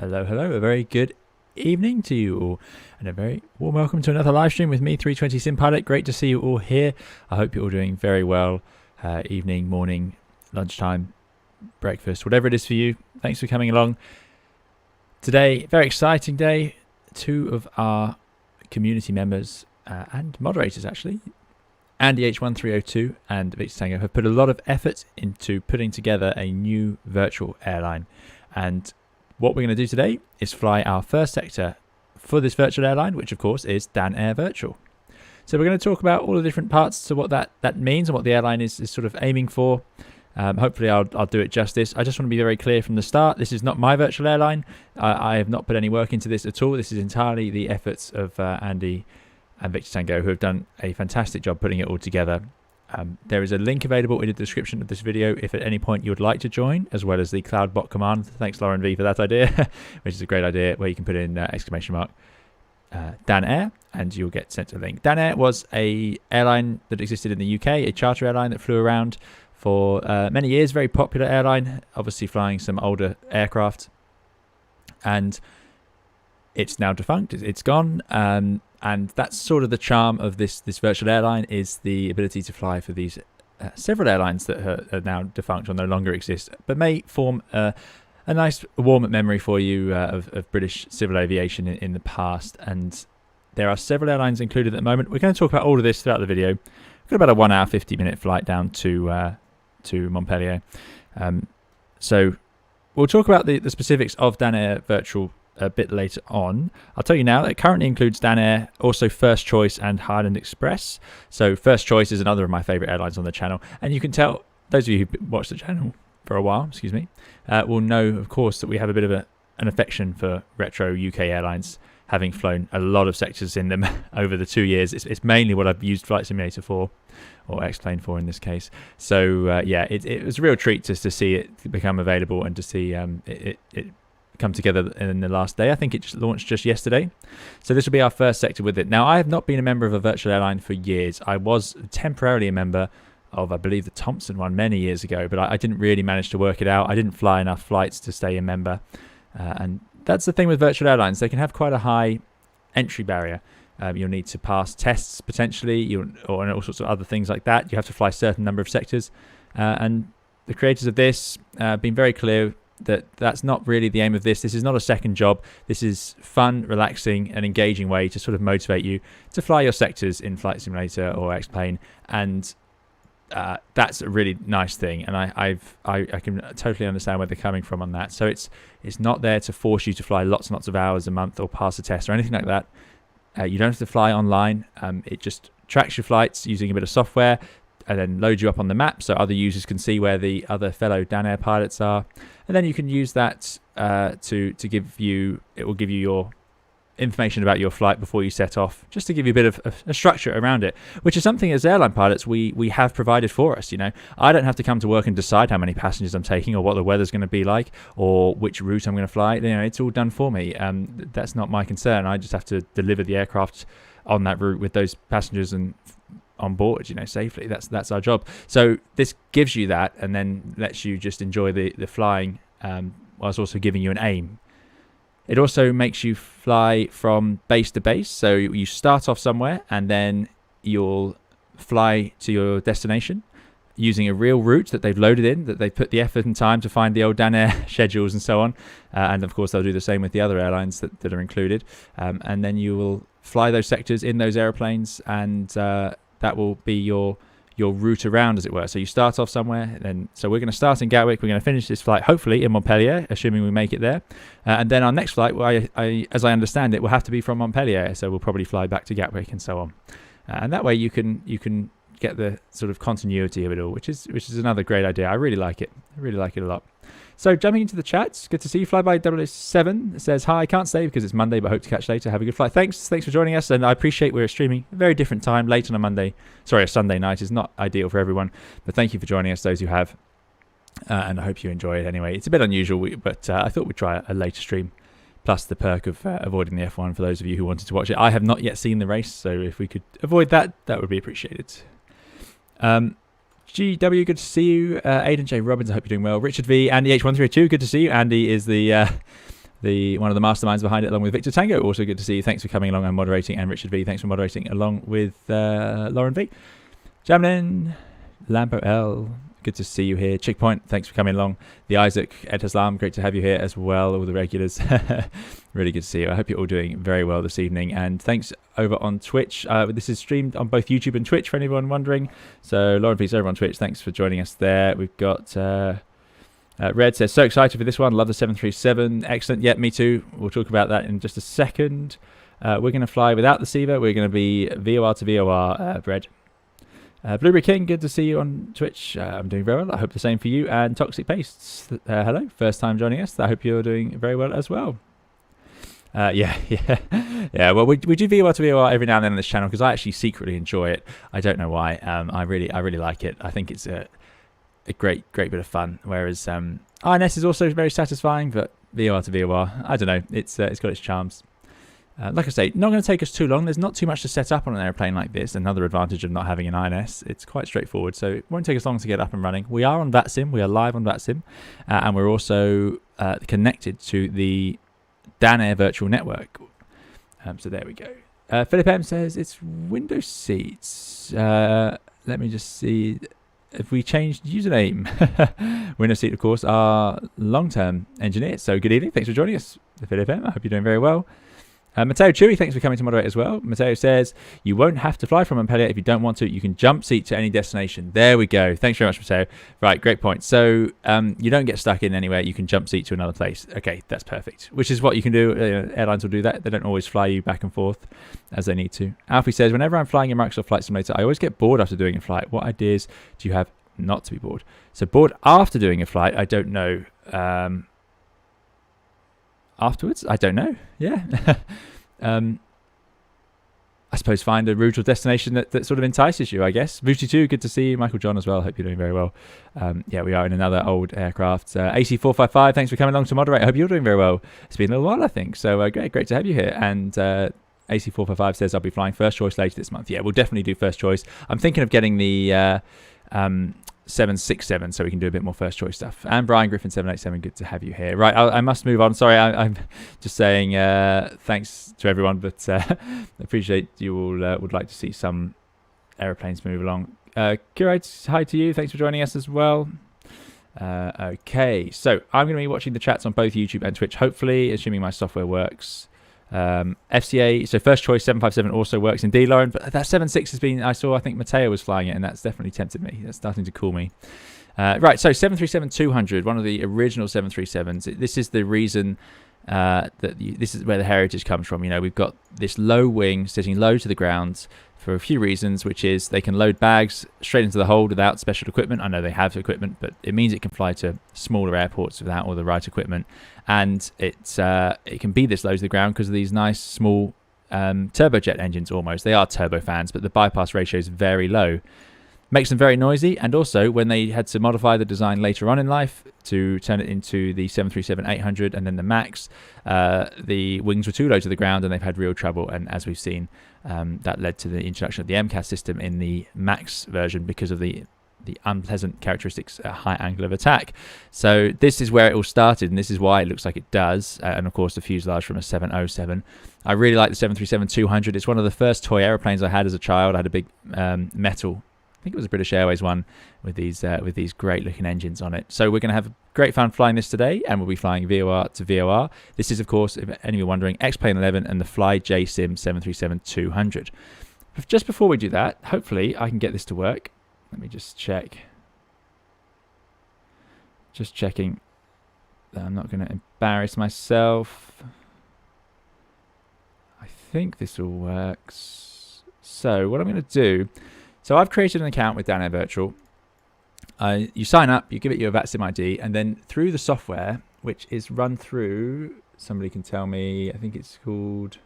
Hello, hello. A very good evening to you all, and a very warm welcome to another live stream with me, 320 Sim Pilot. Great to see you all here. I hope you're all doing very well. Evening, morning, lunchtime, breakfast, whatever it is for you. Thanks for coming along. Today, very exciting day. Two of our community members and moderators, actually, AndyH1302 and Victor Tango, have put a lot of effort into putting together a new virtual airline. And what we're going to do today is fly our first sector for this virtual airline, which of course is Dan Air Virtual. So we're going to talk about all the different parts to what that means and what the airline is sort of aiming for. Hopefully I'll do it justice. I just want to be very clear from the start. This is not my virtual airline. I have not put any work into this at all. This is entirely the efforts of Andy and Victor Tango, who have done a fantastic job putting it all together. There is a link available in the description of this video if at any point you would like to join, as well as the CloudBot command. Thanks, Lauren V, for that idea, which is a great idea, where you can put in exclamation mark Dan Air, and you'll get sent a link. Dan Air was a airline that existed in the UK, a charter airline that flew around for many years, very popular airline, obviously flying some older aircraft, and it's now defunct. It's gone. And that's sort of the charm of this virtual airline, is the ability to fly for these several airlines that are now defunct or no longer exist, but may form a nice warm memory for you of British civil aviation in the past. And there are several airlines included at the moment. We're going to talk about all of this throughout the video. We've got about a 1 hour, 50-minute flight down to Montpellier. So we'll talk about the specifics of Dan Air Virtual a bit later on. I'll tell you now, it currently includes Dan Air, also First Choice and Highland Express. So First Choice is another of my favourite airlines on the channel, and you can tell, those of you who've watched the channel for a while, will know, of course, that we have a bit of an affection for retro UK airlines, having flown a lot of sectors in them over the 2 years. It's mainly what I've used Flight Simulator for, or X-Plane for in this case. So yeah, it was a real treat just to see it become available and to see it come together in the last day. I think it just launched just yesterday. So this will be our first sector with it. Now, I have not been a member of a virtual airline for years. I was temporarily a member of, I believe, the Thompson one many years ago, but I didn't really manage to work it out. I didn't fly enough flights to stay a member. And that's the thing with virtual airlines. They can have quite a high entry barrier. You'll need to pass tests potentially, or all sorts of other things like that. You have to fly a certain number of sectors. And the creators of this have been very clear that that's not really the aim of this. This is not a second job. This is fun, relaxing, and engaging way to sort of motivate you to fly your sectors in Flight Simulator or X-Plane, and that's a really nice thing. And I can totally understand where they're coming from on that. So it's not there to force you to fly lots and lots of hours a month or pass a test or anything like that. You don't have to fly online. It just tracks your flights using a bit of software, and then load you up on the map so other users can see where the other fellow Dan Air pilots are. And then you can use that to give you, it will give you your information about your flight before you set off, just to give you a bit of a structure around it, which is something as airline pilots we have provided for us. I don't have to come to work and decide how many passengers I'm taking, or what the weather's going to be like, or which route I'm going to fly. It's all done for me. That's not my concern. I just have to deliver the aircraft on that route with those passengers and on board, safely. That's our job. So this gives you that, and then lets you just enjoy the flying, whilst also giving you an aim. It also makes you fly from base to base. So you start off somewhere, and then you'll fly to your destination using a real route that they've loaded in, that they've put the effort and time to find the old Dan Air schedules and so on. And of course, they'll do the same with the other airlines that are included. And then you will fly those sectors in those airplanes, and that will be your route around, as it were. So you start off somewhere, so we're going to start in Gatwick. We're going to finish this flight hopefully in Montpellier, assuming we make it there. And then our next flight, as I understand it, will have to be from Montpellier. So we'll probably fly back to Gatwick and so on. And that way you can get the sort of continuity of it all, which is another great idea. I really like it. I really like it a lot. So jumping into the chats, good to see you. Flyby007 says, hi, can't stay because it's Monday, but hope to catch later. Have a good flight. Thanks for joining us, and I appreciate we're streaming a very different time, late on a Sunday night is not ideal for everyone, but thank you for joining us, those who have, and I hope you enjoy it anyway. It's a bit unusual, but I thought we'd try a later stream, plus the perk of avoiding the F1 for those of you who wanted to watch it. I have not yet seen the race, so if we could avoid that, that would be appreciated. GW, good to see you. Aidan J. Robbins, I hope you're doing well. Richard V, AndyH1302, good to see you. Andy is the one of the masterminds behind it, along with Victor Tango. Also good to see you. Thanks for coming along and moderating. And Richard V, thanks for moderating along with Lauren V. Jamlin, Lambo L, good to see you here. Chickpoint, thanks for coming along. The Isaac, Ed Haslam, great to have you here as well, all the regulars. Really good to see you. I hope you're all doing very well this evening. And thanks over on Twitch. This is streamed on both YouTube and Twitch for anyone wondering. So Lauren V's over on Twitch. Thanks for joining us there. We've got Red says, so excited for this one. Love the 737. Excellent. Yeah, me too. We'll talk about that in just a second. We're going to fly without the SIVA. We're going to be VOR to VOR, Red. Blueberry King, good to see you on Twitch. I'm doing very well. I hope the same for you. And Toxic Pastes, hello. First time joining us. I hope you're doing very well as well. Yeah. Well, we do VOR to VOR every now and then on this channel because I actually secretly enjoy it. I don't know why. I really like it. I think it's a great bit of fun. Whereas INS is also very satisfying, but VOR to VOR, I don't know. It's got its charms. Like I say, not going to take us too long. There's not too much to set up on an airplane like this. Another advantage of not having an INS. It's quite straightforward, so it won't take us long to get up and running. We are on VATSIM. We are live on VATSIM, and we're also connected to the Air Virtual Network. So there we go. Philip M says it's window seats. Let me just see if we changed username. Window seat, of course, our long-term engineer. So good evening. Thanks for joining us, Philip M. I hope you're doing very well. Mateo Chewy, thanks for coming to moderate as well. Mateo says, you won't have to fly from Montpellier if you don't want to. You can jump seat to any destination. There we go. Thanks very much, Mateo. Right, great point. So you don't get stuck in anywhere. You can jump seat to another place. Okay, that's perfect. Which is what you can do. Airlines will do that. They don't always fly you back and forth as they need to. Alfie says, whenever I'm flying in Microsoft Flight Simulator, I always get bored after doing a flight. What ideas do you have not to be bored? So bored after doing a flight, I don't know. Afterwards, I don't know. Yeah. I suppose find a route or destination that sort of entices you, I guess. Vucci2, good to see you. Michael John as well. Hope you're doing very well. Yeah, we are in another old aircraft. AC455, thanks for coming along to moderate. I hope you're doing very well. It's been a little while, I think. So great to have you here. And AC455 says I'll be flying first choice later this month. Yeah, we'll definitely do first choice. I'm thinking of getting the 767 so we can do a bit more first choice stuff. And Brian Griffin 787, good to have you here. Right, I must move on. Sorry, I'm just saying thanks to everyone, but appreciate you all would like to see some aeroplanes move along. Curate, hi to you. Thanks for joining us as well. Okay, so I'm going to be watching the chats on both YouTube and Twitch, hopefully, assuming my software works. FCA, so first choice 757 also works indeed, Lauren, but that 76 has been, I think Matteo was flying it, and that's definitely tempted me. That's starting to cool me. Right, so 737-200, one of the original 737s. This is the reason this is where the heritage comes from. You know, we've got this low wing sitting low to the ground for a few reasons, which is they can load bags straight into the hold without special equipment. I know they have equipment, but it means it can fly to smaller airports without all the right equipment. And it can be this low to the ground because of these nice small turbojet engines almost. They are turbofans, but the bypass ratio is very low. Makes them very noisy, and also when they had to modify the design later on in life to turn it into the 737-800 and then the MAX, the wings were too low to the ground and they've had real trouble. And as we've seen, that led to the introduction of the MCAS system in the MAX version because of the unpleasant characteristics at high angle of attack. So this is where it all started, and this is why it looks like it does. And of course the fuselage from a 707. I really like the 737-200. It's one of the first toy aeroplanes I had as a child. I had a big metal, I think it was a British Airways one, with these great looking engines on it. So we're going to have great fun flying this today, and we'll be flying VOR to VOR. This is, of course, if any of you are wondering, X-Plane 11 and the Fly JSIM 737-200. But just before we do that, hopefully I can get this to work. Let me just check. Just checking that I'm not going to embarrass myself. I think this all works. So what I'm going to do, so I've created an account with Air Virtual. You sign up, you give it your VATSIM ID, and then through the software, which is run through, somebody can tell me, I think it's called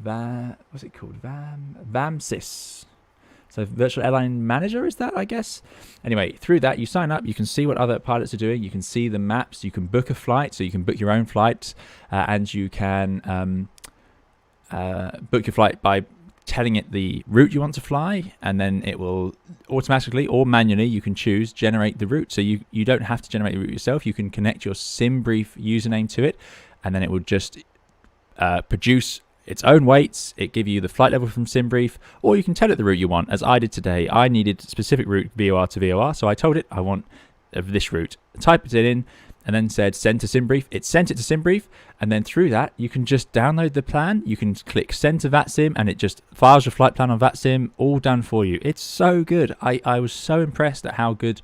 what's it called? VAMSys. So Virtual Airline Manager, is that, I guess? Anyway, through that, you sign up, you can see what other pilots are doing, you can see the maps, you can book a flight, so you can book your own flight, and you can book your flight by telling it the route you want to fly, and then it will automatically or manually, you can choose, generate the route. So you don't have to generate the route yourself. You can connect your SimBrief username to it, and then it will just produce its own weights. It give you the flight level from SimBrief, or you can tell it the route you want, as I did today. I needed specific route VOR to VOR, so I told it I want this route. Typed it in, and then said send to SimBrief. It sent it to SimBrief, and then through that you can just download the plan. You can click send to VATSIM, and it just files your flight plan on VATSIM, all done for you. It's so good. I was so impressed at how good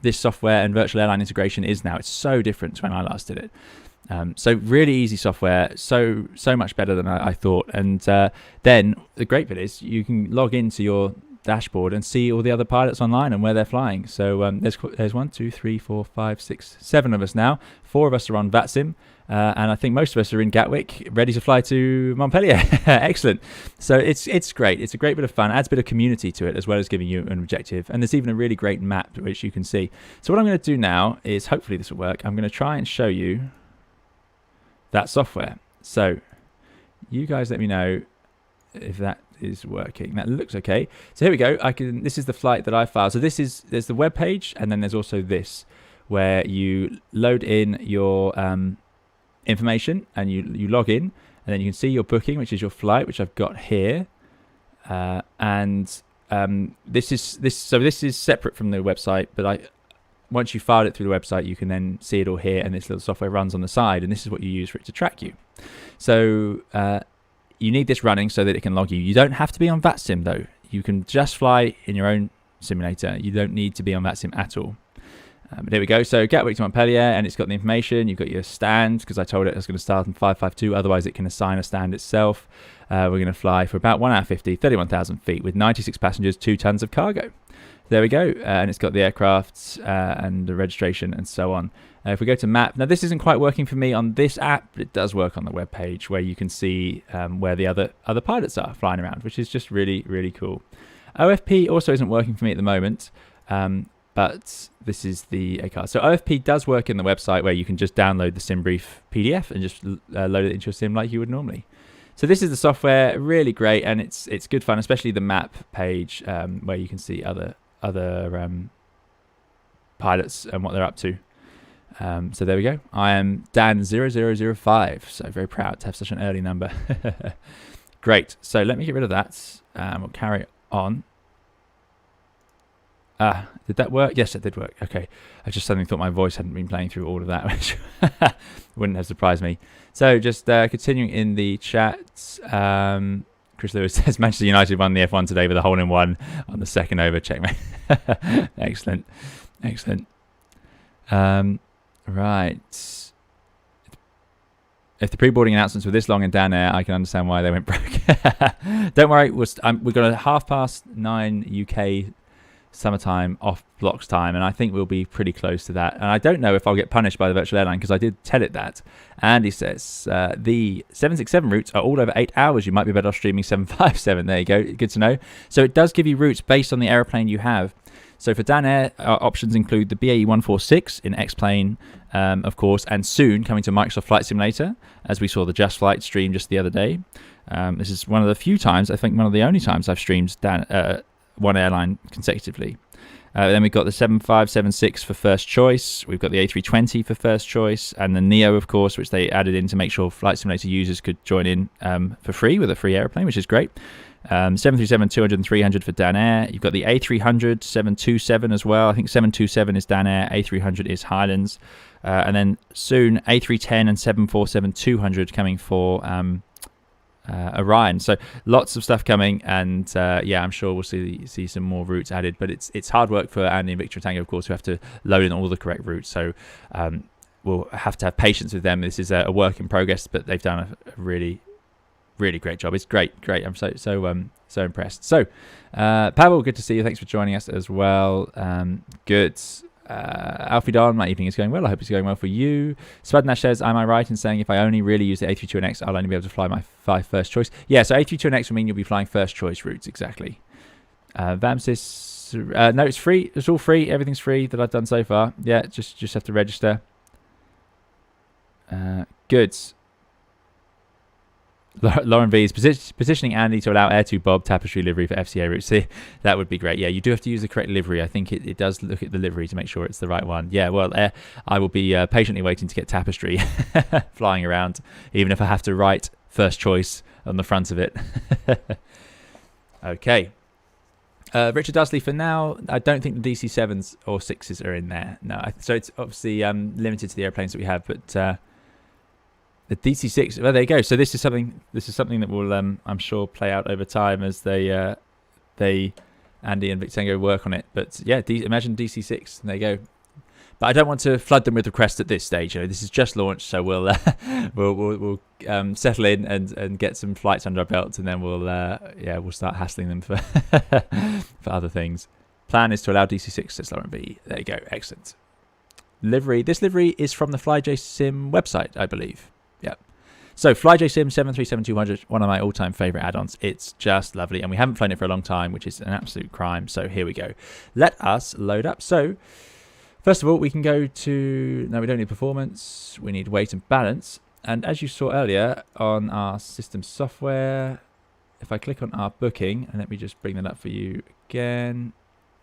this software and virtual airline integration is now. It's so different to when I last did it. So really easy software, so much better than I thought. And then the great bit is you can log into your dashboard and see all the other pilots online and where they're flying. So there's 1, 2, 3, 4, 5, 6, 7 of us now. 4 of us are on VATSIM, and I think most of us are in Gatwick, ready to fly to Montpellier. Excellent. So it's great. It's a great bit of fun. Adds a bit of community to it, as well as giving you an objective. And there's even a really great map which you can see. So what I'm going to do now is, hopefully this will work, I'm going to try and show you that software. So you guys let me know if that is working. That looks okay. So here we go. This is the flight that I filed. So there's the web page, and then there's also this where you load in your information, and you log in, and then you can see your booking, which is your flight, which I've got here. This is separate from the website, but once you filed it through the website, you can then see it all here, and this little software runs on the side, and this is what you use for it to track you. So you need this running so that it can log you. You don't have to be on VATSIM though. You can just fly in your own simulator. You don't need to be on VATSIM at all. But there we go. So Gatwick to Montpellier, and it's got the information. You've got your stand, because I told it I was going to start in 552. Otherwise, it can assign a stand itself. We're going to fly for about 1 hour 50, 31,000 feet with 96 passengers, 2 tons of cargo. There we go. And it's got the aircraft and the registration and so on. If we go to map, now this isn't quite working for me on this app, but it does work on the web page, where you can see where the other pilots are flying around, which is just really, really cool. OFP also isn't working for me at the moment, but this is the ACARS. So OFP does work in the website, where you can just download the SimBrief PDF and just load it into your sim like you would normally. So this is the software, really great, and it's good fun, especially the map page, where you can see other pilots and what they're up to. So there we go. I am Dan0005, so very proud to have such an early number. Great. So let me get rid of that. We'll carry on. Did that work? Yes, it did work. Okay. I just suddenly thought my voice hadn't been playing through all of that, which wouldn't have surprised me. So just continuing in the chat. Chris Lewis says Manchester United won the F1 today with a hole-in-one on the second over. Checkmate. Excellent. Excellent. Right. If the pre-boarding announcements were this long in Dan Air, I can understand why they went broke. Don't worry. We've got a 9:30 UK summertime off blocks time, and I think we'll be pretty close to that. And I don't know if I'll get punished by the virtual airline, because I did tell it that. And he says the 767 routes are all over 8 hours. You might be better off streaming 757. There you go. Good to know. So it does give you routes based on the aeroplane you have. So for Dan Air, our options include the BAE 146 in X-Plane, of course, and soon coming to Microsoft Flight Simulator, as we saw the Just Flight stream just the other day. This is one of the few times, I think one of the only times I've streamed one airline consecutively. Then we've got the 7576 for first choice. We've got the A320 for first choice, and the NEO, of course, which they added in to make sure Flight Simulator users could join in for free with a free airplane, which is great. 737, 200 and 300 for Dan Air. You've got the A300, 727 as well. I think 727 is Dan Air, A300 is Highlands. And then soon A310 and 747, 200 coming for Orion. So lots of stuff coming, and yeah, I'm sure we'll see some more routes added. But it's hard work for Andy and Victor Tango, of course, who have to load in all the correct routes. So we'll have to have patience with them. This is a work in progress, but they've done a really great job. It's great. I'm so impressed. So Pavel, good to see you. Thanks for joining us as well. Good. Alfie Don, my evening is going well. I hope it's going well for you. Swadnash says, am I right in saying if I only really use the A320X, I'll only be able to fly my 5 first choice? Yeah, so A320X will mean you'll be flying first choice routes, exactly. Vamsis, no, it's free. It's all free. Everything's free that I've done so far. Yeah, just have to register. Good. Lauren V is positioning Andy to allow Air 2 Bob tapestry livery for FCA routes. See, that would be great. Yeah, you do have to use the correct livery. I think it does look at the livery to make sure it's the right one. Yeah, well, I will be patiently waiting to get tapestry flying around, even if I have to write first choice on the front of it. Okay. Richard Dudley, for now, I don't think the DC-7s or 6s are in there. No, so it's obviously limited to the airplanes that we have, but the DC-6, well, there you go. So this is something that will, I'm sure, play out over time as they Andy and Victor Tango work on it. But yeah, imagine DC-6. There you go. But I don't want to flood them with requests at this stage. You know, this is just launched, so we'll settle in and get some flights under our belts, and then we'll start hassling them for for other things. Plan is to allow DC-6 to Lauren B. There you go, excellent. Livery. This livery is from the FlyJSim website, I believe. Yeah. So FlyJSim 737-200, one of my all-time favorite add-ons. It's just lovely, and we haven't flown it for a long time, which is an absolute crime. So here we go. Let us load up. So first of all, we can go to, no, we don't need performance. We need weight and balance. And as you saw earlier on our system software, if I click on our booking, and let me just bring that up for you again.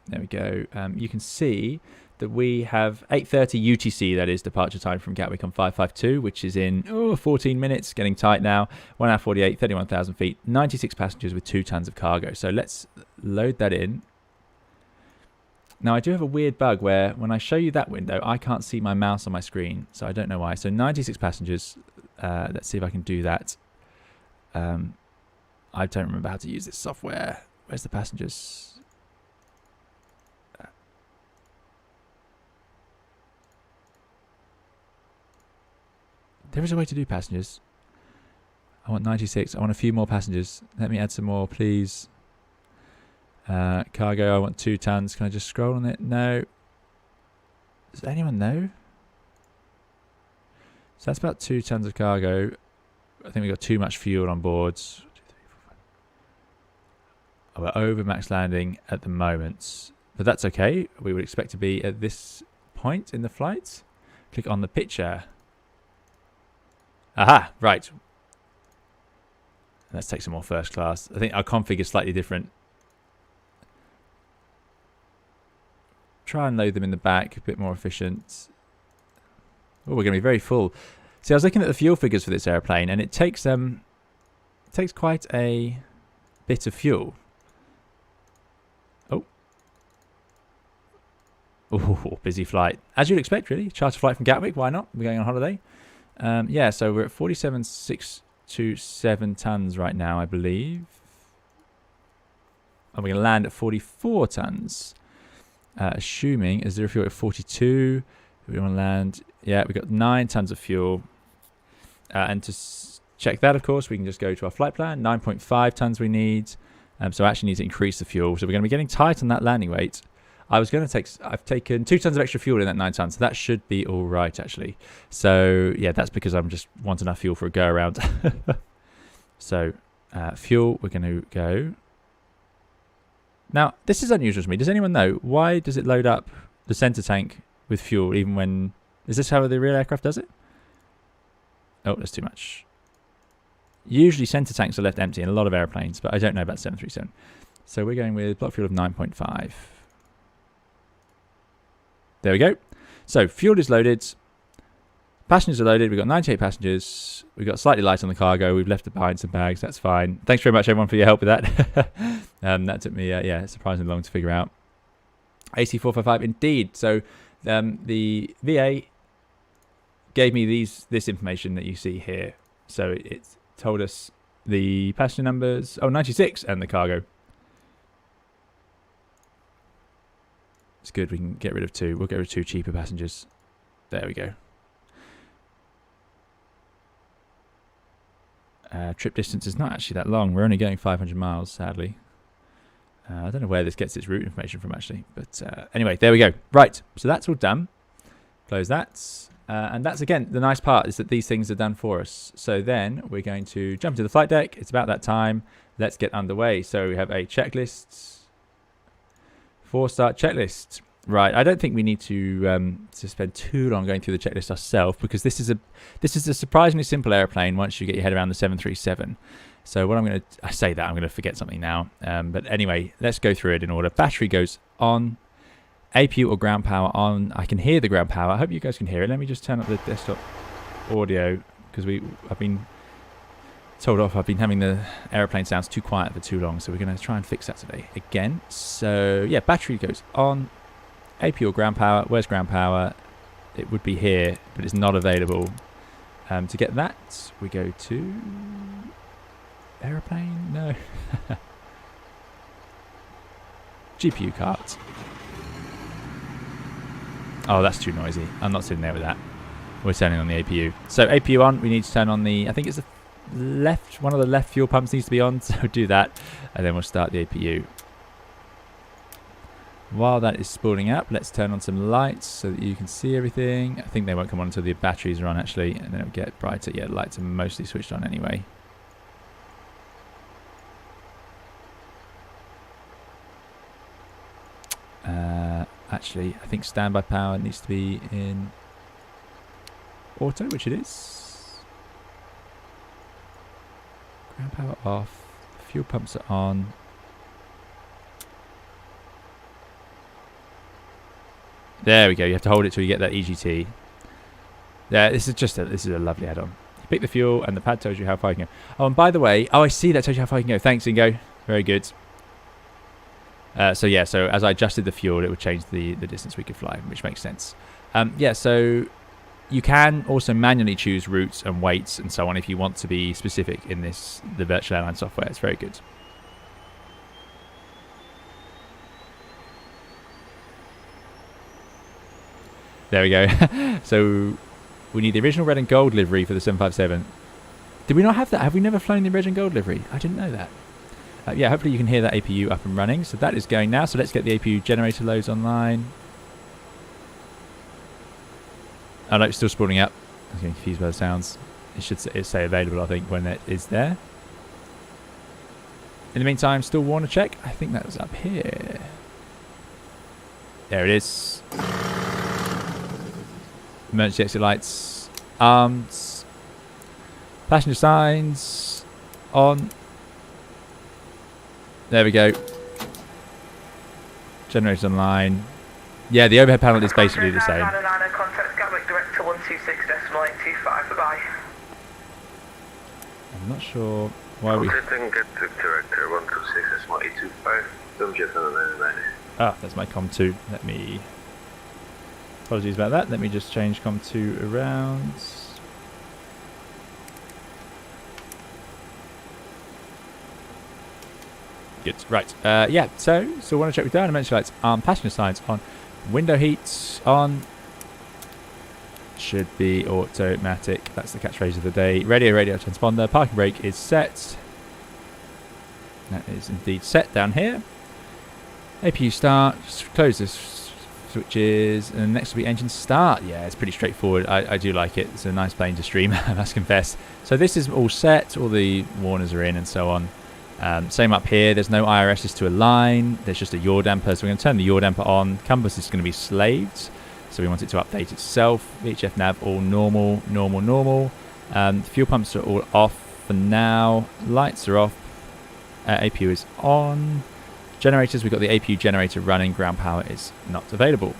There we go. You can see that we have 8:30 UTC, that is departure time from Gatwick on 552, which is in 14 minutes, getting tight now. 1 hour 48, 31,000 feet, 96 passengers with 2 tons of cargo. So let's load that in. Now, I do have a weird bug where when I show you that window, I can't see my mouse on my screen, so I don't know why. So 96 passengers. Let's see if I can do that. I don't remember how to use this software. Where's the passengers? There is a way to do passengers. I want 96. I want a few more passengers. Let me add some more, please. Cargo, I want 2 tons. Can I just scroll on it? No. Does anyone know? So that's about 2 tons of cargo. I think we got too much fuel on board. Oh, we're over max landing at the moment, but that's okay. We would expect to be at this point in the flight. Click on the picture. Aha, right. Let's take some more first class. I think our config is slightly different. Try and load them in the back, a bit more efficient. Oh, we're going to be very full. See, I was looking at the fuel figures for this airplane, and it takes quite a bit of fuel. Oh, busy flight. As you'd expect, really. Charter flight from Gatwick, why not? We're going on holiday. Yeah, so we're at 47,627 tons right now, I believe. And we're going to land at 44 tons. Assuming a zero fuel at 42. We want to land, yeah, we've got 9 tons of fuel. And to check that, of course, we can just go to our flight plan. 9.5 tons we need. So I actually need to increase the fuel. So we're going to be getting tight on that landing weight. I've taken 2 tons of extra fuel in that 9 tons. So that should be all right, actually. So yeah, that's because I'm just want enough fuel for a go around. So fuel, we're going to go. Now, this is unusual to me. Does anyone know why does it load up the center tank with fuel even when... Is this how the real aircraft does it? Oh, that's too much. Usually center tanks are left empty in a lot of airplanes, but I don't know about 737. So we're going with block fuel of 9.5. There we go. So fuel is loaded. Passengers are loaded. We've got 98 passengers. We've got slightly light on the cargo. We've left behind some bags. That's fine. Thanks very much, everyone, for your help with that. That took me, surprisingly long to figure out. AC455, indeed. So the VA gave me this information that you see here. So it told us the passenger numbers. Oh, 96 and the cargo. It's good. We can get rid of 2. We'll get rid of 2 cheaper passengers. There we go. Trip distance is not actually that long. We're only going 500 miles, sadly. I don't know where this gets its route information from, actually. But anyway, there we go. Right, so that's all done. Close that. And that's, again, the nice part is that these things are done for us. So then we're going to jump to the flight deck. It's about that time. Let's get underway. So we have a checklist. 4-star checklist. Right, I don't think we need to spend too long going through the checklist ourselves, because this is a surprisingly simple airplane once you get your head around the 737. So what I'm going to forget something now. But anyway, let's go through it in order. Battery goes on. APU or ground power on. I can hear the ground power. I hope you guys can hear it. Let me just turn up the desktop audio, because I've been told off. I've been having the aeroplane sounds too quiet for too long, so we're going to try and fix that today again. So yeah, battery goes on. APU or ground power. Where's ground power? It would be here, but it's not available. To get that, we go to aeroplane. No. GPU cart. Oh, that's too noisy. I'm not sitting there with that. We're turning on the APU. So APU on, we need to turn on the, I think it's the left, one of the left fuel pumps needs to be on, so do that, and then we'll start the APU. While that is spooling up, let's turn on some lights so that you can see everything. I think they won't come on until the batteries are on, actually, and then it'll get brighter. Yeah, the lights are mostly switched on anyway. Actually, I think standby power needs to be in auto, which it is. Ground power off. Fuel pumps are on. There we go. You have to hold it till you get that EGT. Yeah, this is a lovely add-on. You pick the fuel, and the pad tells you how far you can go. Oh, and by the way, I see that tells you how far you can go. Thanks, Ingo. Very good. So as I adjusted the fuel, it would change the distance we could fly, which makes sense. So you can also manually choose routes and weights and so on if you want to be specific in the virtual airline software. It's very good. There we go. So we need the original red and gold livery for the 757. Did we not have that? Have we never flown the red and gold livery? I didn't know that. Yeah, hopefully you can hear that APU up and running. So that is going now. So let's get the APU generator loads online. Oh no, it's still spooling up. I was getting confused by the sounds. It should say available, I think, when it is there. In the meantime, still Warner check. I think that was up here. There it is. Emergency exit lights. Arms. Passenger signs. On. There we go. Generators online. Yeah, the overhead panel is basically the same. Contact Gatwick direct to 126.825. Bye-bye. I'm not sure why we... Gatwick director 126.825. Don't get on the Ah, that's my COM2. Let me... Apologies about that. Let me just change COM2 around. Good. Right. Yeah. So want to check with down. Emergency lights on. Passenger signs on. Window heat on. Should be automatic. That's the catchphrase of the day. Radio transponder. Parking brake is set. That is indeed set down here. APU start. Close this switches, and next will be engine start. Yeah, it's pretty straightforward. I do like it. It's a nice plane to stream, I must confess. So this is all set. All the warners are in and so on. Same up here. There's no IRSs to align. There's just a yaw damper. So we're going to turn the yaw damper on. Compass is going to be slaved. So we want it to update itself. VHF nav all normal. Fuel pumps are all off for now. Lights are off. APU is on. Generators, we've got the APU generator running. Ground power is not available.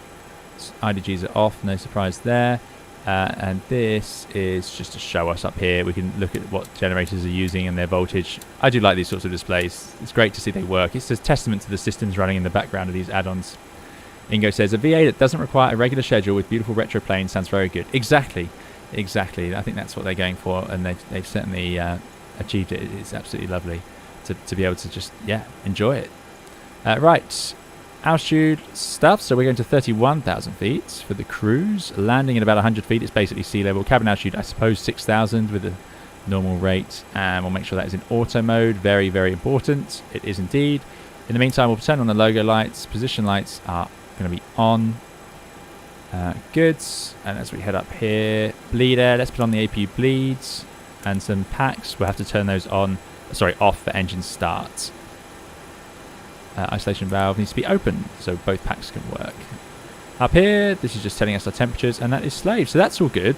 IDGs are off. No surprise there. And this is just to show us up here. We can look at what generators are using and their voltage. I do like these sorts of displays. It's great to see they work. It's a testament to the systems running in the background of these add-ons. Ingo says, a VA that doesn't require a regular schedule with beautiful retro planes sounds very good. Exactly. I think that's what they're going for, and they've certainly achieved it. It's absolutely lovely to be able to just, enjoy it. Right. Altitude stuff, so we're going to 31,000 feet for the cruise. Landing at about 100 feet, it's basically sea level. Cabin altitude, I suppose 6,000 with a normal rate. And we'll make sure that is in auto mode. Very, very important. It is indeed. In the meantime, we'll turn on the logo lights. Position lights are going to be on. Good. And as we head up here, bleed air. Let's put on the APU bleeds and some packs. We'll have to turn those on. Off for engine start. Isolation valve needs to be open so both packs can work. Up here, this is just telling us our temperatures, and that is slave, so that's all good.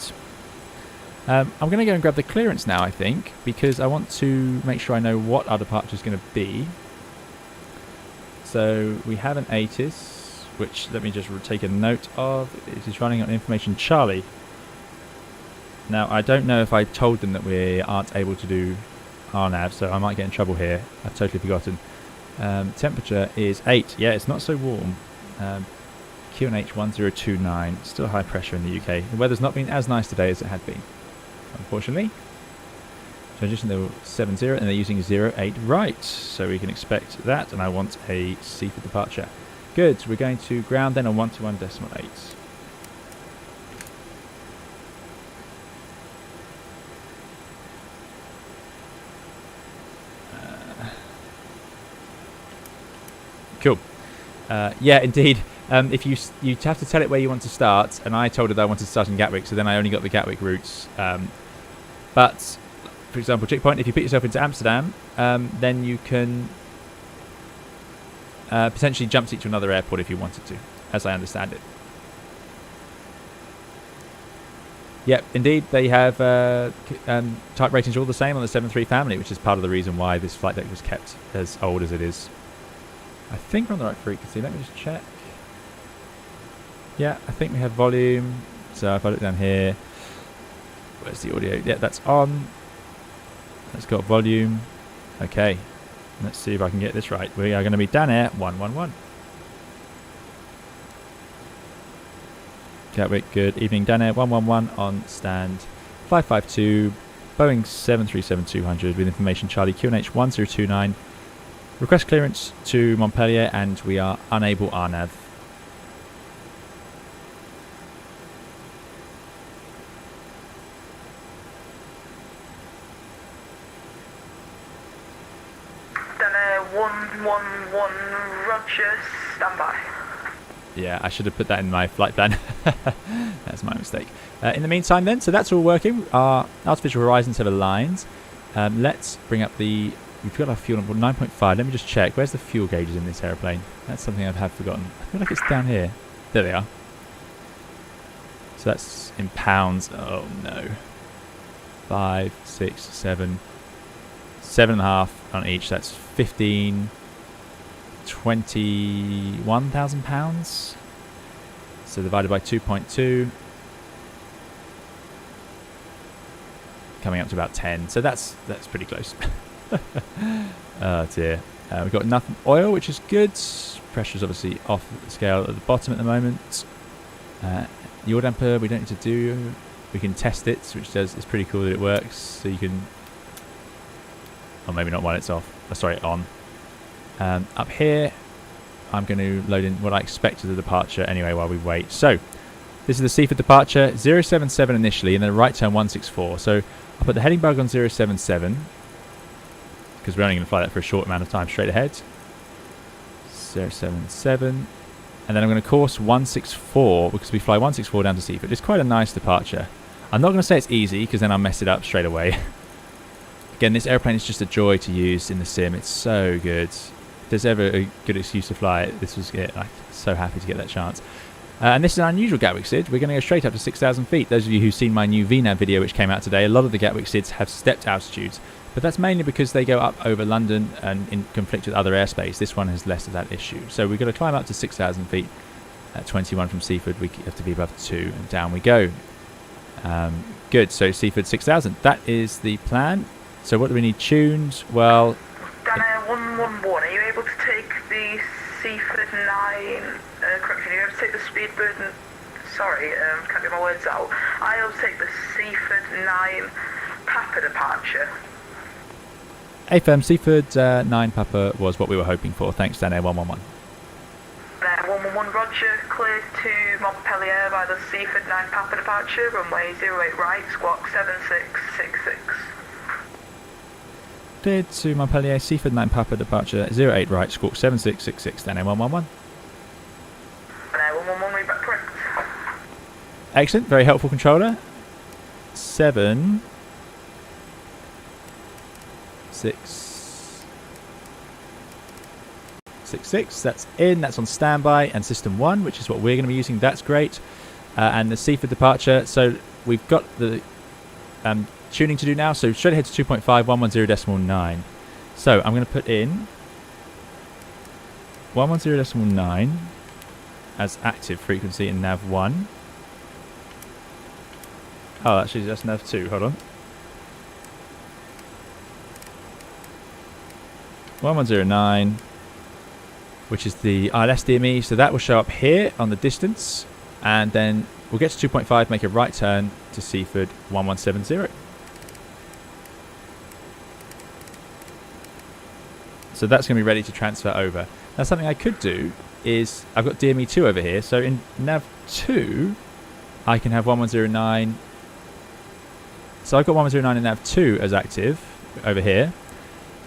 I'm going to go and grab the clearance now, I think, because I want to make sure I know what our departure is going to be. So we have an ATIS, which let me just take a note of. It is running on information Charlie. Now, I don't know if I told them that we aren't able to do RNAV, so I might get in trouble here. I've totally forgotten. Temperature is 8. Yeah, it's not so warm. QNH 1029. Still high pressure in the UK. The weather's not been as nice today as it had been, unfortunately. Transition level 70, and they're using 08 right, so we can expect that, and I want a C for departure. Good, we're going to ground then on 121.8. Cool. Yeah, indeed. If you have to tell it where you want to start, and I told it that I wanted to start in Gatwick, so then I only got the Gatwick routes. But for example, checkpoint, if you put yourself into Amsterdam, then you can potentially jump seat to another airport if you wanted to, as I understand it. Yep, indeed, they have type ratings all the same on the 737 family, which is part of the reason why this flight deck was kept as old as it is. I think we're on the right frequency. Let me just check. Yeah, I think we have volume. So if I look down here, where's the audio? Yeah, that's on. It's got volume. Okay, let's see if I can get this right. We are going to be down Air 111. Gatwick, good evening. Down Air 111 on stand 552, Boeing 737-200 with information Charlie QNH 1029. Request clearance to Montpellier, and we are unable RNAV. Then 111 Roger, standby. Yeah, I should have put that in my flight plan. That's my mistake. In the meantime then, so that's all working. Our artificial horizons have aligned. Let's bring up the... We've got our fuel on 9.5. Let me just check. Where's the fuel gauges in this aeroplane? That's something I have forgotten. I feel like it's down here. There they are. So that's in pounds. Oh no. 5, 6, 7. 7.5 on each. That's 21,000 pounds. So divided by 2.2. Coming up to about 10. So that's pretty close. Oh dear. We've got enough oil, which is good. Pressure's obviously off the scale at the bottom at the moment. Yaw damper we don't need to do. We can test it, which says it's pretty cool that it works. So you can... Or maybe not while it's off. Sorry, on. Up here, I'm going to load in what I expect as a departure anyway while we wait. So, this is the C for departure. 077 initially, and then a right turn 164. So, I'll put the heading bug on 077. Because we're only going to fly that for a short amount of time straight ahead. 077. And then I'm going to course 164 because we fly 164 down to Seaford. It's quite a nice departure. I'm not going to say it's easy because then I'll mess it up straight away. Again, this airplane is just a joy to use in the sim. It's so good. If there's ever a good excuse to fly it, this was it. I'm so happy to get that chance. And this is an unusual Gatwick SID. We're going to go straight up to 6,000 feet. Those of you who've seen my new VNAV video which came out today, a lot of the Gatwick SIDs have stepped altitudes. But that's mainly because they go up over London and in conflict with other airspace. This one has less of that issue. So we've got to climb up to 6,000 feet. At 21 from Seaford, we have to be above 2, and down we go. Good, so Seaford 6,000. That is the plan. So what do we need tuned? Well... Dana 111, are you able to take the Seaford 9... correction, are you able to take the Speedbird... Sorry, can't get my words out. I'll take the Seaford 9 Papa departure. AFM, Seaford 9 Papa was what we were hoping for. Thanks, Dana 111. 111 Roger, clear to Montpellier by the Seaford 9 Papa departure, runway 08 right, squawk 7666. Cleared to Montpellier, Seaford 9 Papa departure, 08 right, squawk 7666, then A111. 111, read back correct. Excellent, very helpful controller. 7, 6, 166. That's in. That's on standby. And system 1, which is what we're going to be using. That's great. And the Seaford departure. So we've got the tuning to do now. So straight ahead to 2.5, 110.9. So I'm going to put in 110.9 as active frequency in nav 1. Oh, actually, that's nav 2. Hold on. 1109, which is the ILS DME. So that will show up here on the distance. And then we'll get to 2.5, make a right turn to Seaford 1170. So that's going to be ready to transfer over. Now something I could do is, I've got DME 2 over here. So in nav 2, I can have 1109. So I've got 1109 in nav 2 as active over here.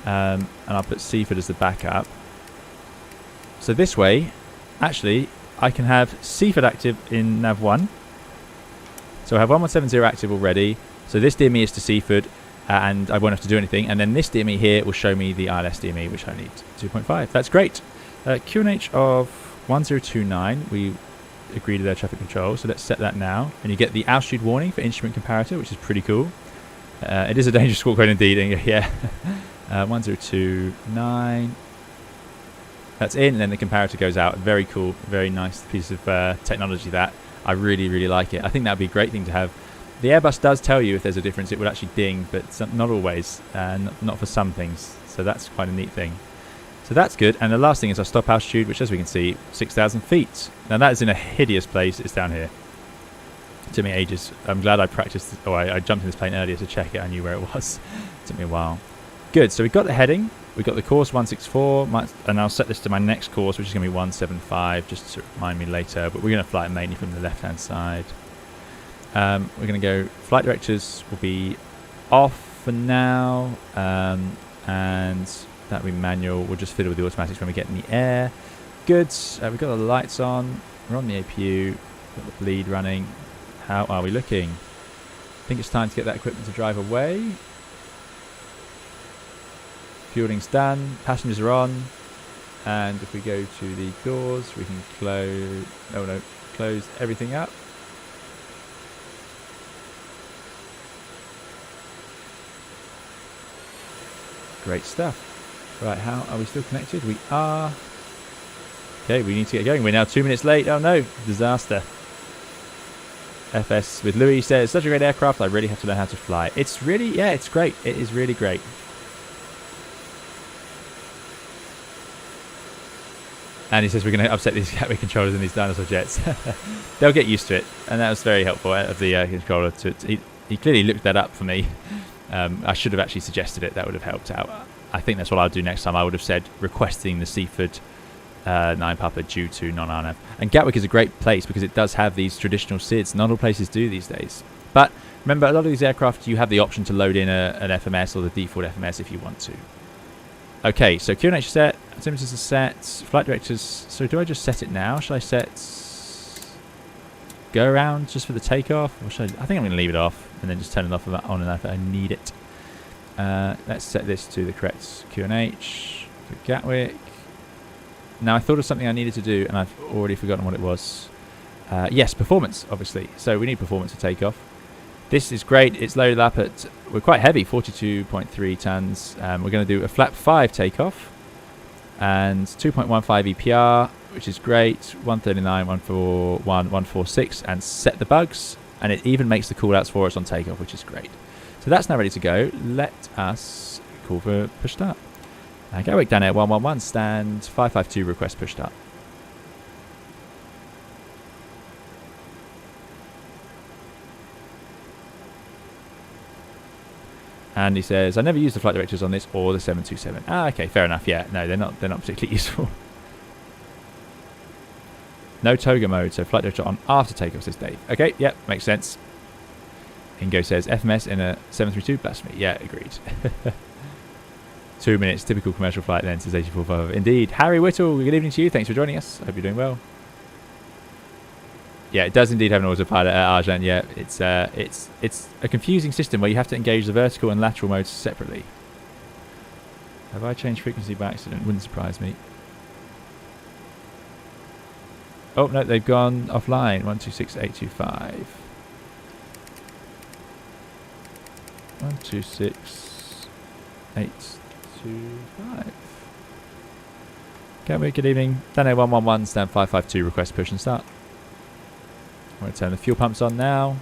And I'll put Seaford as the backup. So this way, actually, I can have Seaford active in nav 1. So I have 1170 active already. So this DME is to Seaford, and I won't have to do anything. And then this DME here will show me the ILS DME, which I need 2.5. That's great. QNH of 1029, we agreed with air traffic control. So let's set that now. And you get the altitude warning for instrument comparator, which is pretty cool. It is a dangerous squawk code indeed. Yeah. 1029. That's in, and then the comparator goes out. Very cool, very nice piece of technology that. I really, really like it. I think that would be a great thing to have. The Airbus does tell you if there's a difference. It would actually ding, but not always, not for some things. So that's quite a neat thing. So that's good. And the last thing is our stop altitude, which, as we can see, 6,000 feet. Now that is in a hideous place. It's down here. It took me ages. I'm glad I practiced. I jumped in this plane earlier to check it. I knew where it was. It took me a while. Good. So we've got the heading. We've got the course 164, and I'll set this to my next course, which is going to be 175, just to remind me later. But we're going to fly it mainly from the left-hand side. We're going to go. Flight directors will be off for now, and that'll be manual. We'll just fiddle with the automatics when we get in the air. Good. We've got the lights on. We're on the APU. Got the bleed running. How are we looking? I think it's time to get that equipment to drive away. Fueling's done, passengers are on, and if we go to the doors, we can close everything up. Great stuff. Right, how are we still connected? We are. Okay, we need to get going. We're now 2 minutes late. Oh no, disaster. FS with Louis says, such a great aircraft, I really have to learn how to fly. It's really, yeah, it's great. It is really great. And he says we're going to upset these Gatwick controllers in these dinosaur jets. They'll get used to it. And that was very helpful of the controller. He clearly looked that up for me. I should have actually suggested it. That would have helped out. I think that's what I'll do next time. I would have said requesting the Seaford 9 Papa due to non-RNAV. And Gatwick is a great place because it does have these traditional SIDs. Not all places do these days. But remember, a lot of these aircraft, you have the option to load in an FMS or the default FMS if you want to. Okay, so QNH set, altimeters are set, flight directors. So do I just set it now? Should I set go around just for the takeoff? Or should I think I'm going to leave it off and then just turn it off on and off if I need it. Let's set this to the correct QNH for Gatwick. Now I thought of something I needed to do and I've already forgotten what it was. Yes, performance, obviously. So we need performance for takeoff. This is great. It's loaded up at, we're quite heavy, 42.3 tons. We're going to do a flap 5 takeoff and 2.15 EPR, which is great. 139, 141, 146, and set the bugs. And it even makes the call outs for us on takeoff, which is great. So that's now ready to go. Let us call for push start. Gatwick down air 111, stand 552, request push start. And he says, I never use the flight directors on this or the 727. Ah, okay, fair enough. Yeah, no, they're not particularly useful. No toga mode, so flight director on after takeoff, says Dave. Okay, yep, makes sense. Ingo says, FMS in a 732, blasphemy. Yeah, agreed. 2 minutes, typical commercial flight then, says 84.5. Indeed. Harry Whittle, good evening to you. Thanks for joining us. Hope you're doing well. Yeah, it does indeed have an autopilot at Arjan. Yeah, it's a confusing system where you have to engage the vertical and lateral modes separately. Have I changed frequency by accident? Wouldn't surprise me. Oh, no, they've gone offline. 126825. 126825. Gatwick, good evening. Dano 111, stand 552, request push and start. I'm going to turn the fuel pumps on now.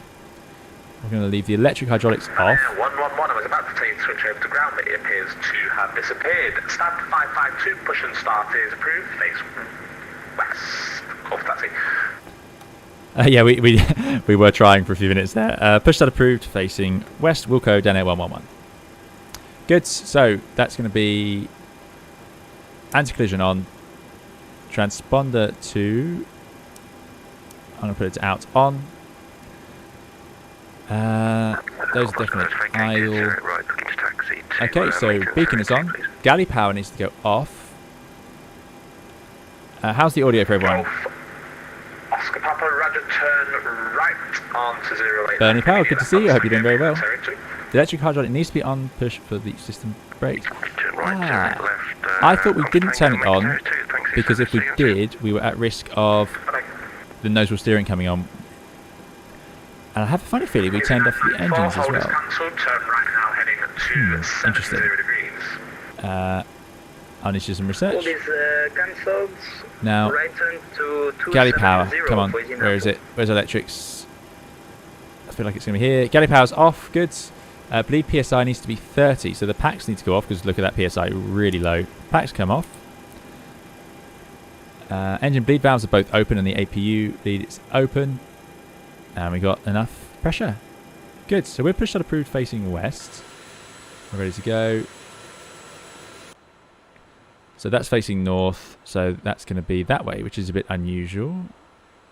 We're going to leave the electric hydraulics off. 111, I was about to take switch over to ground, but it appears to have disappeared. Stand 552, push and start is approved. Face west. Off taxi. Yeah, we were trying for a few minutes there. Push start approved, facing west, Wilco, Dano 111. Good, so that's going to be anti-collision on. Transponder to... I'm going to put it to out on. Those are definitely idle. Okay, so beacon is on. Galley power needs to go off. How's the audio for everyone? Oscar Papa, Roger, turn right on to 08. Bernie Power, good to see you. I hope you're doing very well. The electric hydraulic needs to be on push for the system brake. I thought we didn't turn it on because if we did, we were at risk of the nozzle steering coming on. And I have a funny feeling we turned off the engines as well. Interesting. I need to do some research. Now, galley power, come on, where is it? Where's electrics? I feel like it's going to be here. Galley power's off, good. I believe PSI needs to be 30, so the packs need to go off because look at that PSI, really low. Packs come off. Engine bleed valves are both open and the APU lead is open. And we got enough pressure. Good, so we're push start approved facing west. We're ready to go. So that's facing north, so that's going to be that way, which is a bit unusual.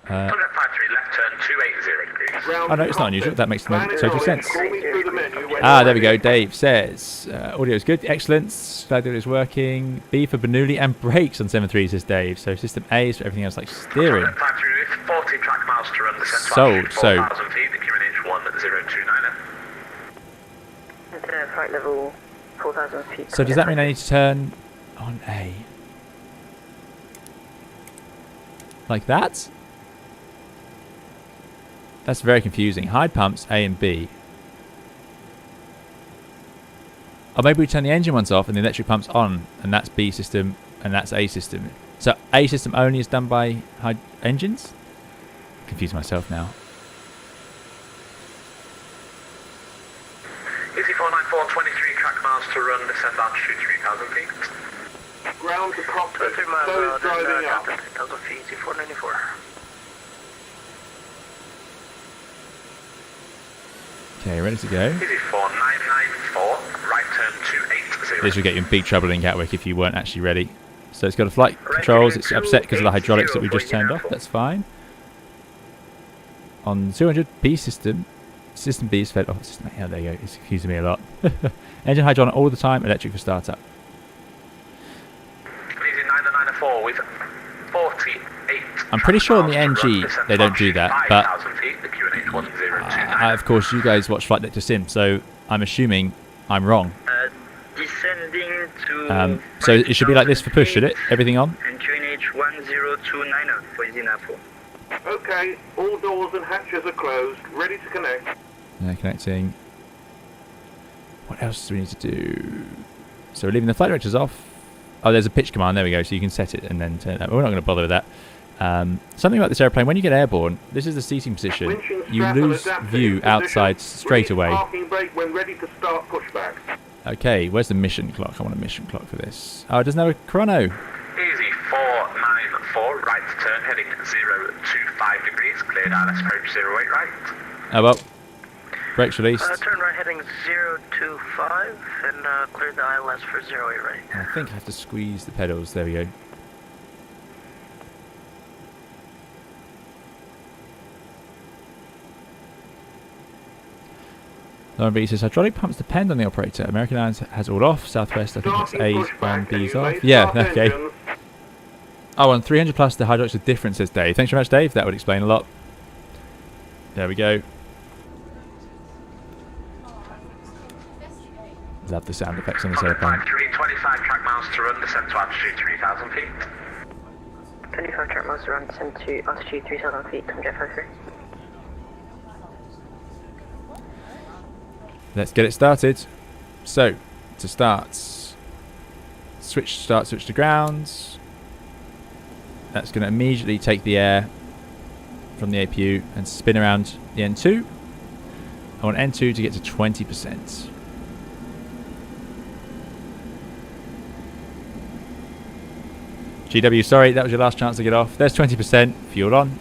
153 left turn 280 degrees. Oh no, it's not unusual. That makes total sense. Ah, there we go. Dave says audio is good, excellent. Glad that it is working. B for Bernoulli and brakes on 73 says Dave. So system A is for everything else like steering. 40 track miles to run. Sold. So 4,000 feet. The QNH 1029. Flight level 4,000 feet. So does that mean I need to turn on A? Like that? That's very confusing. Hide pumps A and B. Or maybe we turn the engine ones off and the electric pumps on, and that's B system and that's A system. So A system only is done by engines? Confused myself now. Easy 494, 23 track miles to run, descend altitude 3,000 feet. Ground to cockpit, so is driving up. 3,000 feet, easy 494. Okay, ready to go. Easy 4994, right turn 280. This will get you in big trouble in Gatwick if you weren't actually ready. So it's got a flight controls, it's upset because of the hydraulics that we just turned off, that's fine. On 200 B system, system B is fed off. System A, oh, there you go, it's confusing me a lot. Engine hydraulic all the time, electric for startup. Easy 994 with 48. I'm pretty sure on the NG they don't do that, but of course you guys watch Flight Deck to Sim, so I'm assuming I'm wrong. Descending to so it should be like this for push, should it? Everything on? and QNH 1029 for Zinapo. Okay, all doors and hatches are closed, ready to connect. Yeah, connecting. What else do we need to do? So we're leaving the flight directors off. Oh, there's a pitch command, there we go, so you can set it and then turn it up. We're not going to bother with that. Something about this airplane, when you get airborne, this is the seating position. You lose view outside straight away. Parking brake when ready to start pushback. Okay, where's the mission clock? I want a mission clock for this. Oh, it doesn't have a chrono. Easy 494, right turn heading 025 degrees, cleared ILS approach 08 right. Oh well, brakes released. Turn right heading 025 and clear the ILS for 08 right. I think I have to squeeze the pedals. There we go. Lauren B says hydraulic pumps depend on the operator. American Airlines has all off. Southwest, I think it's A's and B's off. Yeah, okay. Oh, on 300 plus the hydraulics are different, says Dave. Thanks very much, Dave. That would explain a lot. There we go. Love the sound effects on this airplane. 25 track miles to run, descend to altitude 3,000 feet. 25 track miles around, descend to altitude 3,000 feet, Tom Jet 53. Let's get it started. So, to start, switch to ground. That's going to immediately take the air from the APU and spin around the N2. I want N2 to get to 20%. GW, sorry, that was your last chance to get off. There's 20%, fuel on.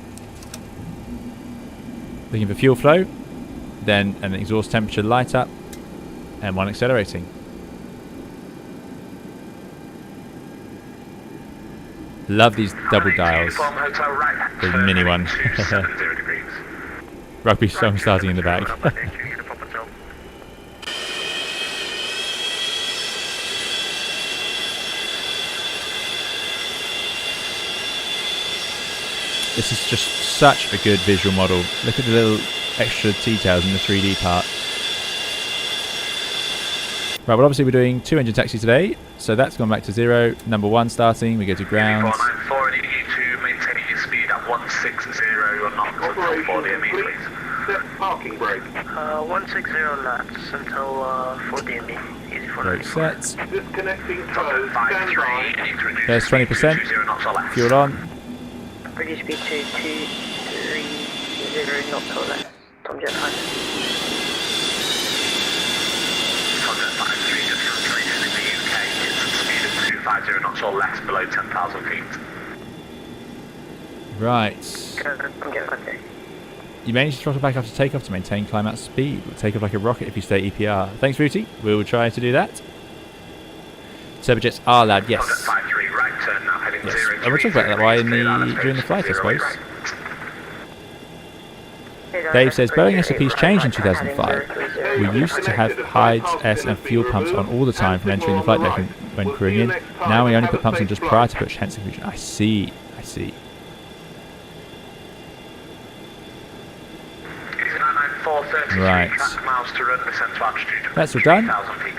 Looking for fuel flow, then an exhaust temperature light up, and one accelerating. Love these double dials. The mini one. Rugby song starting in the back. This is just such a good visual model. Look at the little extra details in the 3D part. Right, well obviously we're doing 2 engine taxi today, so that's gone back to 0. Number 1 starting, we go to ground. 494, I need you to maintain your speed at 160 or not until 40 immediately. Set parking brake. 160 laps until 40 MB. Easy for Brake set. Disconnecting close. Stand by. There's 20%. Fuel on. Reduce speed to 230 knots or less. Tom Jet 5. Tom Jet 53 just calculated in the UK. It's a speed of 250 knots or less below 10,000 feet. Right. Tom Jet 5. You may need to throttle back after takeoff to maintain climb out speed. We'll take off like a rocket if you stay EPR. Thanks, Rooty. We will try to do that. Turbojets are loud, yes. Tom Jet 53, right turn now heading Yes. 0. And we'll talk about that why during the flight, I suppose. Dave says Boeing SOPs changed in 2005. We used to have hides, S and fuel pumps on all the time from entering the flight deck and when crewing in. Now we only put pumps on just prior to push, hence confusion. I see. Right. Miles to run, descend to altitude. That's all done. 3,000 feet.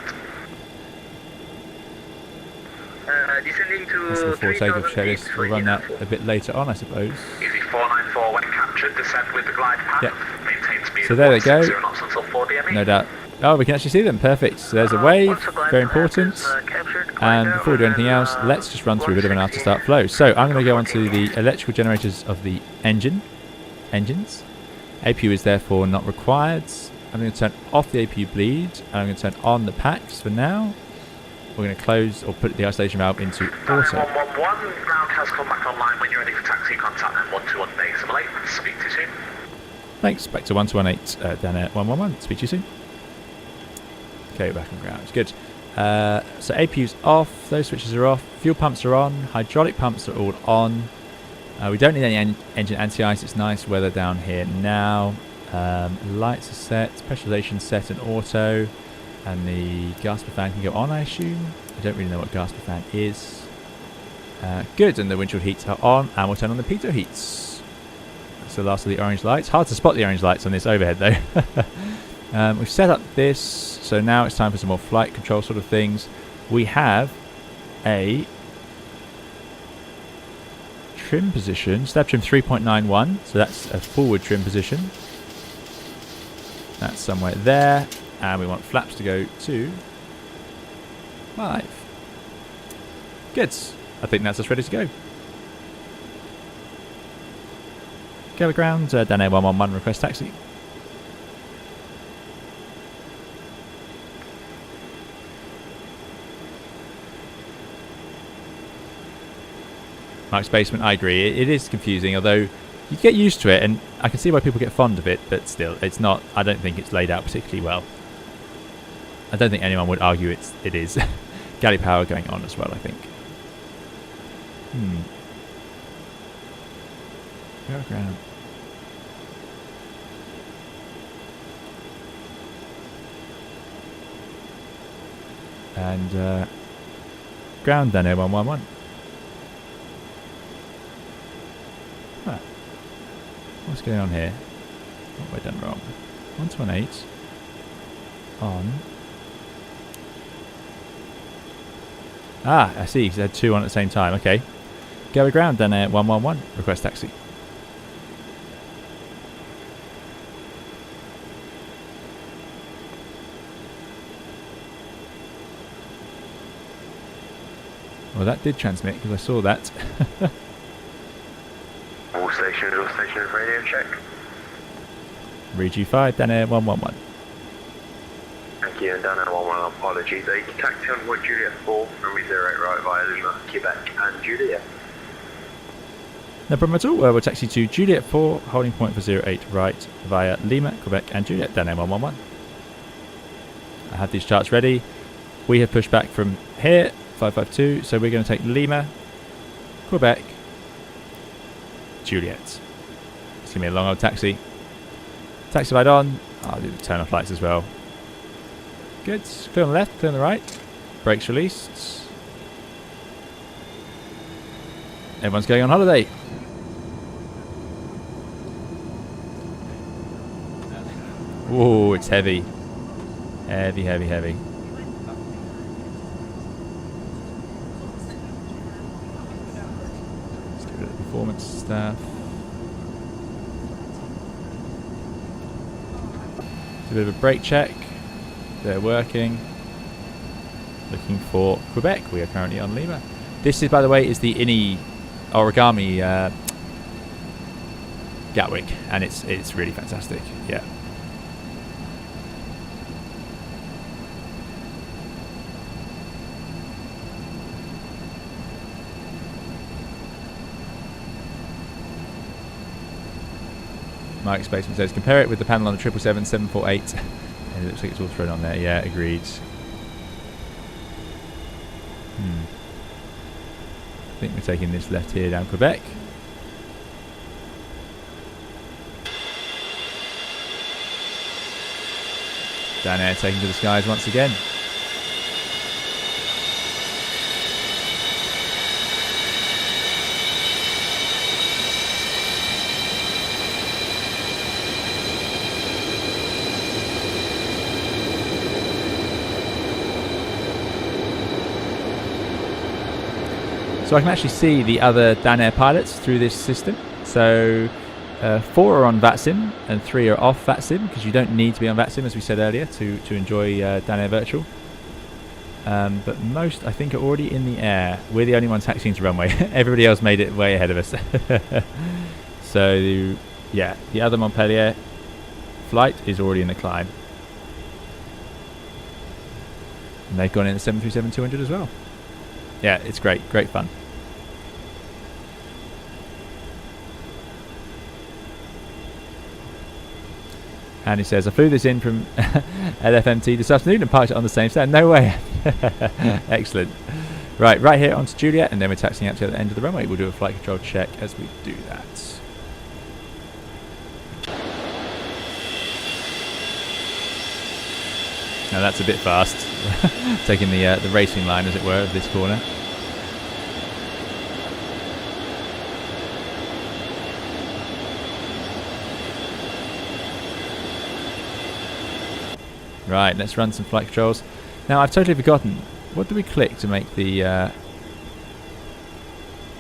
Descending to That's the full takeoff checklist. We'll run that a bit later on, I suppose. Easy 494 when captured, descend with the glide path. Yep. Maintain speed So there they go. 0 knots until 40 ME. No doubt. Oh, we can actually see them. Perfect. So there's a wave. Very important. And before we do anything else, let's just run through a bit of an after-start flow. So I'm going to go onto the electrical generators of the engines. APU is therefore not required. I'm going to turn off the APU bleed, and I'm going to turn on the packs for now. We're going to close or put the isolation valve into auto. 111, ground has come back online. When you're ready for taxi, contact them 121 base. Late. Speak to you soon. Thanks. Back to 1218, Dan Air 111. Speak to you soon. Okay, back on ground. Good. So APU's off. Those switches are off. Fuel pumps are on. Hydraulic pumps are all on. We don't need any engine anti-ice. It's nice weather down here now. Lights are set. Pressurization set and auto. And the gasper fan can go on, I assume. I don't really know what gasper fan is. Good, and the windshield heats are on. And we'll turn on the pitot heats. That's the last of the orange lights. Hard to spot the orange lights on this overhead, though. We've set up this. So now it's time for some more flight control sort of things. We have a trim position, step trim 3.91, so that's a forward trim position. That's somewhere there, and we want flaps to go to 5. Good. I think that's us ready to go. Go to ground, Dan Air 111, request taxi. Mike's Basement, I agree. It is confusing, although you get used to it, and I can see why people get fond of it, but still, it's not. I don't think it's laid out particularly well. I don't think anyone would argue it is. Galley power going on as well, I think. Go ground. And ground then, Air 111. What's going on here? What have I done wrong? 118 on. Ah, I see. He's had 2 on at the same time. Okay. Gatwick ground, then Air 111, request taxi. Well, that did transmit because I saw that. All stations radio check. Read G5, then Air 111. Thank you, and down at 111, apologies. Taxi on board Juliet 4, runway 08 right via Lima, Quebec and Juliet. No problem at all. We'll taxi to Juliet 4, holding point for 08 right via Lima, Quebec and Juliet, then Air 111. I have these charts ready. We have pushed back from here, 552, so we're going to take Lima, Quebec, Juliet. It's going to be a long old taxi. Taxi light on. I'll do the turn off lights as well. Good. Clear on the left, clear on the right. Brakes released. Everyone's going on holiday. Oh, it's heavy. Heavy, heavy, heavy. Let's get rid of the performance stuff. A bit of a brake check. They're working. Looking for Quebec. We are currently on Lima. This is, by the way, is the Ini origami Gatwick, and it's really fantastic. Yeah. Mike Spaceman says, compare it with the panel on the 777 748. And it looks like it's all thrown on there. Yeah, agreed. I think we're taking this left here down Quebec. Down Air taking to the skies once again. So I can actually see the other Dan Air pilots through this system. So 4 are on VATSIM and 3 are off VATSIM, because you don't need to be on VATSIM, as we said earlier, to enjoy Dan Air Virtual. But most, I think, are already in the air. We're the only ones taxiing to runway. Everybody else made it way ahead of us. So, yeah, the other Montpellier flight is already in the climb. And they've gone in the 737-200 as well. Yeah, it's great. Great fun. And he says, I flew this in from LFMT this afternoon and parked it on the same stand. No way. Excellent. Right here onto Juliet, and then we're taxiing out to the end of the runway. We'll do a flight control check as we do that. Now that's a bit fast. Taking the racing line, as it were, of this corner. Right, let's run some flight controls. Now, I've totally forgotten. What do we click to make the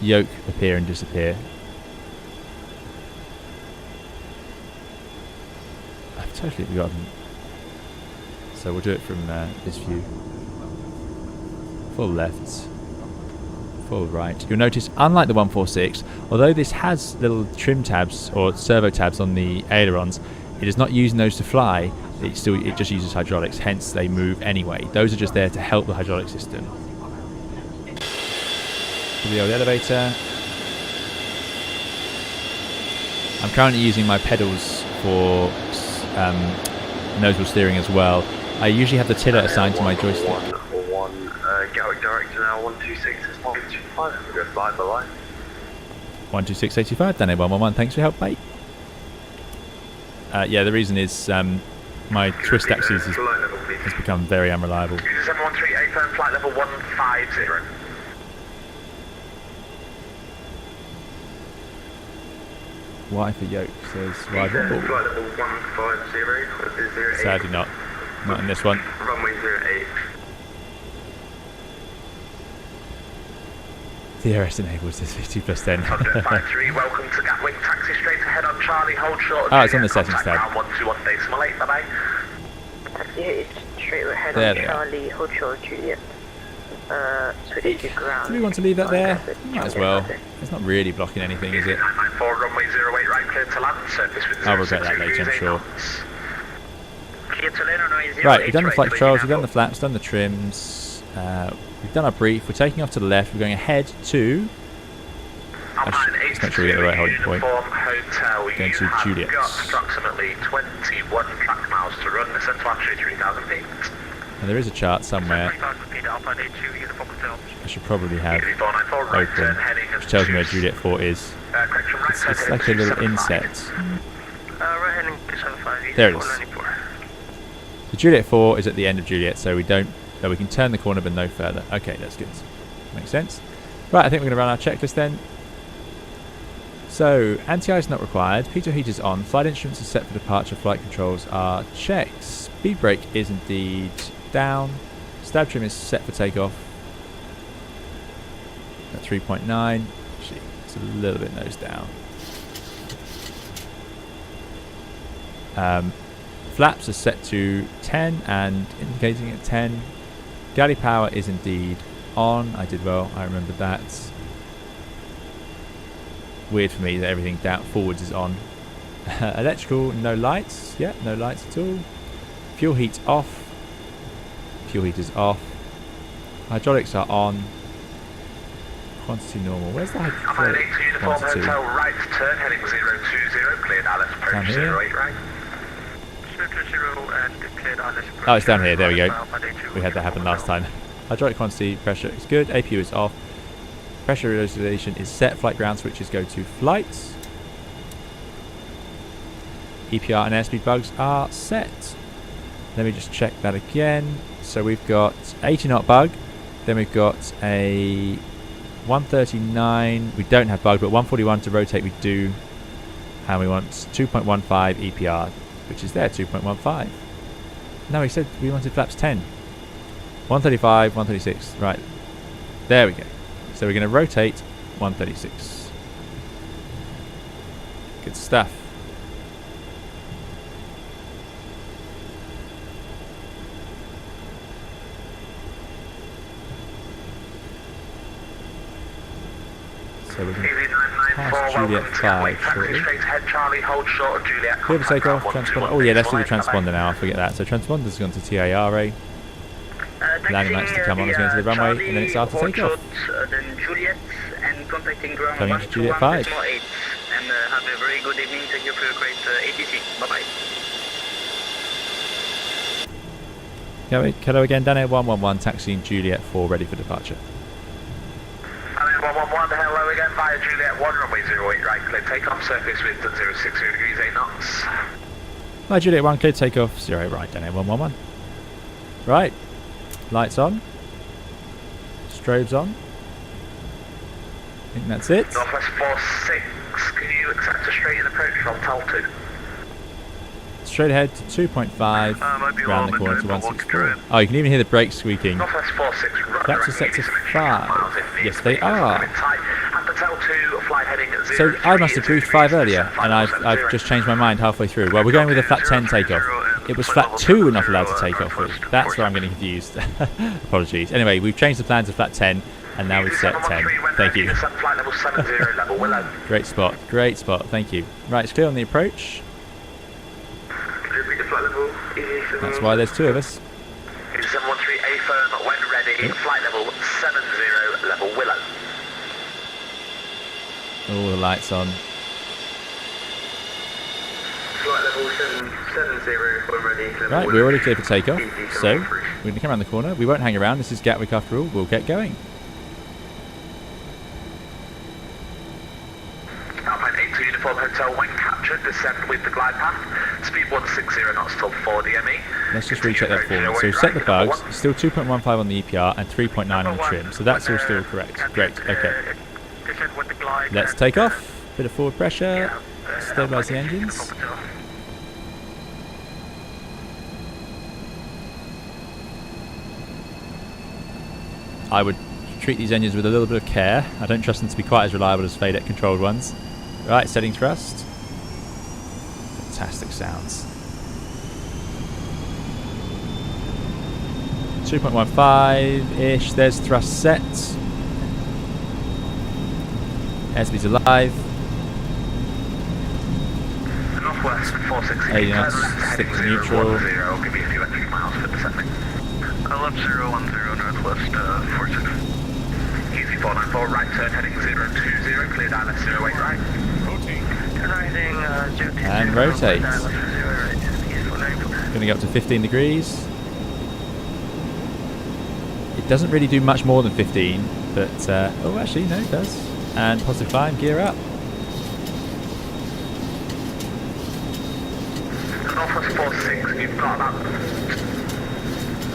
yoke appear and disappear? I've totally forgotten. So we'll do it from this view. Full left. Full right. You'll notice, unlike the 146, although this has little trim tabs or servo tabs on the ailerons, it is not using those to fly. It just uses hydraulics, hence they move anyway. Those are just there to help the hydraulic system. The old elevator. I'm currently using my pedals for nose wheel steering as well. I usually have the tiller assigned to my joystick. Gatwick director now 126 is 125. We'll go fly the line. 12685, Dan Air 111. Thanks for your help, mate. Yeah, the reason is my twist axis has become very unreliable. 713 firm flight level 150. Y for yoke says ride level. Flight level 150. Sadly not. Not in this one. Runway 08. DRS enables this 50 plus 10. Subject 53, welcome to Gatwick. Taxi straight ahead on Charlie, hold short. Oh, it's on the settings tab. 121.8, bye-bye. Yeah, it's straight ahead There on they are. Charlie, hold short, Juliet. Switch to ground. Do we want to leave that there? Might as well. It's not really blocking anything, is it? 994, runway 08, right, clear to land. Surface with I'll regret that later, I'm sure. Clear to land, runway 08. Right, we've done the flight controls, we've done the flaps, done the trims. We've done our brief. We're taking off to the left. We're going ahead to... Let's make sure we get the right holding point. Hotel. Going to Juliet. Got approximately 21 track miles to run. Descent to altitude 3,000 feet. And there is a chart somewhere. I should probably have open, which tells me where Juliet 4 is. It's like a little inset. There it is. The Juliet 4 is at the end of Juliet, so we don't. So we can turn the corner, but no further. Okay, that's good. Makes sense. Right, I think we're going to run our checklist then. So, anti-ice not required. Pitot heaters on. Flight instruments are set for departure. Flight controls are checked. Speed brake is indeed down. Stab trim is set for takeoff at 3.9. Actually, it's a little bit nose down. Flaps are set to 10 and indicating at 10. Galley power is indeed on. I did well. I remembered that. Weird for me that everything down forwards is on. Electrical, no lights. Yeah, no lights at all. Fuel heat off. Fuel heat is off. Hydraulics are on. Quantity normal. Where's the hydraulic quantity? Hotel right turn heading 020. Cleared Alice approach 08 right. Oh, it's down here. There we go. We had that happen last time. Hydraulic quantity, pressure is good. APU is off. Pressure regulation is set. Flight ground switches go to flights. EPR and airspeed bugs are set. Let me just check that again. So we've got 80 knot bug. Then we've got a 139. We don't have bug, but 141 to rotate we do. And we want 2.15 EPR, which is there, 2.15. No, we said we wanted flaps 10. 135, 136. Right. There we go. So we're going to rotate 136. Good stuff. So we're going to pass Juliet 5 shortly. Clear to take off, transponder. Oh yeah, let's do the transponder now, I forget that. So transponder's gone to TARA. Landing lights to come on as going to the runway, and then it's after takeoff. Then Juliet and contacting ground Coming to Juliet 5. And have a very good evening. Thank you for your great ATC. Bye bye. Hello again, Dan Air 111, taxiing Juliet 4, ready for departure. 111, hello again via Juliet 1, runway 08 right, clear takeoff, surface with 060 degrees 8 knots. Hi Juliet 1, clear takeoff, 0 right, Dan Air 111. Right, lights on, strobes on. I think that's it. Northwest 46, can you accept a straight in approach from Tal2? Straight ahead to 2.5, round the corner to 164. Oh, you can even hear the brakes squeaking. Northwest 46, Flaps are set to 5. Yes, they are. So I must have briefed 5 earlier, and I've just changed my mind halfway through. Well, we're going with a flap 10 takeoff. It was flap 2 we're not allowed to take off with. That's where I'm getting confused. Apologies. Anyway, we've changed the plan to flap 10, and now we've set 10. Thank you. Great spot. Great spot. Thank you. Right, it's clear on the approach. That's why there's 2 of us. 713 A firm when ready, flight level 70, level Willow. All the lights on. Flight level 770 when ready. Right, we're already clear for takeoff. So, we're going to come around the corner. We won't hang around. This is Gatwick after all. We'll get going. Alpine 82 Uniform Hotel when captured, descend with the glide path. Speed 160 knots till 4 DME. Let's just recheck that forward. So we've set the bugs. Still 2.15 on the EPR and 3.9 on the trim. So that's all still correct. Great. Okay. Let's take off. Bit of forward pressure. Stabilise the engines. I would treat these engines with a little bit of care. I don't trust them to be quite as reliable as FADEC controlled ones. Right, setting thrust. Fantastic sounds. 2.15-ish, there's thrust set. Airspeed's alive. Northwest 460. 80 knots, stick to neutral. Give me a few extra miles for descending. Left 010, Northwest 46. Easy 494, right turn heading 020, clear ILS 08 right. Turn heading 020. And rotate. ILS 08 right. East 494. Going to go up to 15 degrees. It doesn't really do much more than 15, but oh, actually no, it does. And positive climb, gear up. Northwest 46, you've got about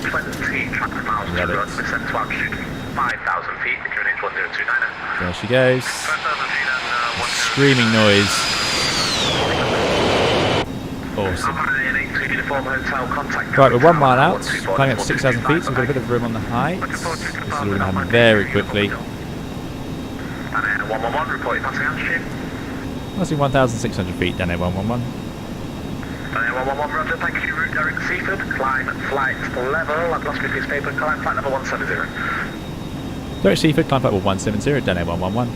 20 traffic miles to run, descend to altitude 5,000 feet, if you're in H1029. There she goes. 5,000 feet and Screaming noise. Awesome. Right, we're 1 mile out, climbing up to 6,000 feet, so we've got a bit of room on the height. This is all going to happen very quickly. 111, reporting passing altitude. Passing 1,600 feet, down there 111. 111, roger, thank you, route direct Seaford, climb flight level, I've lost my piece of paper, climb flight level 170. Direct Seaford, climb flight level 170, down there 111.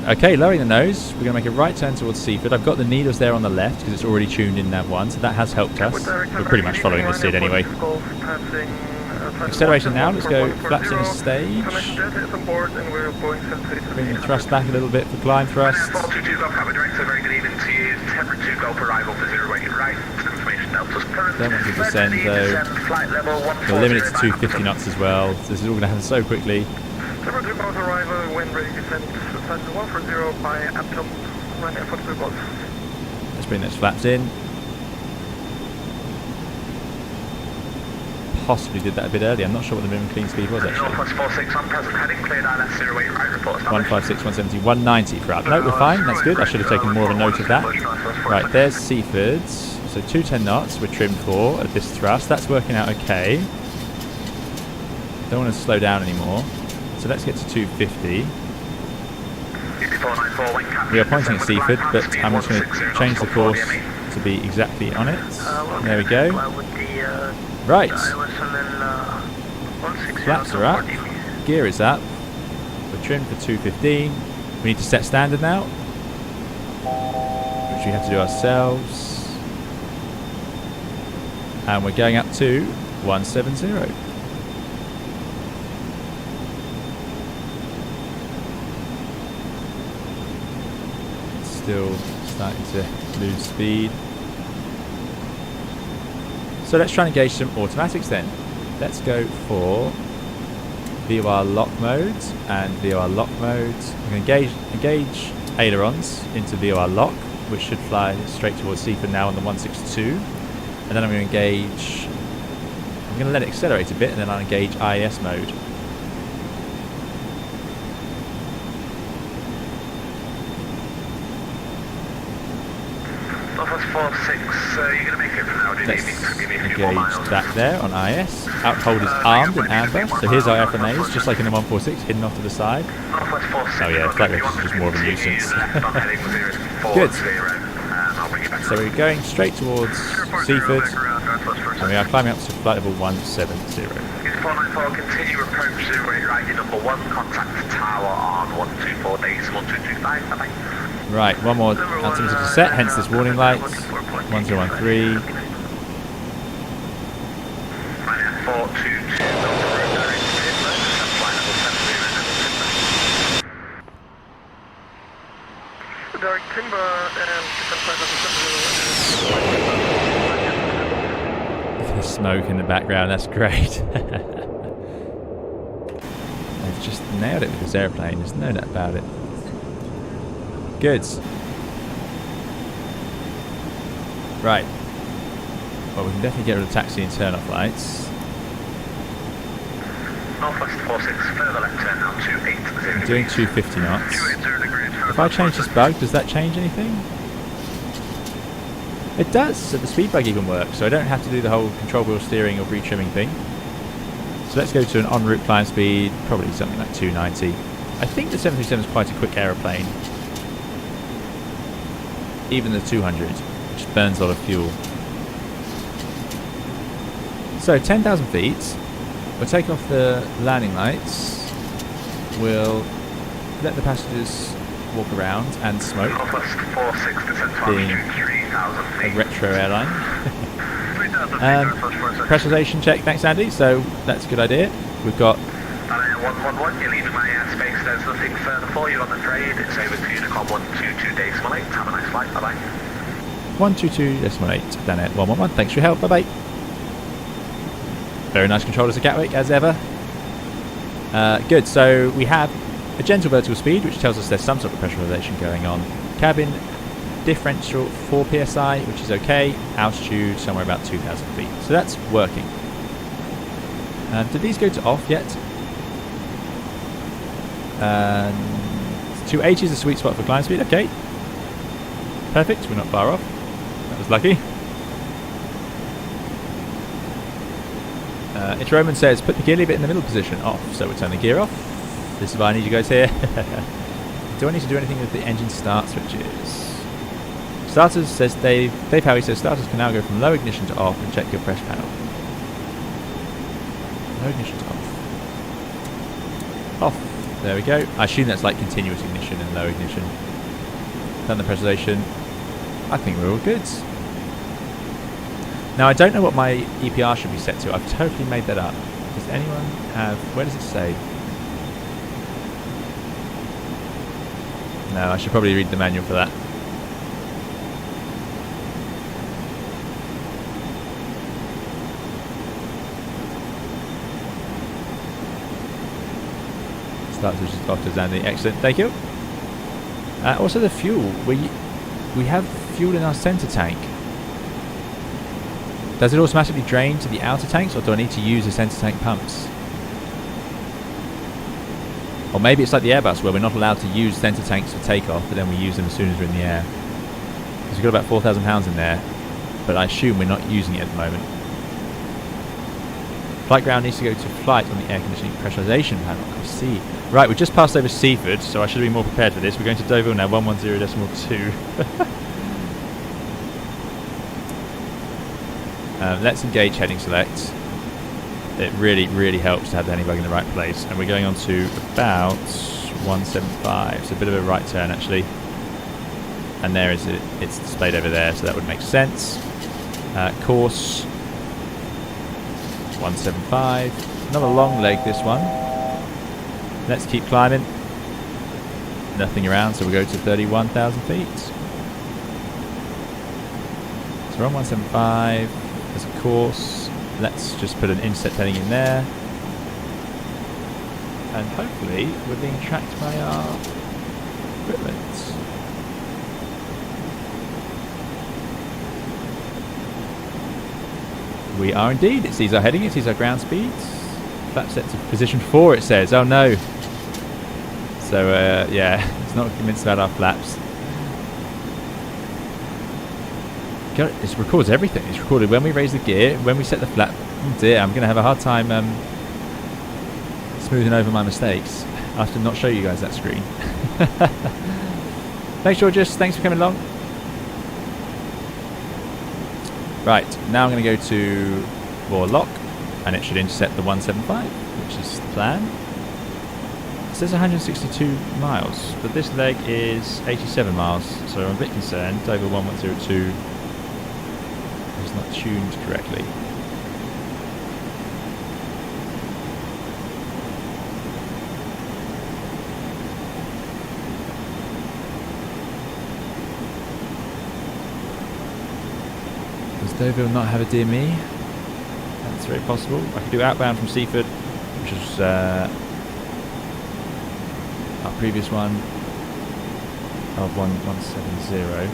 Okay, lowering the nose, we're going to make a right turn towards Seaford. I've got the needles there on the left because it's already tuned in nav 1, so that has helped us. We're pretty much following the SID anyway. Acceleration now, let's go flaps in a stage. Bring the thrust back a little bit for climb thrust. 422 Golf Cabin Director, very good evening to you. Temporary 2 Golf arrival for 08 right. Information Delta's current. Don't want to descend though. Flight level 140. We're limited to 250 knots as well. So this is all going to happen so quickly. Temporary 2 Golf arrival, wind ready descent, 140 by Atom, runway 42 Golf. Let's bring those flaps in. Possibly did that a bit early. I'm not sure what the minimum clean speed was actually. Northwest 46 on present heading, cleared ILS 08 right, report established. 156, 170, 190 for up. No, we're fine. That's good. I should have taken more of a note of that. Right, there's Seafords. So 210 knots we're trimmed for at this thrust. That's working out okay. Don't want to slow down anymore. So let's get to 250. We are pointing at Seaford, but I'm just going to change the course to be exactly on it. There we go. Right. Flaps are up. Gear is up. We're trimmed for 215. We need to set standard now, which we have to do ourselves. And we're going up to 170. Still starting to lose speed. So let's try and engage some automatics then. Let's go for VOR lock modes and VOR lock modes. We're going to engage ailerons into VOR lock, which should fly straight towards Seaford now on the 162. And then I'm going to engage, I'm going to let it accelerate a bit and then I'll engage IAS mode. Northwest 46, you're going to make it from now, do you need to give me a few more miles? Engage that there on IS. Outhold is armed in amber, so here's our FMAs, just like in the 146, hidden off to the side. Northwest 46. Oh yeah, flag is just more of a nuisance. Good. So we're going straight towards Seaford, and we are climbing up to flight level 170. 494, continue approach 08 right, number 1, contact tower on 124 days, 1225, bye-bye. Right, one more altimeter to set, hence this warning light. 1013. 422, Direct timber and Look at the smoke in the background, that's great. They've just nailed it with this airplane, there's no doubt about it. Good. Right. Well, we can definitely get rid of taxi and turn off lights. Northwest 46, further left turn now 280. I'm doing 250 knots. 280 degrees. If I change this bug, does that change anything? It does, so the speed bug even works, so I don't have to do the whole control wheel steering or retrimming thing. So let's go to an en route climb speed, probably something like 290. I think the 737 is quite a quick aeroplane. Even the 200, which burns a lot of fuel. So 10,000 feet. We'll take off the landing lights. We'll let the passengers walk around and smoke. Northwest 46, descent to Being altitude 3,000 a feet. retro airline. 3,000 feet, Pressurization check, thanks Andy. So that's a good idea. We've got 111, you're leaving my airspace, there's nothing further for you, I'm afraid. It's over to Unicom 122.8. Have a nice flight, bye bye. 122.8 down at 111. Thanks for your help, bye bye. Very nice controllers at Gatwick, as ever. Good, so we have a gentle vertical speed, which tells us there's some sort of pressurization going on. Cabin differential 4 psi, which is okay. Altitude somewhere about 2,000 feet. So that's working. Did these go to off yet? 280 is a sweet spot for climb speed. Okay. Perfect. We're not far off. That was lucky. It's Roman says, put the gear lever in the middle position. Off. So we'll turn the gear off. This is why I need you guys here. Do I need to do anything with the engine start switches? Starters says Dave Howie says starters can now go from low ignition to off and check your press panel. Low ignition to off. Off. There we go. I assume that's like continuous ignition and low ignition. Done the pressurization. I think we're all good. Now I don't know what my EPR should be set to. I've totally made that up. Does anyone have... Where does it say? No, I should probably read the manual for that. Start switches off to Zandy. Excellent, thank you. Also the fuel. We have fuel in our centre tank. Does it automatically drain to the outer tanks, or do I need to use the centre tank pumps? Or maybe it's like the Airbus where we're not allowed to use centre tanks for takeoff, but then we use them as soon as we're in the air. Because we've got about 4,000 pounds in there, but I assume we're not using it at the moment. Flight ground needs to go to flight on the air conditioning pressurization panel. I see. Right, we just passed over Seaford, so I should be more prepared for this. We're going to Deauville now, 110.2. Let's engage heading select. It really, really helps to have the heading bug in the right place. And we're going on to about 175. It's a bit of a right turn actually. And there is it. It's displayed over there, so that would make sense. Course 175. Another long leg this one. Let's keep climbing. Nothing around, so we'll go to 31,000 feet. So we're on 175. There's a course. Let's just put an inset heading in there. And hopefully we're being tracked by our equipment. We are indeed. It sees our heading, it sees our ground speeds. Flap set to position 4 it says. Oh no. So yeah, it's not convinced about our flaps. God, it records everything. It's recorded when we raise the gear, when we set the flap. Oh dear, I'm going to have a hard time smoothing over my mistakes. I have to not show you guys that screen. Thanks Georges, thanks for coming along. Right, now I'm going to go to Warlock, and it should intercept the 175, which is the plan. It says 162 miles, but this leg is 87 miles, so I'm a bit concerned. Over 1102 is not tuned correctly. Does Deauville not have a DME? That's very possible. I could do outbound from Seaford, which is our previous one of 1170.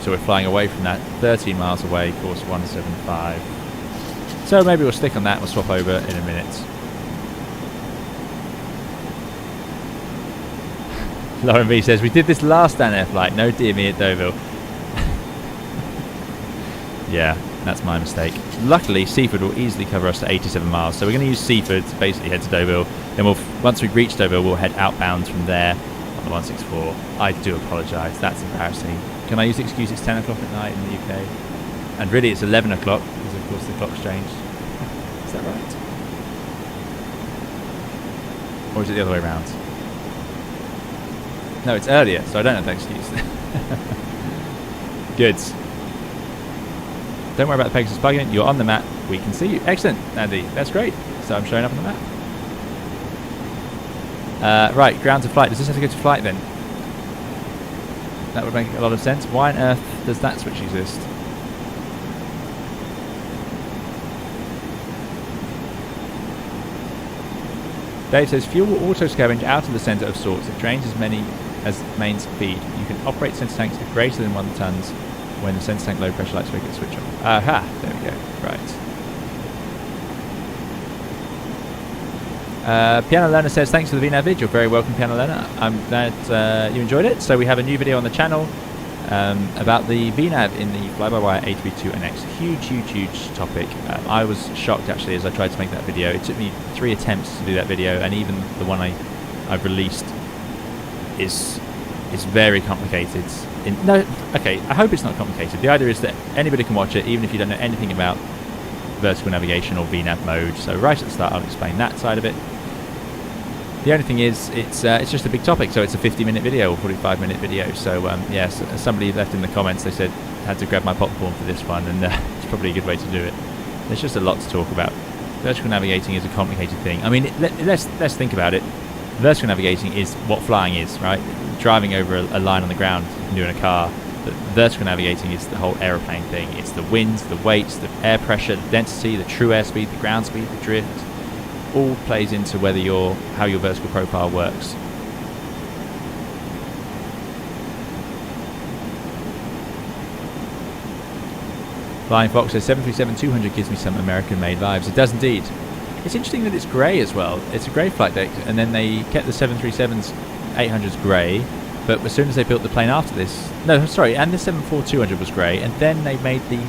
So we're flying away from that, 13 miles away, course 175. So maybe we'll stick on that, we'll swap over in a minute. Lauren V says, we did this last down air flight, no DME at Deauville. Yeah, that's my mistake. Luckily, Seaford will easily cover us to 87 miles, so we're going to use Seaford to basically head to Deauville. Then once we reach Deauville, we'll head outbound from there on the 164. I do apologise, that's embarrassing. Can I use the excuse it's 10 o'clock at night in the UK? And really it's 11 o'clock, because of course the clock's changed. Is that right? Or is it the other way around? No, it's earlier, so I don't have that excuse. Good. Don't worry about the Pegasus plugin. You're on the map. We can see you. Excellent, Andy. That's great. So I'm showing up on the map. Right, ground to flight. Does this have to go to flight then? That would make a lot of sense. Why on earth does that switch exist? Dave says, fuel will auto-scavenge out of the centre of sorts. It drains as many as main speed. You can operate centre tanks at greater than 1 tons when the centre tank low pressure lights switch off. Aha! There we go. Right. Piano Learner says, thanks for the VNAV vid. You're very welcome, Piano Learner. I'm glad you enjoyed it. So we have a new video on the channel about the VNAV in the fly-by-wire A320NX. Huge topic. I was shocked actually as I tried to make that video. It took me 3 attempts to do that video, and even the one I've released is very complicated. I hope it's not complicated. The idea is that anybody can watch it, even if you don't know anything about vertical navigation or VNAV mode. So right at the start I'll explain that side of it. The only thing is it's just a big topic, so it's a 50-minute video or 45-minute video. So yes, somebody left in the comments, they said had to grab my popcorn for this one, and it's probably a good way to do it. There's just a lot to talk about. Vertical navigating is a complicated thing. I mean, let's think about it. Vertical navigating is what flying is, right? Driving over a line on the ground, you can do in a car. But vertical navigating is the whole aeroplane thing. It's the winds, the weights, the air pressure, the density, the true airspeed, the ground speed, the drift. All plays into how your vertical profile works. Flying Fox says 737-200 gives me some American-made vibes. It does indeed. It's interesting that it's grey as well. It's a grey flight deck, and then they kept the 737s 800s grey, but as soon as they built the plane after this, and the 747-200 was grey, and then they made the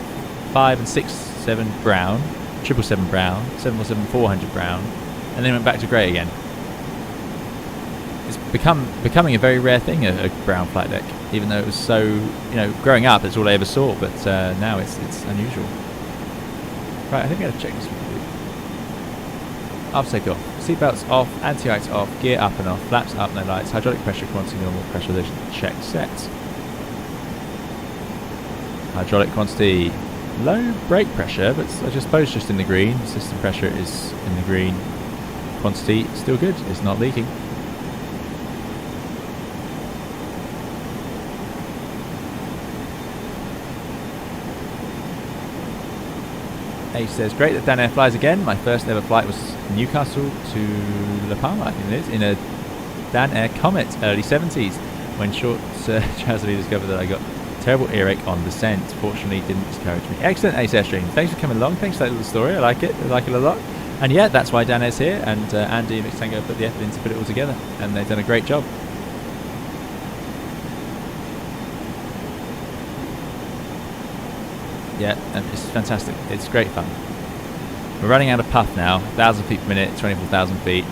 5 and 6-7 brown, 777 brown, 747-400 brown, and then went back to grey again. It's becoming a very rare thing, a brown flight deck, even though it was so, growing up it's all I ever saw, but now it's unusual. Right, I think I'm going to check this one. After takeoff, seatbelts off, anti-ice off, gear up and off, flaps up, no lights, hydraulic pressure, quantity, normal pressurization, check, set. Hydraulic quantity, low brake pressure, but I suppose just in the green. System pressure is in the green. Quantity, still good, it's not leaking. Ace says, great that Dan Air flies again. My first ever flight was Newcastle to La Palma, I think it is, in a Dan Air Comet, early 70s, when short Chazzy discovered that I got terrible earache on descent. Fortunately, didn't discourage me. Excellent, Ace Airstream. Thanks for coming along. Thanks for that little story. I like it. I like it a lot. And yeah, that's why Dan Air's here, and Andy and Victor Tango put the effort in to put it all together, and they've done a great job. Yeah, and it's fantastic. It's great fun. We're running out of puff now. 1,000 feet per minute, 24,000 feet,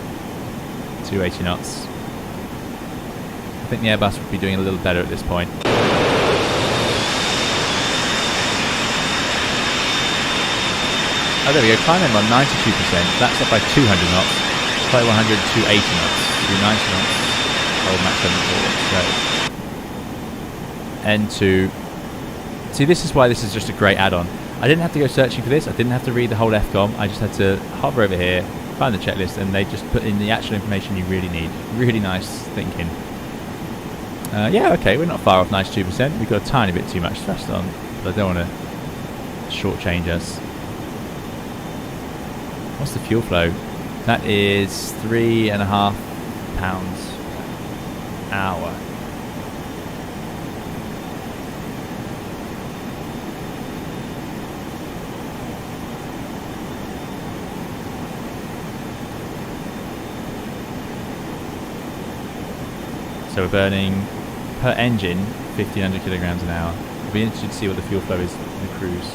280 knots. I think the Airbus would be doing a little better at this point. Oh, there we go. Climb on 92%. That's up by 200 knots. Flight 100, 280 knots. 290 knots. Hold Mach 74. So, N2. See, this is why this is just a great add-on. I didn't have to go searching for this. I didn't have to read the whole FCOM. I just had to hover over here, find the checklist, and they just put in the actual information you really need. Really nice thinking. Yeah, okay, we're not far off 92%. We've got a tiny bit too much thrust on, but I don't want to shortchange us. What's the fuel flow? That is 3.5 pounds an hour. So we're burning per engine 1,500 kilograms an hour. It'll be interesting to see what the fuel flow is in the cruise.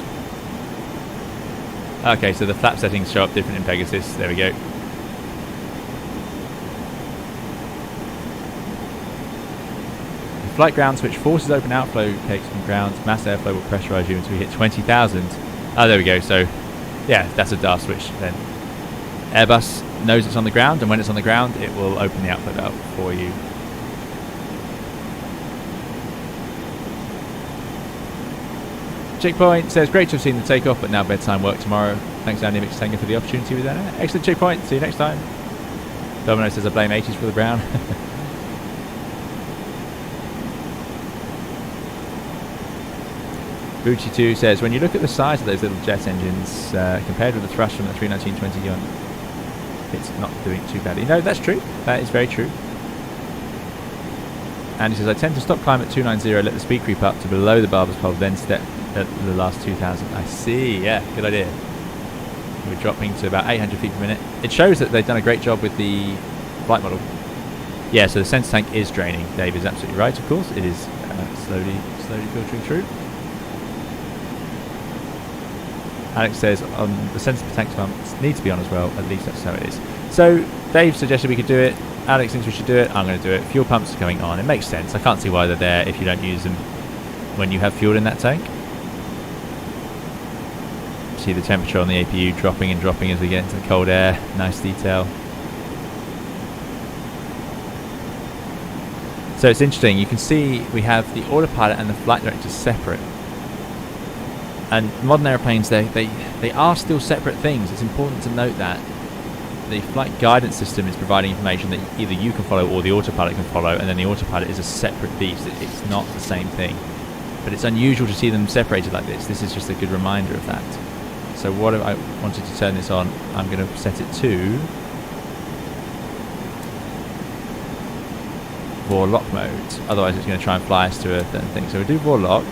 Okay, so the flap settings show up different in Pegasus. There we go. The flight ground switch forces open outflow cakes from ground. Mass airflow will pressurise you until we hit 20,000. Oh, there we go. So, yeah, that's a DAR switch then. Airbus knows it's on the ground, and when it's on the ground, it will open the outflow valve for you. Checkpoint says, great to have seen the takeoff, but now bedtime work tomorrow. Thanks, AndyH1302 Tango, for the opportunity with that. Excellent checkpoint. See you next time. Domino says, I blame 80s for the brown. Bucci2 says, when you look at the size of those little jet engines compared with the thrust from the 319-20 it's not doing too badly. No, that's true. That is very true. And he says, I tend to stop climb at 290, let the speed creep up to below the barber's pole, then step at the last 2,000. I see. Yeah, good idea. We're dropping to about 800 feet per minute. It shows that they've done a great job with the flight model. Yeah, so the sensor tank is draining. Dave is absolutely right, of course. It is slowly filtering through. Alex says the sensor tank pumps need to be on as well. At least that's how it is. So Dave suggested we could do it. Alex thinks we should do it. I'm going to do it. Fuel pumps are going on. It makes sense. I can't see why they're there if you don't use them when you have fuel in that tank. See the temperature on the APU dropping and dropping as we get into the cold air. Nice detail. So it's interesting. You can see we have the autopilot and the flight director separate. And modern airplanes, they are still separate things. It's important to note that the flight guidance system is providing information that either you can follow or the autopilot can follow, and then the autopilot is a separate beast. It's not the same thing. But it's unusual to see them separated like this. This is just a good reminder of that. So what if I wanted to turn this on? I'm going to set it to VOR lock mode. Otherwise it's going to try and fly us to a certain thing. So we'll do VOR lock.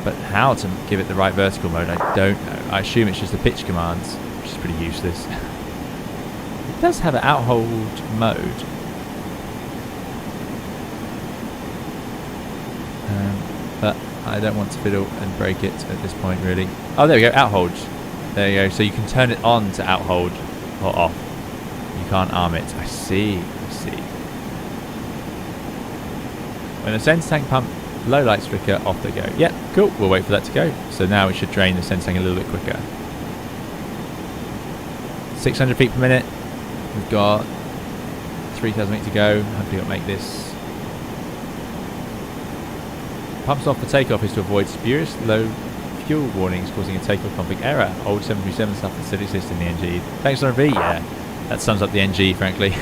But how to give it the right vertical mode, I don't know. I assume it's just the pitch commands, which is pretty useless. It does have an outhold mode. But I don't want to fiddle and break it at this point, really. Oh, there we go, outhold. There you go. So you can turn it on to outhold or off. You can't arm it. I see. When the sensor tank pump low lights flicker, off they go. Yep, cool. We'll wait for that to go. So now we should drain the sensor tank a little bit quicker. 600 feet per minute. We've got 3,000 feet to go. Hopefully we'll make this. Pumps off for takeoff is to avoid spurious low fuel warnings causing a takeoff config error. Old 737 stuff that still exists in the NG. Thanks, RV. Yeah, that sums up the NG, frankly.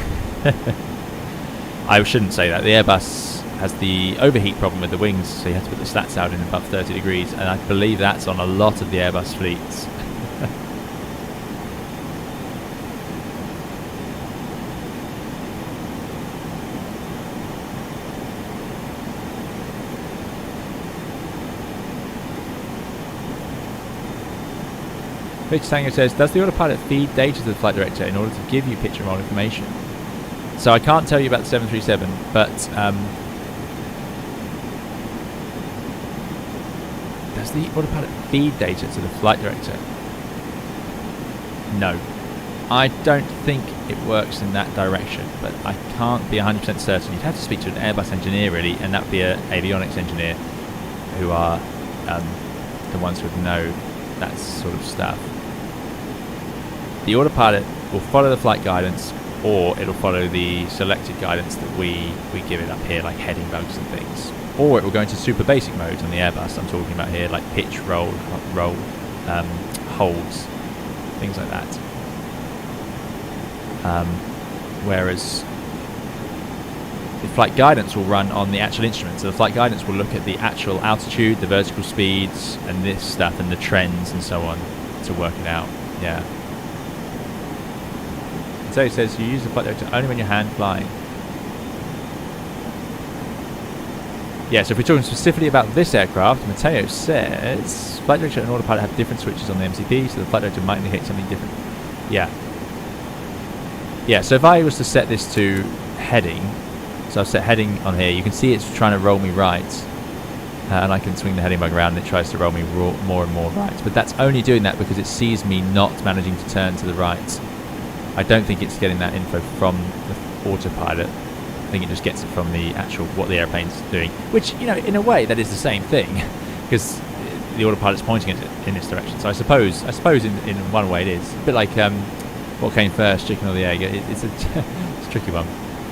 I shouldn't say that. The Airbus has the overheat problem with the wings, so you have to put the slats out in above 30 degrees, and I believe that's on a lot of the Airbus fleets. Victor Tango says, does the autopilot feed data to the flight director in order to give you pitch and roll information? So I can't tell you about the 737, but does the autopilot feed data to the flight director? No. I don't think it works in that direction, but I can't be 100% certain. You'd have to speak to an Airbus engineer, really, and that would be an avionics engineer who are the ones who would know that sort of stuff. The autopilot will follow the flight guidance, or it'll follow the selected guidance that we give it up here, like heading bugs and things. Or it will go into super basic mode on the Airbus I'm talking about here, like pitch, roll, holds, things like that. Whereas the flight guidance will run on the actual instrument. So the flight guidance will look at the actual altitude, the vertical speeds, and this stuff, and the trends and so on to work it out. Yeah. So it says you use the flight director only when you're hand flying. Yeah, so if we're talking specifically about this aircraft, Matteo says flight director and autopilot have different switches on the MCP, so the flight director might indicate something different. Yeah. Yeah, so if I was to set this to heading, so I've set heading on here, you can see it's trying to roll me right. and I can swing the heading bug around and it tries to roll me more and more right. But that's only doing that because it sees me not managing to turn to the right. I don't think it's getting that info from the autopilot. I think it just gets it from the actual what the airplane's doing, which, you know, in a way that is the same thing because the autopilot's pointing it in this direction. So I suppose in one way it is a bit like what came first, chicken or the egg. It's a tricky one.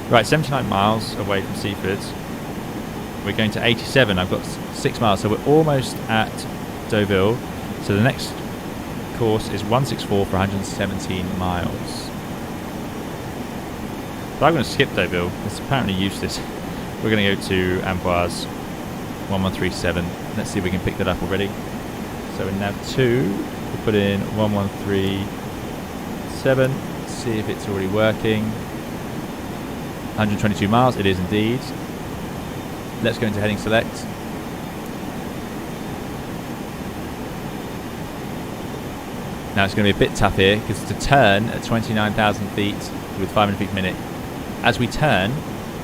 Right, 79 miles away from Seaford. We're going to 87. I've got 6 miles, so we're almost at Deauville. So the next course is 164 for 117 miles. But I'm going to skip Deauville. It's apparently useless. We're going to go to Amboise 1137. Let's see if we can pick that up already. So in nav 2, we'll put in 1137. See if it's already working. 122 miles. It is indeed. Let's go into heading select. Now it's going to be a bit tough here because to turn at 29,000 feet with 500 feet per minute, as we turn,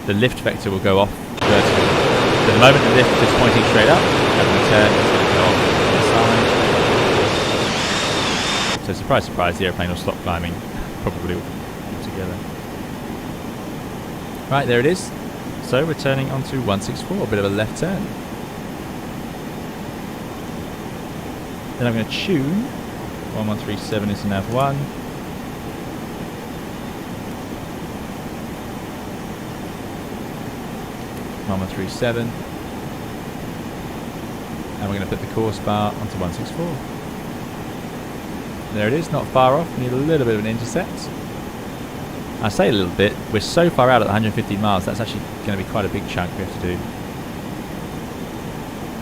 the lift vector will go off vertically. So at the moment the lift is pointing straight up, as we turn it's going to go off to the side. So surprise, surprise, the airplane will stop climbing, probably altogether. Right, there it is. So we're turning onto 164, a bit of a left turn. Then I'm going to tune. 1137 is nav 1. 1137. And we're going to put the course bar onto 164. There it is, not far off. We need a little bit of an intercept. I say a little bit, we're so far out at 150 miles, that's actually going to be quite a big chunk we have to do.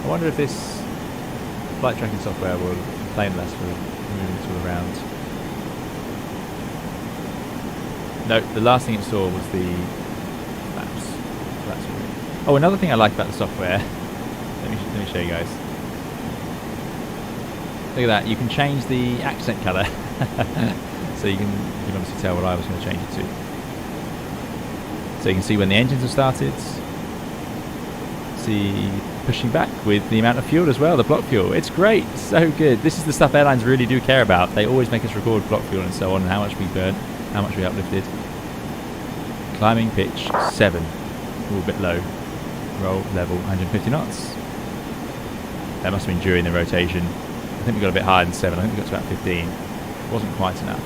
I wonder if this flight tracking software will complain less for moving it all around. No, the last thing it saw was the maps. So that's really... Oh, another thing I like about the software, let me show you guys. Look at that, you can change the accent colour. So you can obviously tell what I was going to change it to. So you can see when the engines have started. See pushing back with the amount of fuel as well, the block fuel. It's great, so good. This is the stuff airlines really do care about. They always make us record block fuel and so on, and how much we burnt, how much we uplifted. Climbing pitch 7, a little bit low. Roll level 150 knots. That must have been during the rotation. I think we got a bit higher than 7. I think we got to about 15. It wasn't quite enough.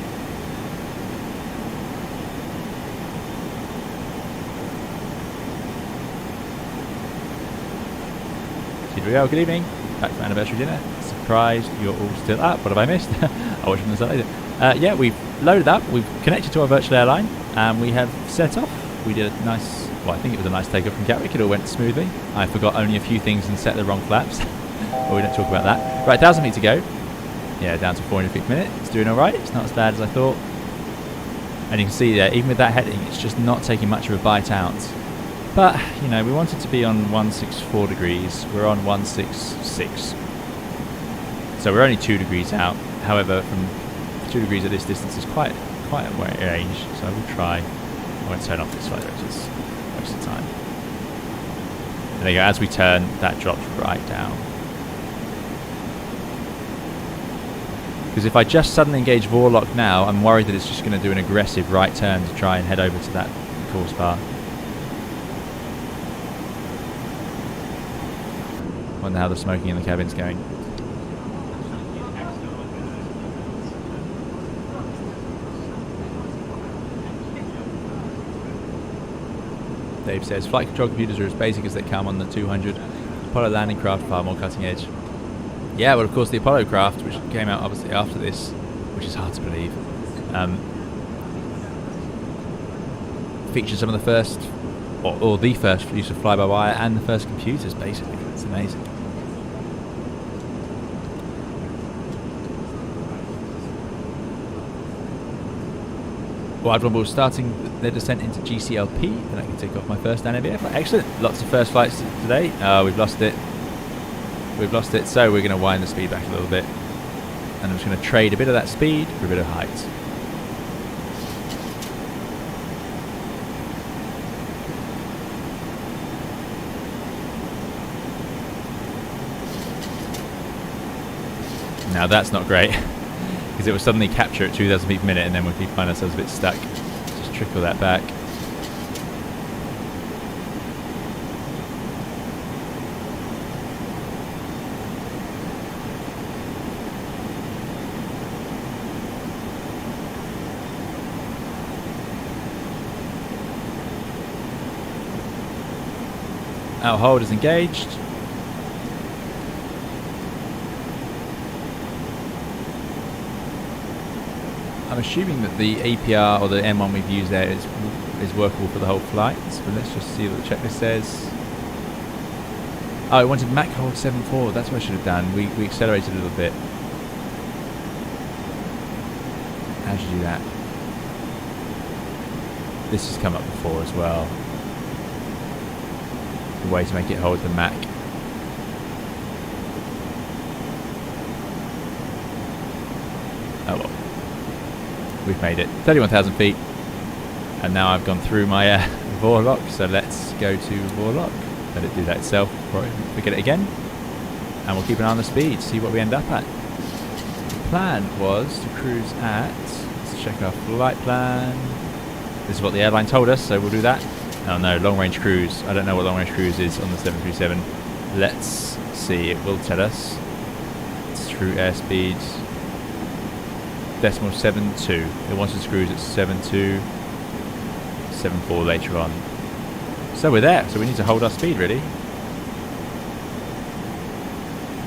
Good evening. Back for anniversary dinner. Surprised you're all still up. What have I missed? I'll watch from the side later. Yeah, we've loaded up. We've connected to our virtual airline, and we have set off. We did a nice, well, I think it was a nice takeoff from Gatwick. It all went smoothly. I forgot only a few things and set the wrong flaps. But we don't talk about that. Right, 1,000 feet to go. Yeah, down to 400 feet per minute. It's doing all right. It's not as bad as I thought. And you can see there, even with that heading, it's just not taking much of a bite out. But, you know, we wanted to be on 164 degrees. We're on 166. So we're only 2 degrees out. However, from 2 degrees at this distance is quite a range. So I will try. I won't turn off this flight directors most of the time. There you go. As we turn, that drops right down. Because if I just suddenly engage Vorlock now, I'm worried that it's just going to do an aggressive right turn to try and head over to that course bar. Wonder how the smoking in the cabin's going. Dave says, flight control computers are as basic as they come on the 200. Apollo landing craft far more cutting edge. Yeah, well, of course, the Apollo craft, which came out obviously after this, which is hard to believe, features some of the first, or the first use of fly-by-wire and the first computers, basically. It's amazing. Well, Admirable starting their descent into GCLP, then I can take off my first AndyH. Excellent. Lots of first flights today. We've lost it. We've lost it, so we're going to wind the speed back a little bit. And I'm just going to trade a bit of that speed for a bit of height. Now that's not great, because it will suddenly capture at 2,000 feet per minute, and then we'll find ourselves a bit stuck. Just trickle that back. Our hold is engaged. I'm assuming that the APR or the M1 we've used there is workable for the whole flight. But let's just see what the checklist says. Oh, it wanted Mach hold 7.4. That's what I should have done. We accelerated a little bit. How did you do that? This has come up before as well. The way to make it hold the Mach. Oh well. We've made it 31,000 feet. And now I've gone through my Vorlock. So let's go to Vorlock. Let it do that itself before I forget it again. And we'll keep an eye on the speed, see what we end up at. The plan was to cruise at... Let's check our flight plan. This is what the airline told us, so we'll do that. Oh no, long range cruise. I don't know what long range cruise is on the 737. Let's see, it will tell us. It's through airspeed. Decimal 7.2. It wants us to cruise at 7.2, 7.4 later on. So we're there, so we need to hold our speed really.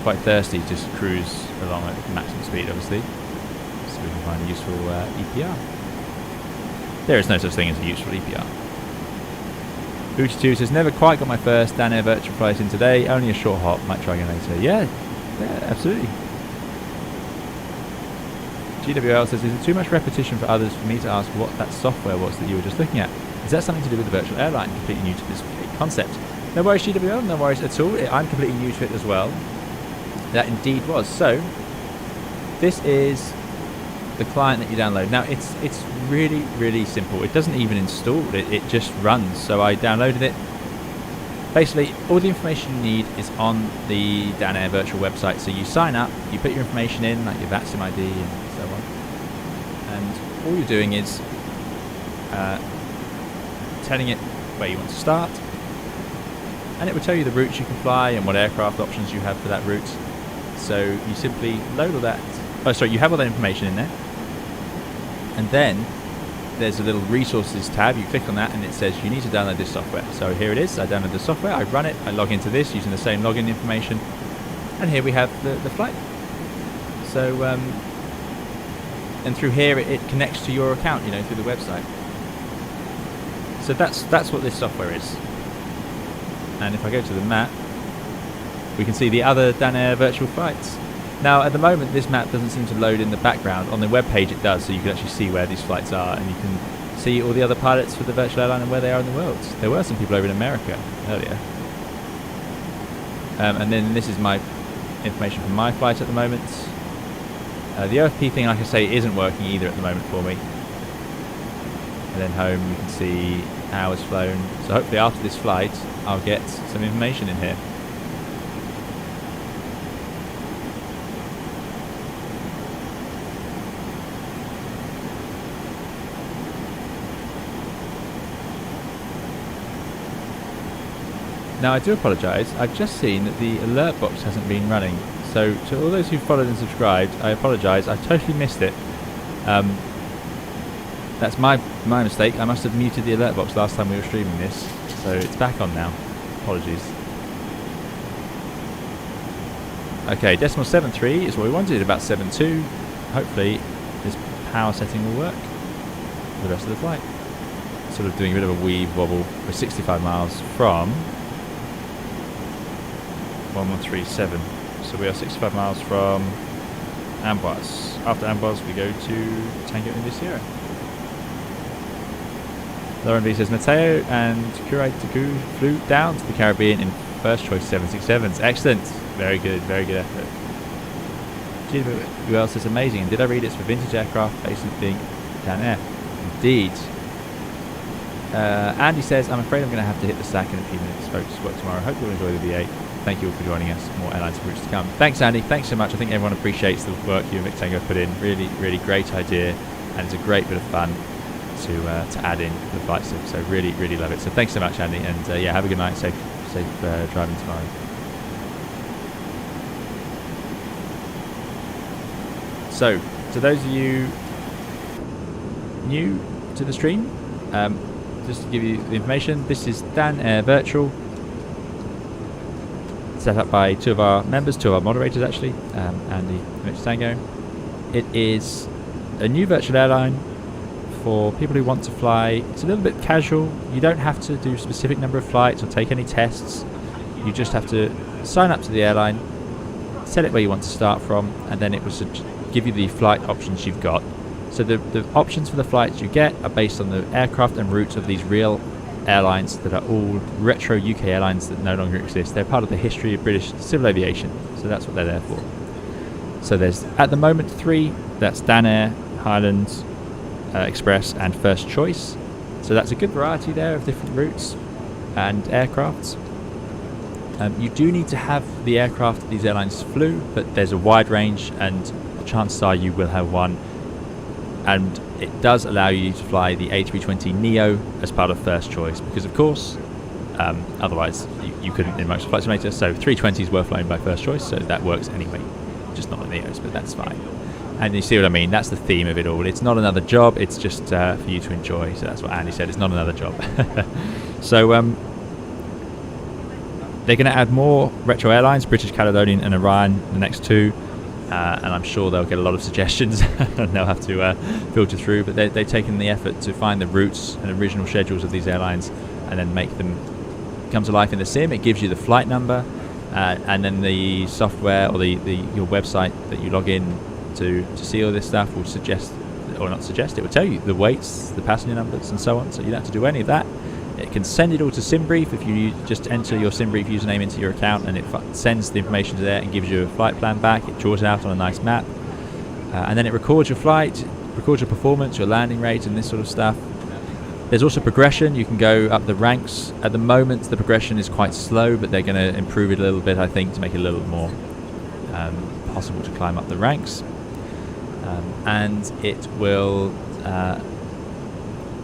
Quite thirsty to just cruise along at maximum speed obviously. So we can find a useful EPR. There is no such thing as a useful EPR. Booty2 says, never quite got my first Dan Air virtual flight in today, only a short hop, might try again later. Yeah, absolutely. GWL says, is it too much repetition for others for me to ask what that software was that you were just looking at? Is that something to do with the virtual airline? Completely new to this concept. No worries GWL, no worries at all. I'm completely new to it as well. That indeed was. So, this is the client that you download. Now it's really, really simple. It doesn't even install, it just runs. So I downloaded it. Basically, all the information you need is on the Dan Air virtual website. So you sign up, you put your information in, like your VATSIM ID and so on. And all you're doing is telling it where you want to start. And it will tell you the routes you can fly and what aircraft options you have for that route. So you simply load all that. Oh, sorry, you have all that information in there. And then there's a little resources tab. You click on that and it says you need to download this software. So here it is. I download the software, I run it, I log into this using the same login information. And here we have the flight. So, and through here it connects to your account, you know, through the website. So that's what this software is. And if I go to the map, we can see the other Dan Air virtual flights. Now at the moment this map doesn't seem to load in the background. On the web page it does, so you can actually see where these flights are, and you can see all the other pilots for the virtual airline and where they are in the world. There were some people over in America earlier. And then this is my information from my flight at the moment. The OFP thing, like I say, isn't working either at the moment for me. And then home you can see hours flown. So hopefully after this flight I'll get some information in here. Now I do apologise, I've just seen that the alert box hasn't been running. So to all those who followed and subscribed, I apologise, I totally missed it. That's my mistake. I must have muted the alert box last time we were streaming this. So it's back on now. Apologies. Okay, decimal 7.3 is what we wanted, about 7.2. Hopefully this power setting will work for the rest of the flight. Sort of doing a bit of a weave wobble. We're 65 miles from 1137. So we are 65 miles from Airbus. After Airbus we go to Tango India Sierra. Lauren V says Mateo and Kuritaku flew down to the Caribbean in first choice 767s. Excellent. Very good effort. GWL says amazing. And did I read it's for vintage aircraft basically being Dan Air? Indeed. Andy says I'm afraid I'm going to have to hit the sack in a few minutes folks. Work tomorrow. Hope you'll enjoy the V8. thank you all for joining us. More airlines and routes to come. Thanks, Andy. Thanks so much. I think everyone appreciates the work you and Victor Tango put in. Really, really great idea, and it's a great bit of fun to add in the flight sim. So really, really love it. So thanks so much, Andy, and yeah, have a good night. Safe driving tomorrow. So, to those of you new to the stream, just to give you the information, this is Dan Air Virtual, set up by two of our members, two of our moderators actually, Andy and Victor Tango. It is a new virtual airline for people who want to fly. It's a little bit casual. You don't have to do a specific number of flights or take any tests. You just have to sign up to the airline, set it where you want to start from, and then it will give you the flight options you've got. So the options for the flights you get are based on the aircraft and routes of these real airlines that are all retro UK airlines that no longer exist. They're part of the history of British civil aviation, so that's what they're there for. So there's at the moment 3. That's Dan Air, Highlands, Express, and First Choice. So that's a good variety there of different routes and aircrafts. You do need to have the aircraft that these airlines flew, but there's a wide range, and chances are you will have one. And it does allow you to fly the A320 NEO as part of First Choice, because of course otherwise you couldn't in Microsoft Flight Simulator. So 320s were flown by First Choice, so that works anyway, just not the NEOs, but that's fine. And you see what I mean, that's the theme of it all. It's not another job, it's just for you to enjoy. So that's what Andy said, it's not another job. So they're going to add more retro airlines, British Caledonian and Orion, the next 2. And I'm sure they'll get a lot of suggestions and they'll have to filter through, but they've taken the effort to find the routes and original schedules of these airlines and then make them come to life in the sim. It gives you the flight number, and then the software or your website that you log in to see all this stuff will suggest, or not suggest, it will tell you the weights, the passenger numbers and so on, so you don't have to do any of that. It can send it all to SimBrief if you just enter your SimBrief username into your account, and it sends the information to there and gives you a flight plan back. It draws it out on a nice map, and then it records your flight, records your performance, your landing rate and this sort of stuff. There's also progression. You can go up the ranks. At the moment the progression is quite slow, but they're going to improve it a little bit, I think, to make it a little more possible to climb up the ranks, and it will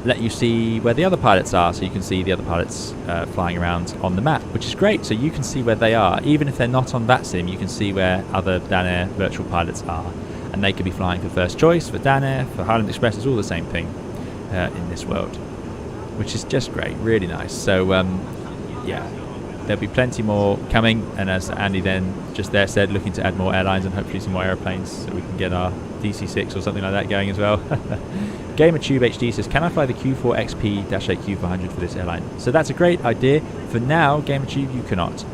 let you see where the other pilots are, so you can see the other pilots flying around on the map, which is great. So you can see where they are, even if they're not on that sim. You can see where other Dan Air virtual pilots are, and they could be flying for First Choice, for Dan Air, for Highland Express. It's all the same thing in this world, which is just great, really nice. So yeah, there'll be plenty more coming, and as Andy then just there said, looking to add more airlines and hopefully some more aeroplanes so we can get our DC6 or something like that going as well. GamerTube HD says, can I fly the Q4 XP-8Q400 for this airline? So that's a great idea. For now, GamerTube, you cannot.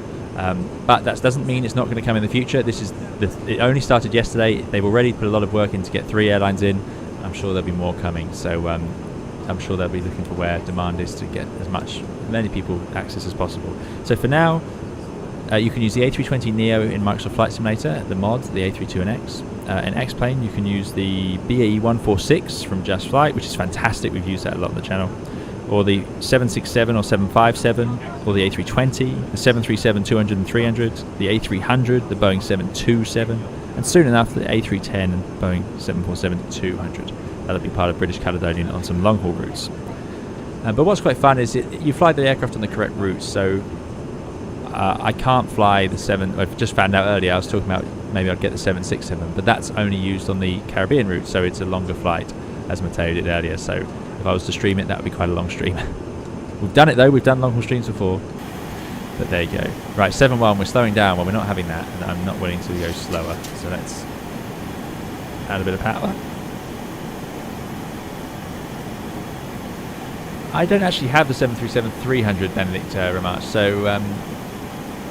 But that doesn't mean it's not going to come in the future. It only started yesterday. They've already put a lot of work in to get 3 airlines in. I'm sure there'll be more coming. So I'm sure they'll be looking for where demand is to get many people access as possible. So for now, you can use the A320 NEO in Microsoft Flight Simulator, the mod, the A320X. In X-Plane, you can use the BAE 146 from Just Flight, which is fantastic. We've used that a lot on the channel. Or the 767 or 757, or the A320, the 737-200 and 300, the A300, the Boeing 727, and soon enough the A310 and Boeing 747-200. That'll be part of British Caledonian on some long-haul routes. But what's quite fun is you fly the aircraft on the correct route. So I can't fly the 7. I've just found out earlier. I was talking about maybe I'd get the 767, but that's only used on the Caribbean route, so it's a longer flight, as Matteo did earlier. So if I was to stream it, that would be quite a long stream. We've done it though. We've done long haul streams before. But there you go. Right, 7-1. We're slowing down. Well, we're not having that, and I'm not willing to go slower. So let's add a bit of power. I don't actually have the 737-300 then, Victor Remarch. So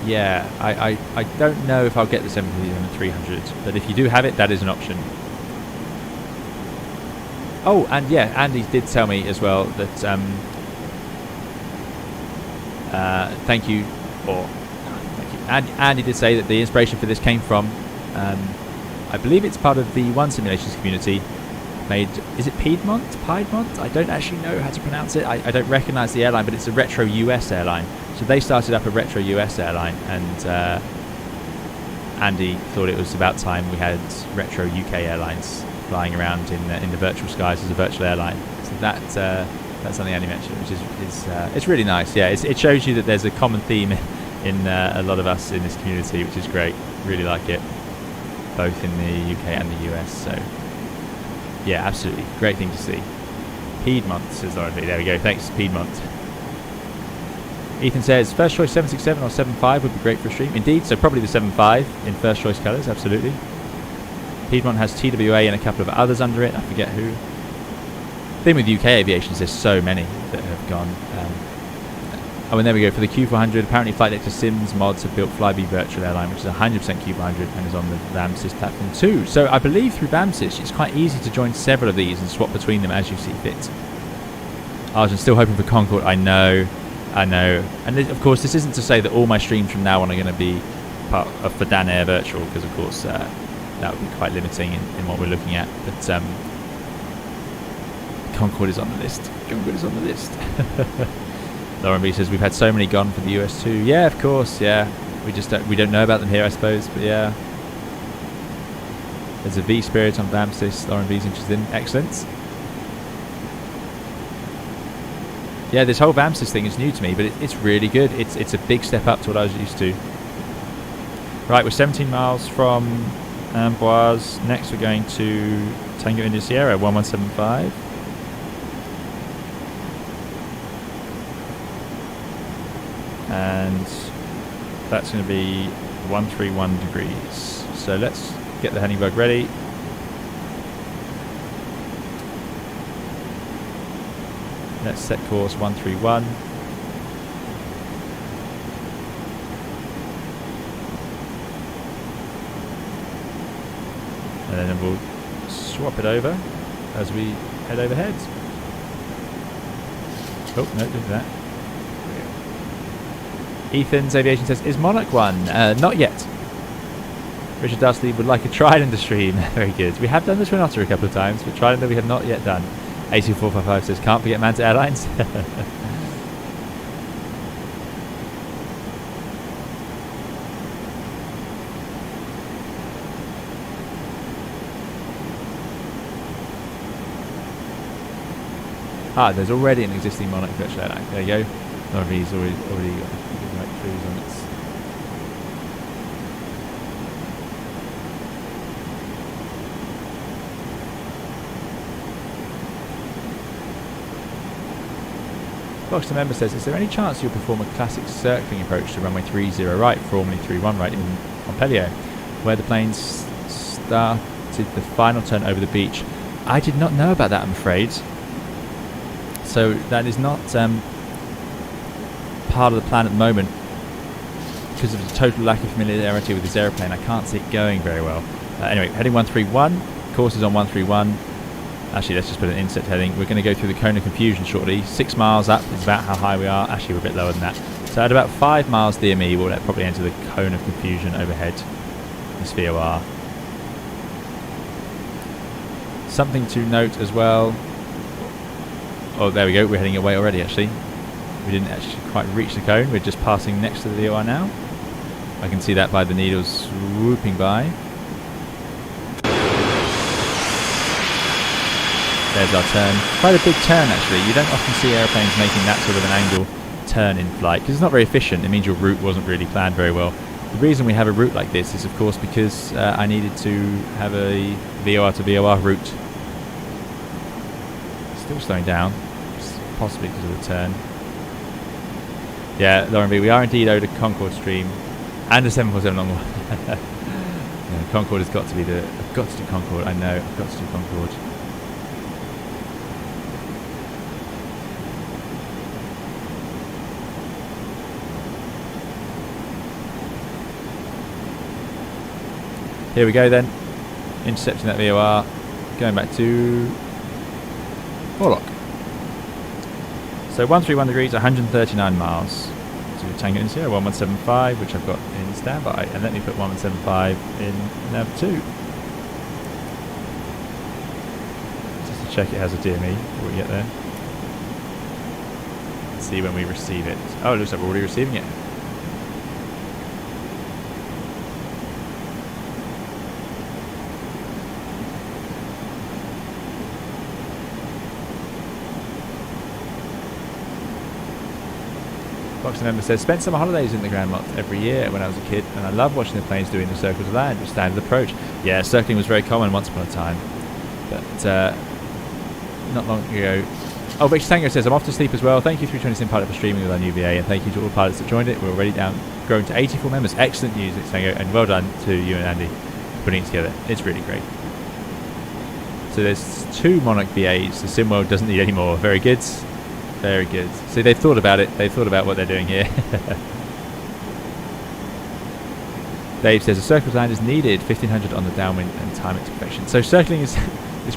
yeah, I don't know if I'll get the 737-300, but if you do have it, that is an option. Oh, and yeah, Andy did tell me as well that thank you. Andy did say that the inspiration for this came from I believe it's part of the One Simulations community, made, is it Piedmont? I don't actually know how to pronounce it. I don't recognise the airline, but it's a retro US airline. So they started up a retro US airline, and Andy thought it was about time we had retro UK airlines flying around in the virtual skies as a virtual airline. So that's something Andy mentioned, which is it's really nice. Yeah, it shows you that there's a common theme in a lot of us in this community, which is great. Really like it, both in the UK and the US. So yeah, absolutely great thing to see. Piedmont, says Lauren B. There we go. Thanks, Piedmont. Ethan says first choice 767 or 75 would be great for a stream. Indeed, so probably the 75 in first choice colours. Absolutely. Piedmont has TWA and a couple of others under it. I forget who. The thing with UK aviation is there's so many that have gone. Oh, and there we go. For the Q400, apparently Flight Deck to Sims mods have built Flybe Virtual Airline, which is 100% Q400 and is on the VAMSys platform too. So I believe through VAMSys, it's quite easy to join several of these and swap between them as you see fit. Arjun, still hoping for Concorde. I know. And of course, this isn't to say that all my streams from now on are going to be part of for Dan Air Virtual, because of course that would be quite limiting in what we're looking at. But Concorde is on the list. Lauren B says we've had so many gone for the US too. Yeah, of course. Yeah, we don't know about them here, I suppose. But yeah, there's a V Spirit on VAMSys. Lauren B's interested in. Excellent. Yeah, this whole VAMSys thing is new to me, but it's really good. It's a big step up to what I was used to. Right, we're 17 miles from Amboise. Next, we're going to Tango India Sierra 1175. And that's going to be 131 degrees. So let's get the honey bug ready. Let's set course 131. And then we'll swap it over as we head overhead. Oh, no, don't do that. Ethan's Aviation says, is Monarch one? Not yet. Richard Dusty would like a Trident stream. Very good. We have done the Twin Otter a couple of times, but Trident we have not yet done. A2455 says, can't forget Manta Airlines. There's already an existing Monarch Virtual Airline. There you go. Liveries already got the right clues on it. Fox the member says, is there any chance you'll perform a classic circling approach to runway 30 right, formerly 31 right in Montpellier, where the planes started the final turn over the beach? I did not know about that, I'm afraid. So that is not part of the plan at the moment because of the total lack of familiarity with this aeroplane. I can't see it going very well. Anyway, heading 131, course is on 131. Actually, let's just put an inset heading. We're going to go through the cone of confusion shortly. 6 miles up is about how high we are. Actually, we're a bit lower than that. So at about 5 miles DME, we'll probably enter the cone of confusion overhead. This VOR. Something to note as well. Oh, there we go. We're heading away already, actually. We didn't actually quite reach the cone. We're just passing next to the VOR now. I can see that by the needles swooping by. There's our turn. Quite a big turn, actually. You don't often see airplanes making that sort of an angle turn in flight because it's not very efficient. It means your route wasn't really planned very well. The reason we have a route like this is, of course, because I needed to have a VOR to VOR route. Still slowing down, possibly because of the turn. Yeah, Lauren B, we are indeed owed a Concorde stream and a 747 long one. Yeah, Concorde has got to be I've got to do Concorde. I know, I've got to do Concorde. Here we go then, intercepting that VOR, going back to Orlok. So 131 degrees, 139 miles to Tango India Sierra 1175, which I've got in standby, and let me put 1175 in nav 2. check it has a DME before we get there. Let's see when we receive it. Oh, it looks like we're already receiving it. Boxing member says, spent summer holidays in the Grand Mont every year when I was a kid, and I loved watching the planes doing the circle to land with standard approach. Yeah, circling was very common once upon a time, but not long ago. Oh, Victor Tango says, I'm off to sleep as well. Thank you 320 Sim Pilot for streaming with our new VA, and thank you to all pilots that joined it. We're already grown to 84 members. Excellent news, Victor Tango, and well done to you and Andy for putting it together. It's really great. So there's 2 Monarch VAs. The sim world doesn't need any more. Very good. Very good. See, they've thought about it. They've thought about what they're doing here. Dave says a circle land is needed. 1500 on the downwind and time it to perfection. So circling is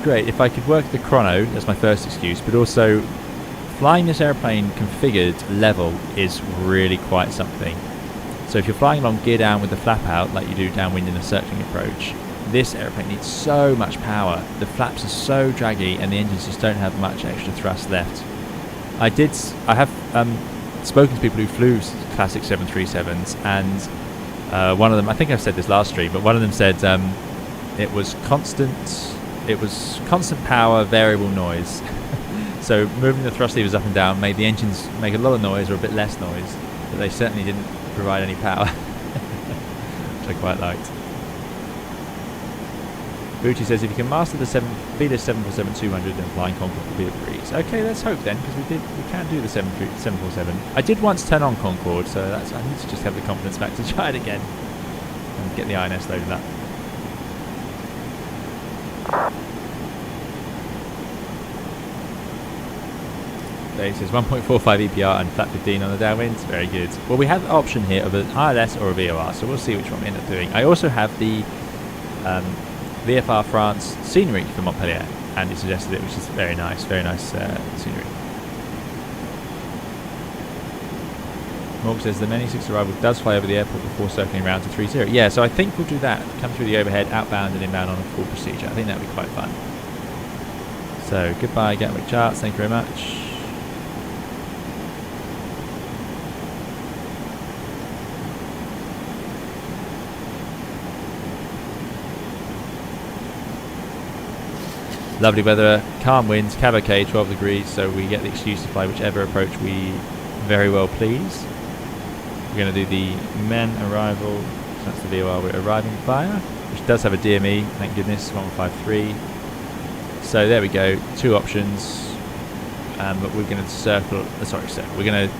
great. If I could work the chrono, that's my first excuse. But also, flying this airplane configured level is really quite something. So if you're flying along gear down with the flap out, like you do downwind in a circling approach, this airplane needs so much power. The flaps are so draggy, and the engines just don't have much extra thrust left. I have spoken to people who flew classic 737s, and one of them, I think I've said this last stream, but one of them said it was constant power, variable noise. So moving the thrust levers up and down made the engines make a lot of noise or a bit less noise, but they certainly didn't provide any power, which I quite liked. Booty says, if you can master the Toliss 747-200, then flying Concorde will be a breeze. Okay, let's hope then, because we can do the 747. I did once turn on Concorde, so I need to just have the confidence back to try it again and get the INS loaded up. Dave says 1.45 EPR and flat 15 on the downwind. Very good. Well, we have the option here of an ILS or a VOR, so we'll see which one we end up doing. I also have the VFR France scenery for Montpellier, and he suggested it, which is very nice scenery. Morg says the Many 6 arrival does fly over the airport before circling around to 30. Yeah, so I think we'll do that. Come through the overhead, outbound and inbound on a full procedure. I think that would be quite fun. So goodbye Gatwick charts, thank you very much. Lovely weather, calm winds, cavalcade, 12 degrees, so we get the excuse to fly whichever approach we very well please. We're going to do the men arrival, so that's the VOR we're arriving via, which does have a DME, thank goodness, 153. So there we go, 2 options, but we're going to we're going to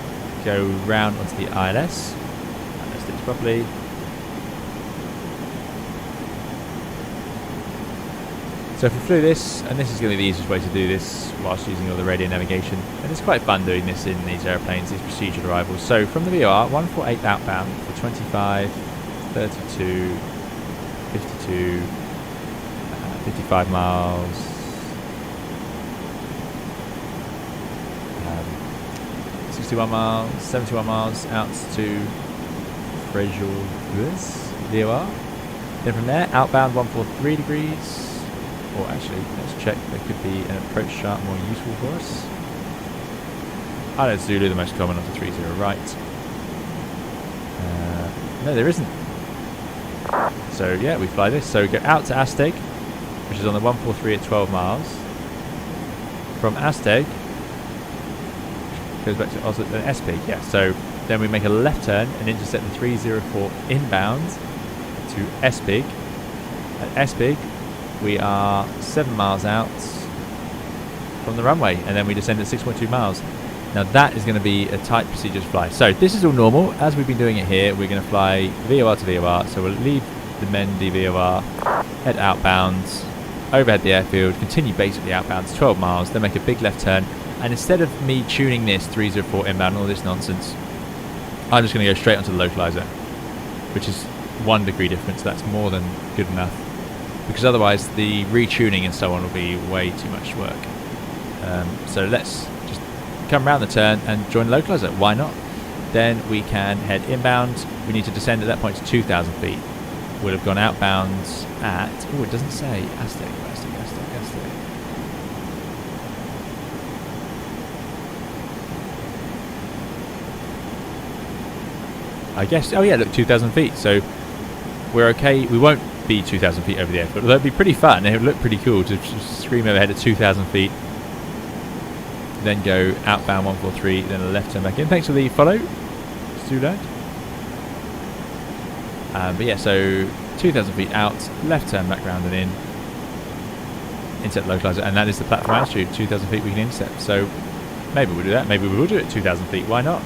go round onto the ILS, and let's do this properly. So if we flew this, and this is going to be the easiest way to do this whilst using all the radio navigation, and it's quite fun doing this in these airplanes, these procedural arrivals. So from the VOR, 148 outbound for 25, 32, 52, 55 miles, 61 miles, 71 miles out to Frejolus, VOR. Then from there, outbound 143 degrees. Or actually, let's check, there could be an approach chart more useful for us. Island Zulu, the most common, onto 30 right. No, there isn't. So yeah, we fly this. So we go out to Aztec, which is on the 143 at 12 miles. From Aztec, goes back to Oslo, S-Peak, yeah. So then we make a left turn and intercept the 304 inbound to S-Peak. At S-Peak, we are 7 miles out from the runway, and then we descend at 6.2 miles. Now that is going to be a tight procedure to fly. So this is all normal. As we've been doing it here, we're going to fly VOR to VOR. So we'll leave the Mendy VOR, head outbound, overhead the airfield, continue basically outbound to 12 miles, then make a big left turn. And instead of me tuning this 304 inbound and all this nonsense, I'm just going to go straight onto the localizer, which is 1 degree difference. That's more than good enough, because otherwise the retuning and so on will be way too much work. So let's just come around the turn and join the localizer. Why not? Then we can head inbound. We need to descend at that point to 2,000 feet. We'll have gone outbound at, oh, it doesn't say, Aztec. I guess, oh yeah, look, 2,000 feet. So we're okay. We won't be 2,000 feet over the airfield. Although it'd be pretty fun. It would look pretty cool to just scream overhead at 2,000 feet. Then go outbound 143, then a left turn back in. Thanks for the follow, Stuart. But yeah, so 2,000 feet out, left turn back round and in. Intercept localizer, and that is the platform altitude. 2,000 feet we can intercept. So maybe we'll do that. Maybe we will do it at 2,000 feet. Why not?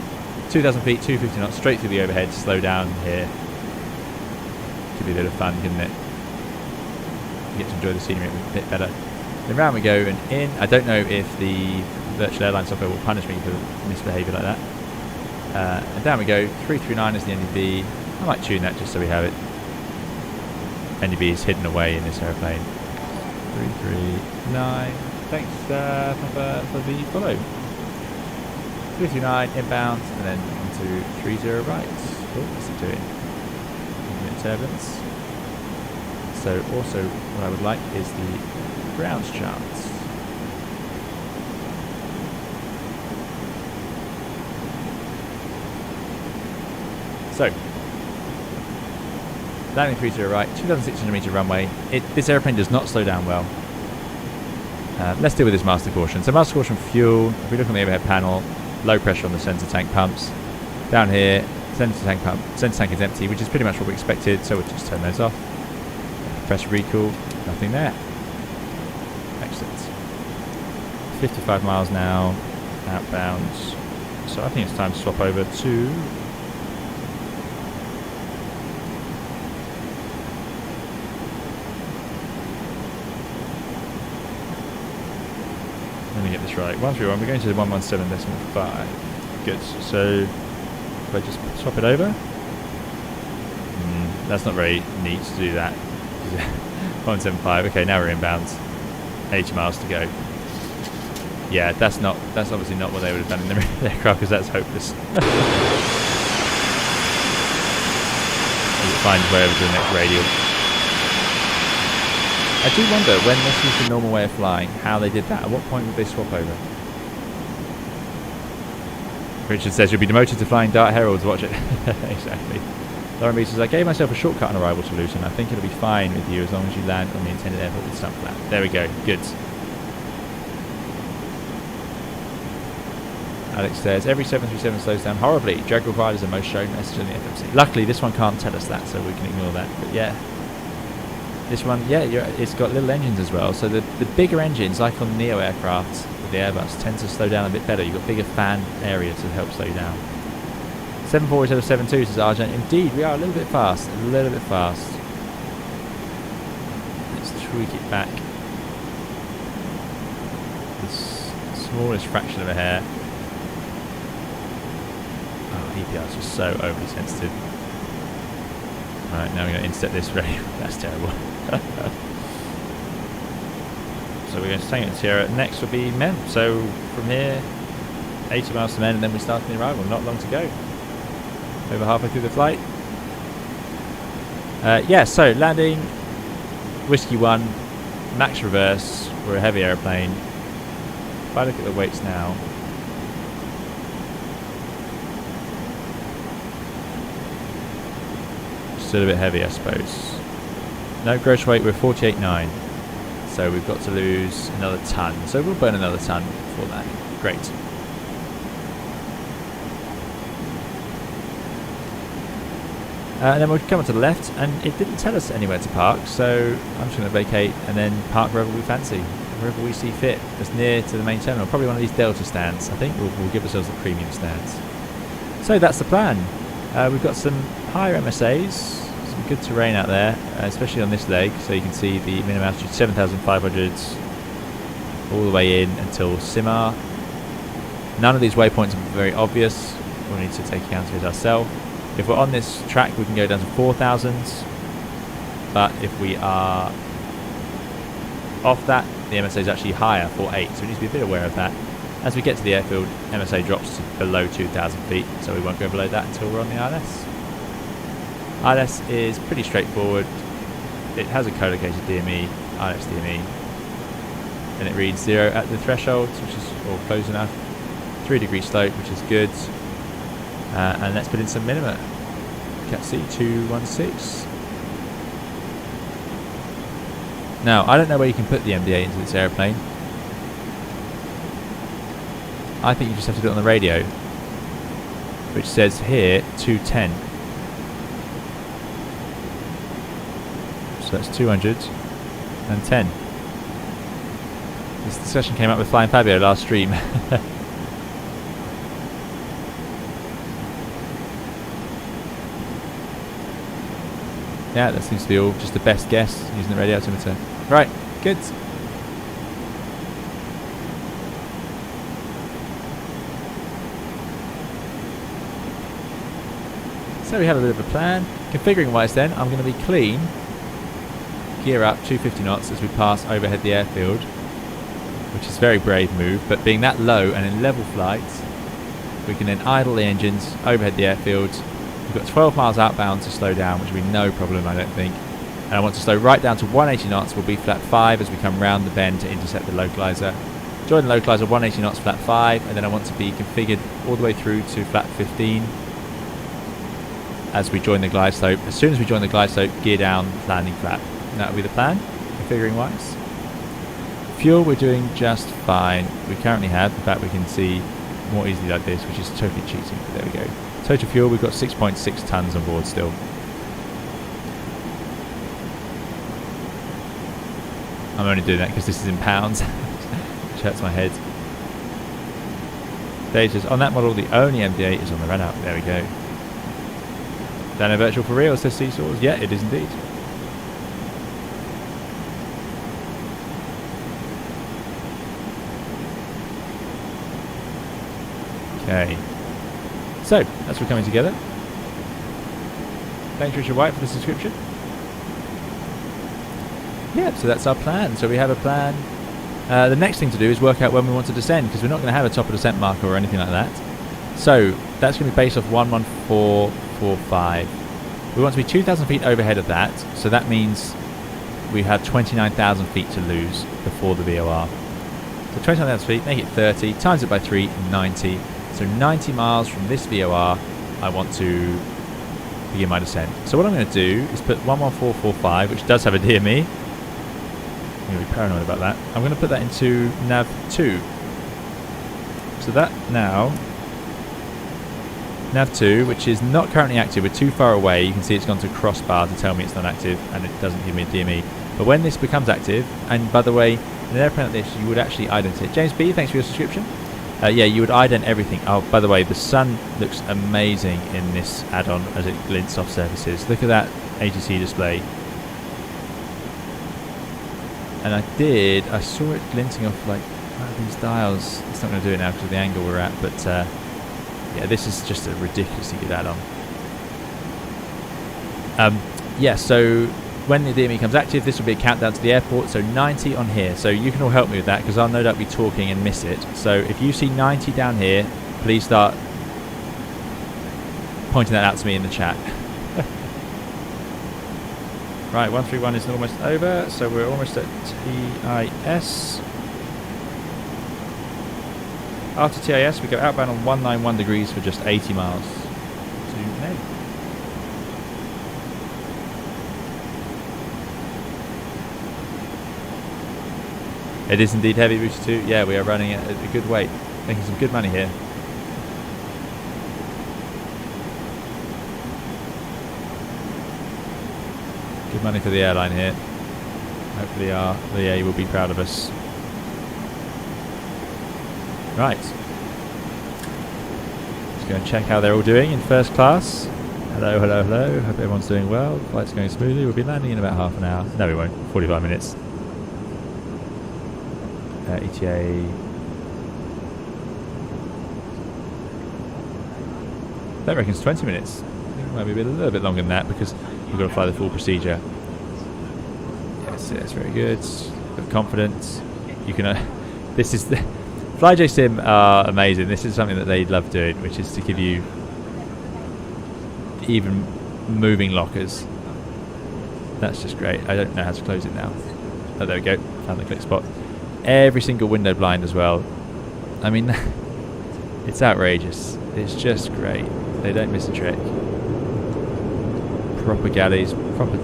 2,000 feet, 250 knots, straight through the overhead. Slow down here. Could be a bit of fun, couldn't it? You get to enjoy the scenery a bit better. Then round we go and in. I don't know if the Virtual Airlines software will punish me for misbehaviour like that. And down we go. 339 is the NDB. I might tune that just so we have it. NDB is hidden away in this aeroplane. 339. Thanks Papa, for the follow. 339 inbound and then onto 30 right. Oh, what's it doing? Turbulence. So also what I would like is the grounds charts. So landing 30 right, 2,600 metre runway. This airplane does not slow down well. Let's deal with this master caution. So master caution fuel, if we look on the overhead panel, low pressure on the sensor tank pumps. Down here, sensor tank is empty, which is pretty much what we expected, so we'll just turn those off. Press recool, nothing there. Excellent. 55 miles now, outbound. So I think it's time to swap over to let me get this right. 131, we're going to the 117.5. Good. So if I just swap it over. That's not very neat to do that. 175. Okay, now we're inbound. 80 miles to go. Yeah, that's obviously not what they would have done in the aircraft, because that's hopeless. As it finds way over to the next radial. I do wonder, when this is the normal way of flying, how they did that. At what point would they swap over? Richard says you'll be demoted to flying Dart Heralds. Watch it. Exactly. Lauren B says, I gave myself a shortcut on arrival to Luton. I think it'll be fine with you as long as you land on the intended airport with stump flat. There we go. Good. Alex says, every 737 slows down horribly. Drag providers are most shown message on the FMC. Luckily, this one can't tell us that, so we can ignore that. But yeah. This one, yeah, it's got little engines as well. So the bigger engines, like on NEO aircraft with the Airbus, tend to slow down a bit better. You've got bigger fan area to help slow you down. 74772 says Argent. Indeed, we are a little bit fast. A little bit fast. Let's tweak it back. The smallest fraction of a hair. Oh, EPR is just so overly sensitive. Alright, now we're going to intercept this radio. That's terrible. So we're going to Tango and Sierra. Next will be Men. So from here, 80 miles to Men, and then we start the arrival. Not long to go. Over halfway through the flight. Yeah, so landing, Whiskey 1, max reverse. We're a heavy aeroplane. If I look at the weights now, still a bit heavy, I suppose. No gross weight, we're 48.9. So we've got to lose another ton. So we'll burn another ton for that. Great. And then we'll come on to the left, and it didn't tell us anywhere to park, so I'm just going to vacate and then park wherever we fancy, wherever we see fit. Just near to the main terminal. Probably one of these Delta stands. I think we'll give ourselves the premium stands. So that's the plan. We've got some higher MSAs, some good terrain out there, especially on this leg, so you can see the minimum altitude 7,500s all the way in until Simar. None of these waypoints are very obvious. We'll need to take account of it ourselves. If we're on this track, we can go down to 4,000s, but if we are off that, the MSA is actually higher, 4.8, so we need to be a bit aware of that. As we get to the airfield, MSA drops to below 2,000 feet, so we won't go below that until we're on the ILS. ILS is pretty straightforward. It has a co-located DME, ILS DME, and it reads 0 at the threshold, which is all close enough. 3 degree slope, which is good. And let's put in some minima. Cat C216. Now, I don't know where you can put the MD8 into this airplane. I think you just have to do it on the radio, which says here 210. So that's 210. This discussion came up with Flying Fabio last stream. Yeah, that seems to be all just the best guess using the radio altimeter. Right, good. So we have a bit of a plan. Configuring wise then, I'm going to be clean. Gear up 250 knots as we pass overhead the airfield, which is a very brave move, but being that low and in level flights, we can then idle the engines, overhead the airfield. We've got 12 miles outbound to slow down, which will be no problem, I don't think. And I want to slow right down to 180 knots. We'll be flat 5 as we come round the bend to intercept the localizer. Join the localizer 180 knots, flat 5, and then I want to be configured all the way through to flat 15 as we join the glide slope. As soon as we join the glide slope, gear down, landing flat. And that will be the plan, configuring wise. Fuel, we're doing just fine. We currently have, in fact we can see more easily like this, which is totally cheating, but there we go. Total fuel, we've got 6.6 tons on board still. I'm only doing that because this is in pounds, which hurts my head. Data's on that model, the only MD8 is on the run out. There we go. Dano Virtual for real, says Seesaws. Yeah, it is indeed. Okay. So, that's all coming together. Thanks Richard White for the subscription. Yeah, so that's our plan. So we have a plan. The next thing to do is work out when we want to descend, because we're not going to have a top of descent marker or anything like that. So that's going to be based off 11445. We want to be 2,000 feet overhead of that, so that means we have 29,000 feet to lose before the VOR. So 29,000 feet, make it 30, times it by 3, 90. So 90 miles from this VOR, I want to begin my descent. So what I'm going to do is put 11445, which does have a DME. I'm going to be paranoid about that. I'm going to put that into nav 2. So that now, nav 2, which is not currently active, we're too far away. You can see it's gone to crossbar to tell me it's not active, and it doesn't give me a DME. But when this becomes active, and by the way, in an airplane like this, you would actually ident it. James B, thanks for your subscription. Yeah, you would ident everything. Oh, by the way, the sun looks amazing in this add-on as it glints off surfaces. Look at that ATC display. And I saw it glinting off like one of these dials. It's not going to do it now because of the angle we're at, but yeah, this is just a ridiculously good add-on. Yeah, so when the DME comes active, this will be a countdown to the airport, so 90 on here. So you can all help me with that, because I'll no doubt be talking and miss it. So if you see 90 down here, please start pointing that out to me in the chat. Right, 131 is almost over, so we're almost at TIS. After TIS, we go outbound on 191 degrees for just 80 miles to Ned. It is indeed heavy, Booster 2. Yeah, we are running at a good weight, making some good money here. Good money for the airline here. Hopefully our VA will be proud of us. Right. Let's go and check how they're all doing in first class. Hello, hello, hello. Hope everyone's doing well. Flight's going smoothly. We'll be landing in about half an hour. No, we won't. 45 minutes. ETA. That reckons 20 minutes. I think it might be a little bit longer than that because we've got to fly the full procedure. Yes, yes, very good. Got confidence. You can. This is the FlyJSim are amazing. This is something that they love doing, which is to give you even moving lockers. That's just great. I don't know how to close it now. Oh, there we go. Found the click spot. Every single window blind as well. I mean, it's outrageous. It's just great. They don't miss a trick. proper galleys, proper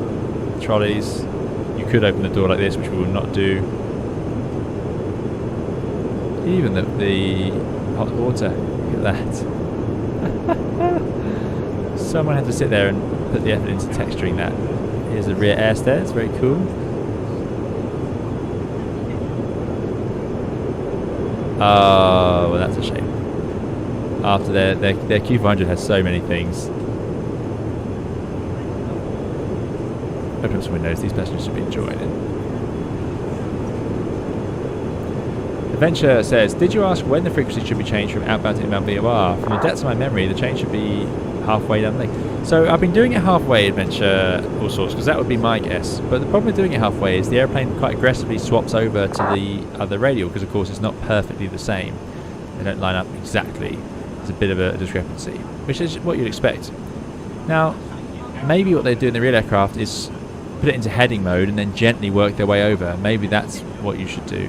trolleys. You could open the door like this, which we will not do. Even the hot water, look at that. Someone had to sit there and put the effort into texturing that. Here's the rear air stairs, very cool. Oh, well, that's a shame. After their Q400 has so many things. Open up some windows, these passengers should be enjoying it. Adventure says, did you ask when the frequency should be changed from outbound to inbound VOR? From the depths of my memory, the change should be halfway down the link. So I've been doing it halfway, Adventure, all sorts, because that would be my guess. But the problem with doing it halfway is the airplane quite aggressively swaps over to the other radial, because of course it's not perfectly the same. They don't line up exactly. There's a bit of a discrepancy, which is what you'd expect. Now, maybe what they do in the real aircraft is put it into heading mode and then gently work their way over. Maybe that's what you should do.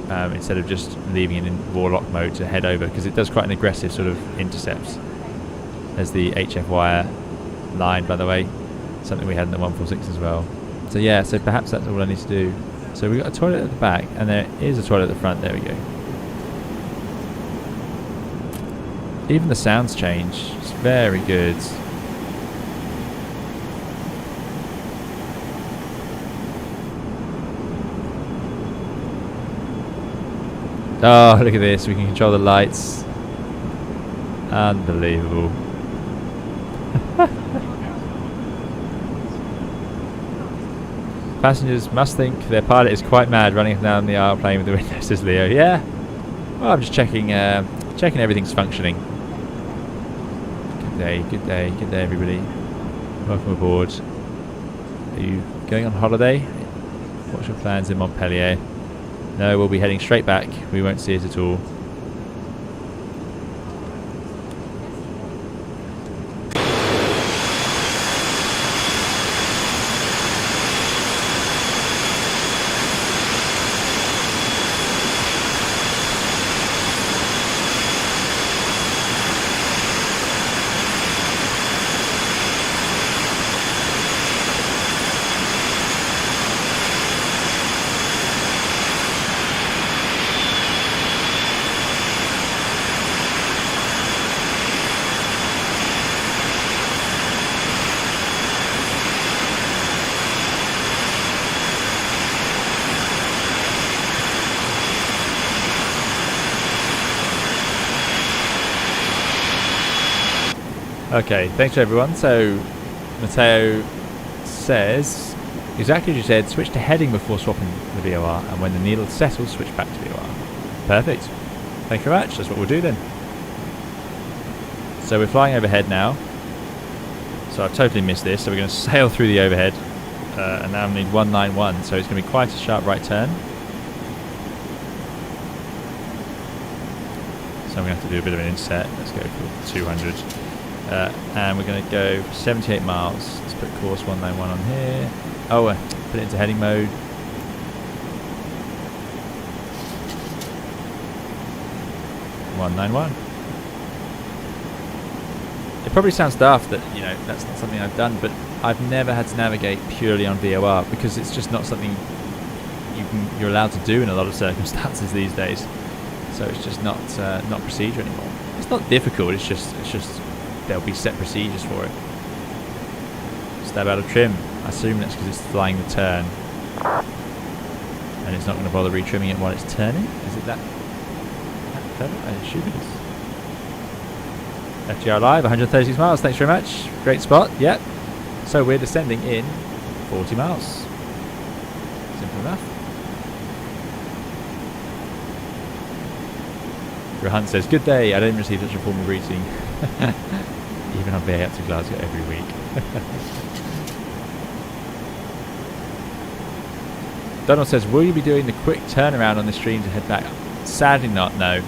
Instead of just leaving it in warlock mode to head over, because it does quite an aggressive sort of intercepts. There's the HF wire line, by the way, something we had in the 146 as well. So yeah, so perhaps that's all I need to do. So we've got a toilet at the back and there is a toilet at the front. There we go. Even the sounds change. It's very good. Oh, look at this. We can control the lights. Unbelievable. Passengers must think their pilot is quite mad running up and down the aisle playing with the windows, says Leo. Yeah. Well, I'm just checking everything's functioning. Good day, everybody. Welcome aboard. Are you going on holiday? What's your plans in Montpellier? No, we'll be heading straight back. We won't see it at all. Okay, thanks to everyone. So, Matteo says, exactly as you said, switch to heading before swapping the VOR, and when the needle settles, switch back to VOR. Perfect. Thank you very much. That's what we'll do then. So we're flying overhead now. So I've totally missed this. So we're going to sail through the overhead, and now I need 191. So it's going to be quite a sharp right turn. So I'm going to have to do a bit of an inset. Let's go for 200. And we're going to go 78 miles. Let's put course 191 on here. Oh, put it into heading mode. (191). It probably sounds daft that, you know, that's not something I've done, but I've never had to navigate purely on VOR because it's just not something you're allowed to do in a lot of circumstances these days. So it's just not procedure anymore. It's not difficult. It's just there'll be set procedures for it. Stab out of trim. I assume that's because it's flying the turn, and it's not going to bother retrimming it while it's turning. Is it that clever? I assume it is. FGR live, 136 miles. Thanks very much. Great spot. Yep. So we're descending in 40 miles. Simple enough. Rohan says, good day. I don't receive such a formal greeting. Even on way out to Glasgow every week. Donald says, will you be doing the quick turnaround on the stream to head back? Sadly not, no.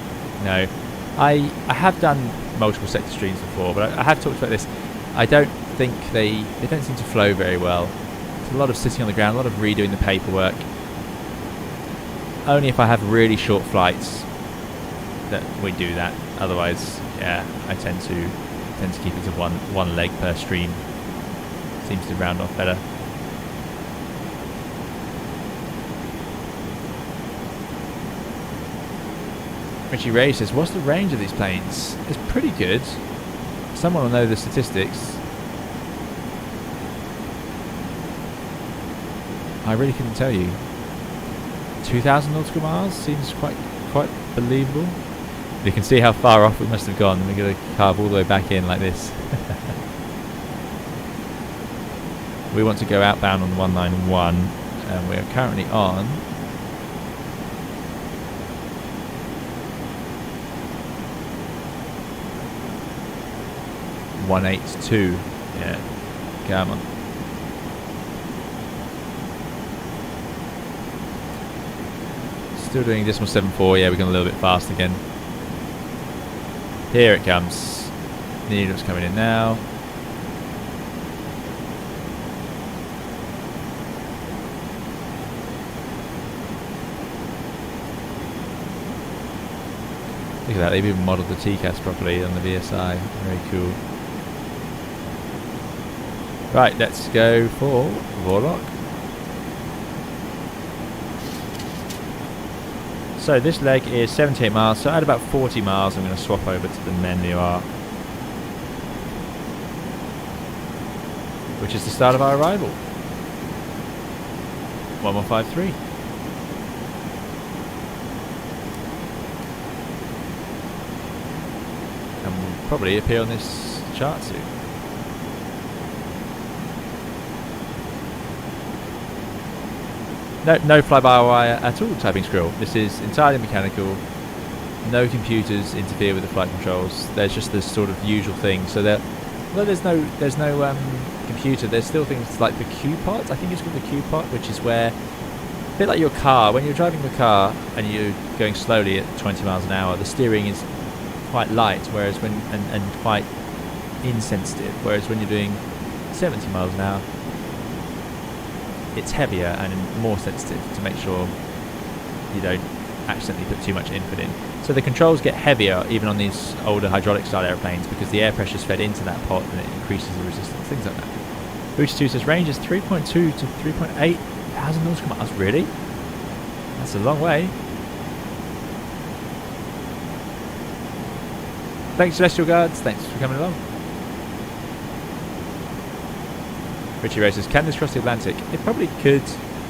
I have done multiple sector streams before, but I have talked about this. I don't think they don't seem to flow very well. It's a lot of sitting on the ground, a lot of redoing the paperwork. Only if I have really short flights that we do that. Otherwise, yeah, I tend to keep it to one leg per stream. seems to round off better. Richie Ray says, what's the range of these planes? It's pretty good. Someone will know the statistics. I really couldn't tell you. 2,000 nautical miles seems quite believable. You can see how far off we must have gone. We're going to carve all the way back in like this. We want to go outbound on 191, and we are currently on 182. Yeah, come on. Still doing decimal 7.4. Yeah, we're going a little bit fast again. Here it comes. Needle's coming in now. Look at that, they've even modelled the TCAS properly on the VSI. Very cool. Right, let's go for Vorlock. So this leg is 78 miles, so at about 40 miles I'm going to swap over to the MEN-NEO, which is the start of our arrival. 1153. And will probably appear on this chart soon. No fly-by-wire at all typing scroll. This is entirely mechanical. No computers interfere with the flight controls. There's just this sort of usual thing. So there's no computer. There's still things like the Q-pod. I think it's called the Q-pod, which is where, a bit like your car, when you're driving your car and you're going slowly at 20 miles an hour, the steering is quite light, whereas and quite insensitive. Whereas when you're doing 70 miles an hour, it's heavier and more sensitive to make sure you don't accidentally put too much input in. So the controls get heavier even on these older hydraulic style airplanes because the air pressure is fed into that pot and it increases the resistance, things like that. Booty 2 says range is 3.2 to 3.8 thousand nautical miles. Really? That's a long way. Thanks Celestial Guards, thanks for coming along. Richie Races, can this cross the Atlantic? It probably could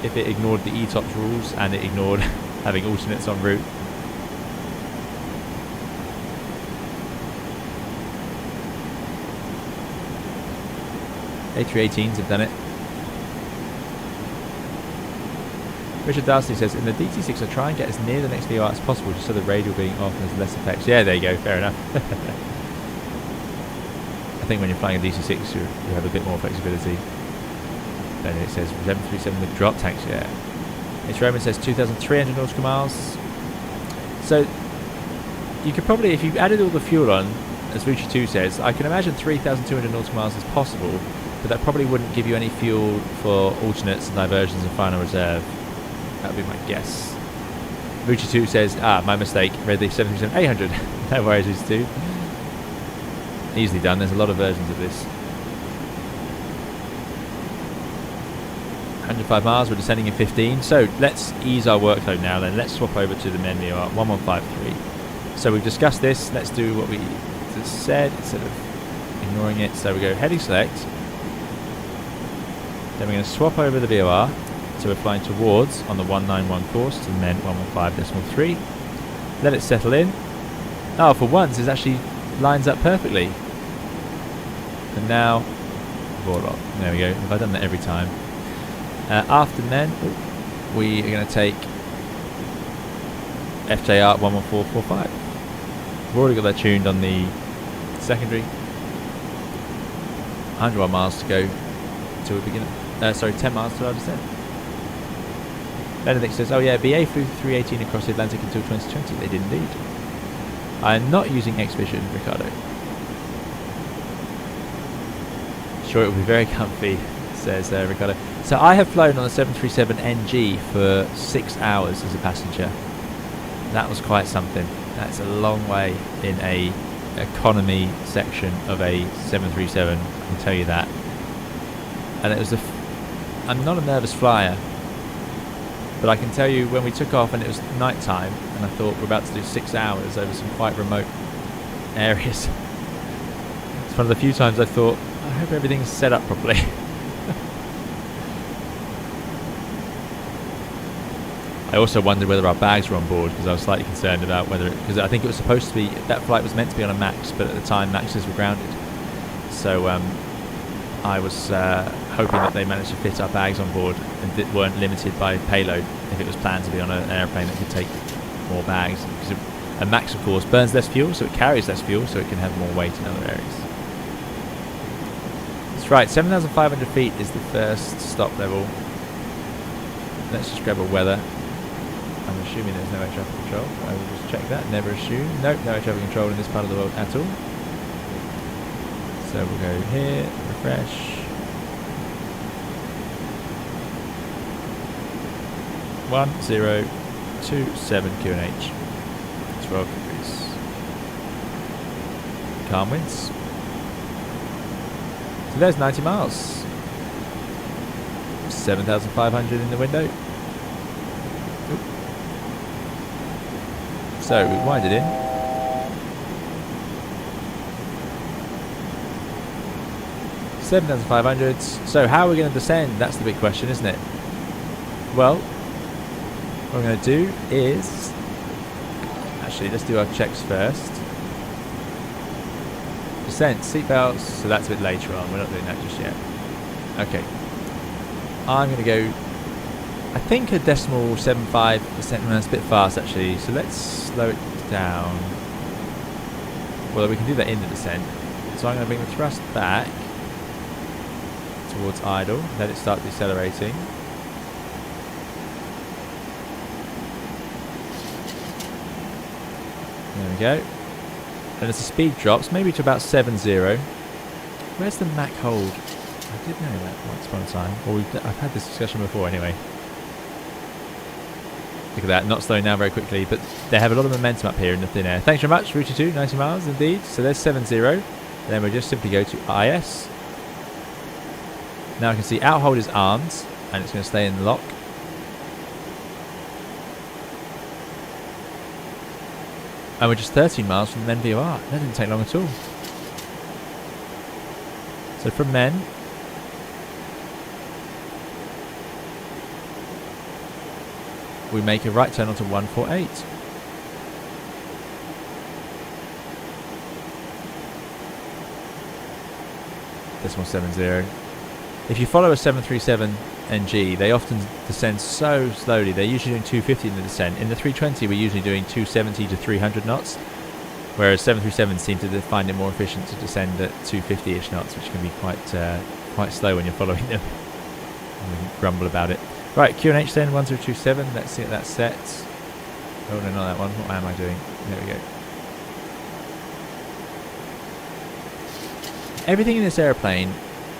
if it ignored the ETOPS rules and it ignored having alternates en route. A318s have done it. Richard Darcy says, in the DT6 I try and get as near the next VOR as possible just so the radial being off has less effects. Yeah, there you go, fair enough. I think when you're flying a DC6 you have a bit more flexibility. Then it says 737 with drop tanks, yeah. It's Roman says 2,300 nautical miles. So you could probably, if you added all the fuel on, as Vucci 2 says, I can imagine 3,200 nautical miles is possible, but that probably wouldn't give you any fuel for alternates and diversions and final reserve. That would be my guess. Vucci 2 says, my mistake, read the 737 800. No worries, Vucci 2. Easily done, there's a lot of versions of this. 105 miles, we're descending in 15, so let's ease our workload now then. Let's swap over to the MEN-NEO 1153. So we've discussed this, let's do what we just said instead of ignoring it. So we go heading select, then we're going to swap over the VOR, so we're flying towards on the 191 course to the MEN 115.3. Let it settle in. Oh, for once it actually lines up perfectly. And now, Vorlock. There we go. Have I done that every time? After MEN, we are going to take FJR 11445. We've already got that tuned on the secondary. 101 miles to go till we begin. 10 miles till our descent. Benedict says, oh yeah, BA flew 318 across the Atlantic until 2020. They did indeed. I am not using X-Vision, Ricardo. Sure, it will be very comfy, says Ricardo. So I have flown on the 737 NG for 6 hours as a passenger. That was quite something. That's a long way in a economy section of a 737, I can tell you that. and it was I'm not a nervous flyer, but I can tell you when we took off and it was night time, and I thought we're about to do 6 hours over some quite remote areas. It's one of the few times I thought, I hope everything's set up properly. I also wondered whether our bags were on board, because I was slightly concerned about whether, because I think it was supposed to be, that flight was meant to be on a MAX, but at the time MAXes were grounded. So I was hoping that they managed to fit our bags on board and weren't limited by payload if it was planned to be on an airplane that could take more bags. Because a MAX, of course, burns less fuel, so it carries less fuel, so it can have more weight in other areas. That's right, 7,500 feet is the first stop level. Let's just grab a weather. I'm assuming there's no air traffic control. I will just check that. Never assume. Nope, no air traffic control in this part of the world at all. So we'll go here, refresh. 1027 QNH. 12 degrees. Calm winds. So there's 90 miles. 7,500 in the window. So we wind it in. $7,500. So how are we going to descend? That's the big question, isn't it? Well, what we're going to do is, actually, let's do our checks first. Descent, seatbelts. So that's a bit later on. We're not doing that just yet. Okay. I'm going to go, I think, a decimal 75%. That's a bit fast, actually. So let's slow it down. Well, we can do that in the descent. So I'm going to bring the thrust back towards idle. Let it start decelerating. There we go. And as the speed drops, maybe to about 70. Where's the Mach hold? I did know that once upon a time. Well, I've had this discussion before anyway. Look at that, not slowing down very quickly, but they have a lot of momentum up here in the thin air. Thanks very much, Route 2, 90 miles indeed. So there's 70. Then we just simply go to IS. Now I can see outhold is armed, and it's going to stay in the lock. And we're just 13 miles from Men VOR. That didn't take long at all. So from Men, we make a right turn onto 148. Decimal 70. If you follow a 737 NG, they often descend so slowly. They're usually doing 250 in the descent. In the 320, we're usually doing 270 to 300 knots, whereas 737 seem to find it more efficient to descend at 250-ish knots, which can be quite slow when you're following them. And we can grumble about it. Right, QNH then, 1027. Let's see if that's set. Oh, no, not that one. What am I doing? There we go. Everything in this airplane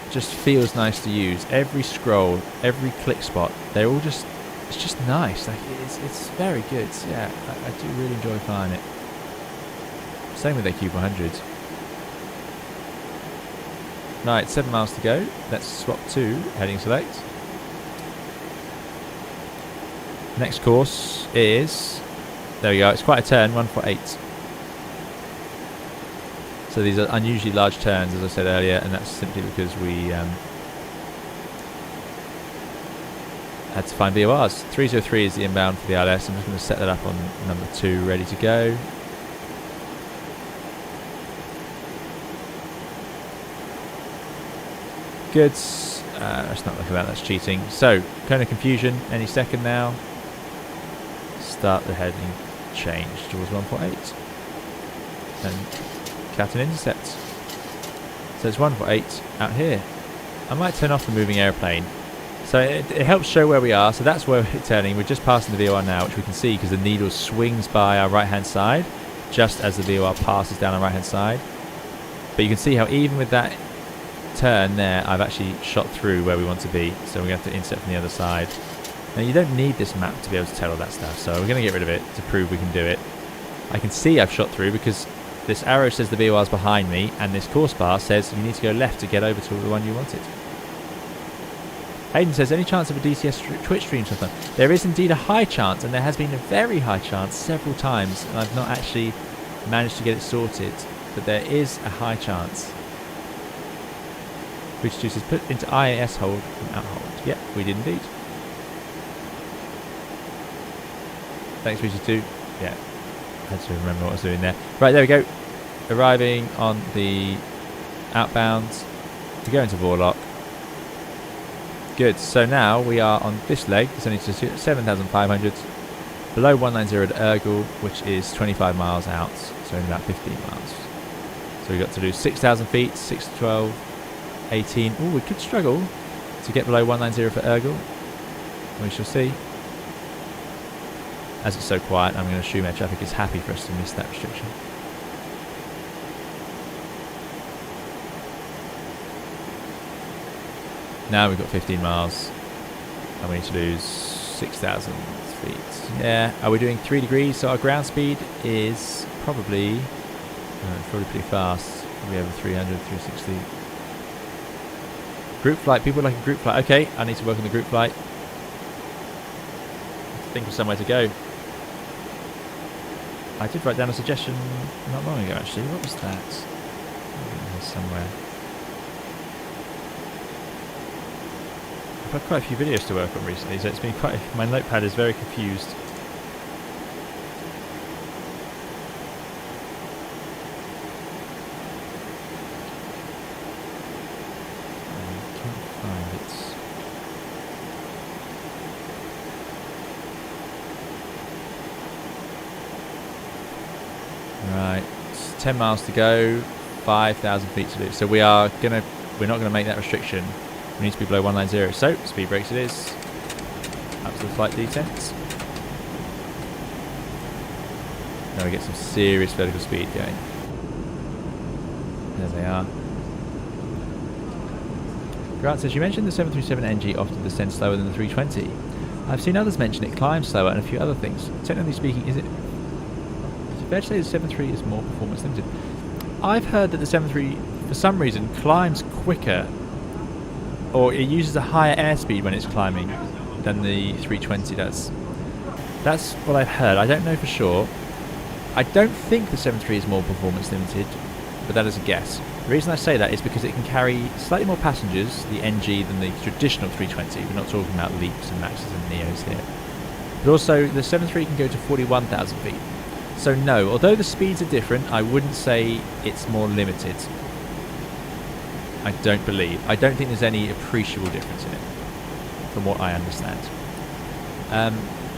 just feels nice to use. Every scroll, every click spot, they're all just, it's just nice. Like it's very good. Yeah, I do really enjoy flying it. Same with their Q400s. Right, 7 miles to go. Let's swap to heading select. Next course is, there we go, it's quite a turn, 148. So these are unusually large turns, as I said earlier, and that's simply because we had to find VORs. 303 is the inbound for the ILS. I'm just going to set that up on number 2, ready to go. Good. Let's not look at that, that's cheating. So, kind of confusion, any second now. Start the heading change towards 148. And Captain intercept. So it's 148 out here. I might turn off the moving airplane. So it helps show where we are. So that's where we're turning. We're just passing the VOR now, which we can see because the needle swings by our right hand side just as the VOR passes down our right hand side. But you can see how even with that turn there, I've actually shot through where we want to be. So we're going to have to intercept from the other side. Now you don't need this map to be able to tell all that stuff. So we're going to get rid of it to prove we can do it. I can see I've shot through because this arrow says the VOR is behind me, and this course bar says you need to go left to get over to the one you wanted. Hayden says, any chance of a DCS Twitch stream sometime? There is indeed a high chance, and there has been a very high chance several times, and I've not actually managed to get it sorted, but there is a high chance. Which is put into IAS hold and out hold. Yep, we did indeed. Thanks, Richard2. Yeah, I had to remember what I was doing there. Right, there we go. Arriving on the outbound to go into Vorlock. Good, so now we are on this leg. It's only to 7,500. Below 190 at Urgel, which is 25 miles out, so only about 15 miles. So we've got to do 6,000 feet, 6 to 12. 18. Oh, we could struggle to get below 190 for Urgel. We shall see. As it's so quiet, I'm going to assume air traffic is happy for us to miss that restriction. Now we've got 15 miles and we need to lose 6,000 feet. Yeah, are we doing 3 degrees? So our ground speed is probably pretty fast. Probably over 300, 360. Group flight, people like a group flight. Okay, I need to work on the group flight. Think of somewhere to go. I did write down a suggestion not long ago actually. What was that? Somewhere. I've had quite a few videos to work on recently, so it's been quite. My notepad is very confused. Right, 10 miles to go, 5,000 feet to do. So we're not gonna make that restriction. We need to be below 190. So speed brakes it is. Up to the flight detents. Now we get some serious vertical speed going. There they are. Grant says, you mentioned the 737 NG often descends slower than the 320. I've seen others mention it climbs slower and a few other things. Technically speaking, is it fair to say the 73 is more performance limited? I've heard that the 73 for some reason climbs quicker, or it uses a higher airspeed when it's climbing than the 320 does. That's what I've heard. I don't know for sure. I don't think the 73 is more performance limited, but that is a guess. The reason I say that is because it can carry slightly more passengers, the NG, than the traditional 320. We're not talking about Leaps and Maxes and Neos here. But also the 73 can go to 41,000 feet. So no, although the speeds are different, I wouldn't say it's more limited. I don't believe. I don't think there's any appreciable difference in it, from what I understand.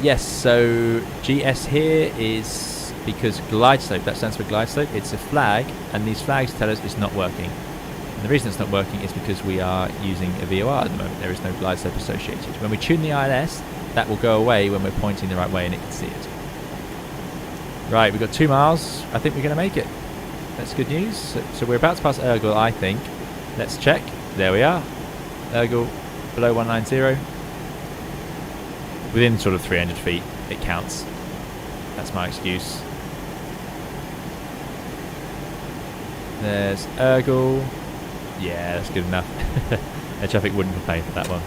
Yes, so GS here is because glide slope, that stands for glide slope, it's a flag, and these flags tell us it's not working. And the reason it's not working is because we are using a VOR at the moment. There is no glide slope associated. When we tune the ILS, that will go away when we're pointing the right way and it can see it. Right, we've got 2 miles. I think we're going to make it. That's good news. So we're about to pass Urgel, I think. Let's check. There we are. Urgel below 190. Within sort of 300 feet, it counts. That's my excuse. There's Urgel. Yeah, that's good enough. Air traffic wouldn't complain for that one.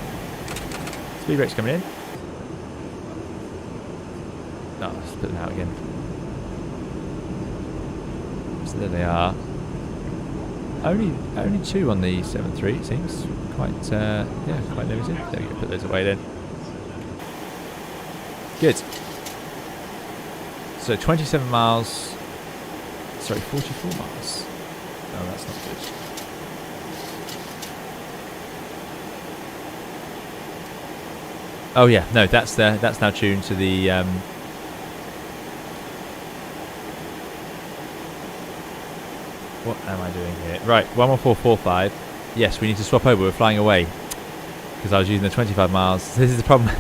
Speed brakes coming in. Oh, let's put them out again. So there they are. Only 2 on the 73. It seems quite quite limited. There we go. Put those away then. Good. So 27 miles. Sorry, 44 miles. Oh, that's not good. Oh yeah, no, that's now tuned to the. What am I doing here? Right, 11445. Yes, we need to swap over. We're flying away because I was using the 25 miles. This is the problem.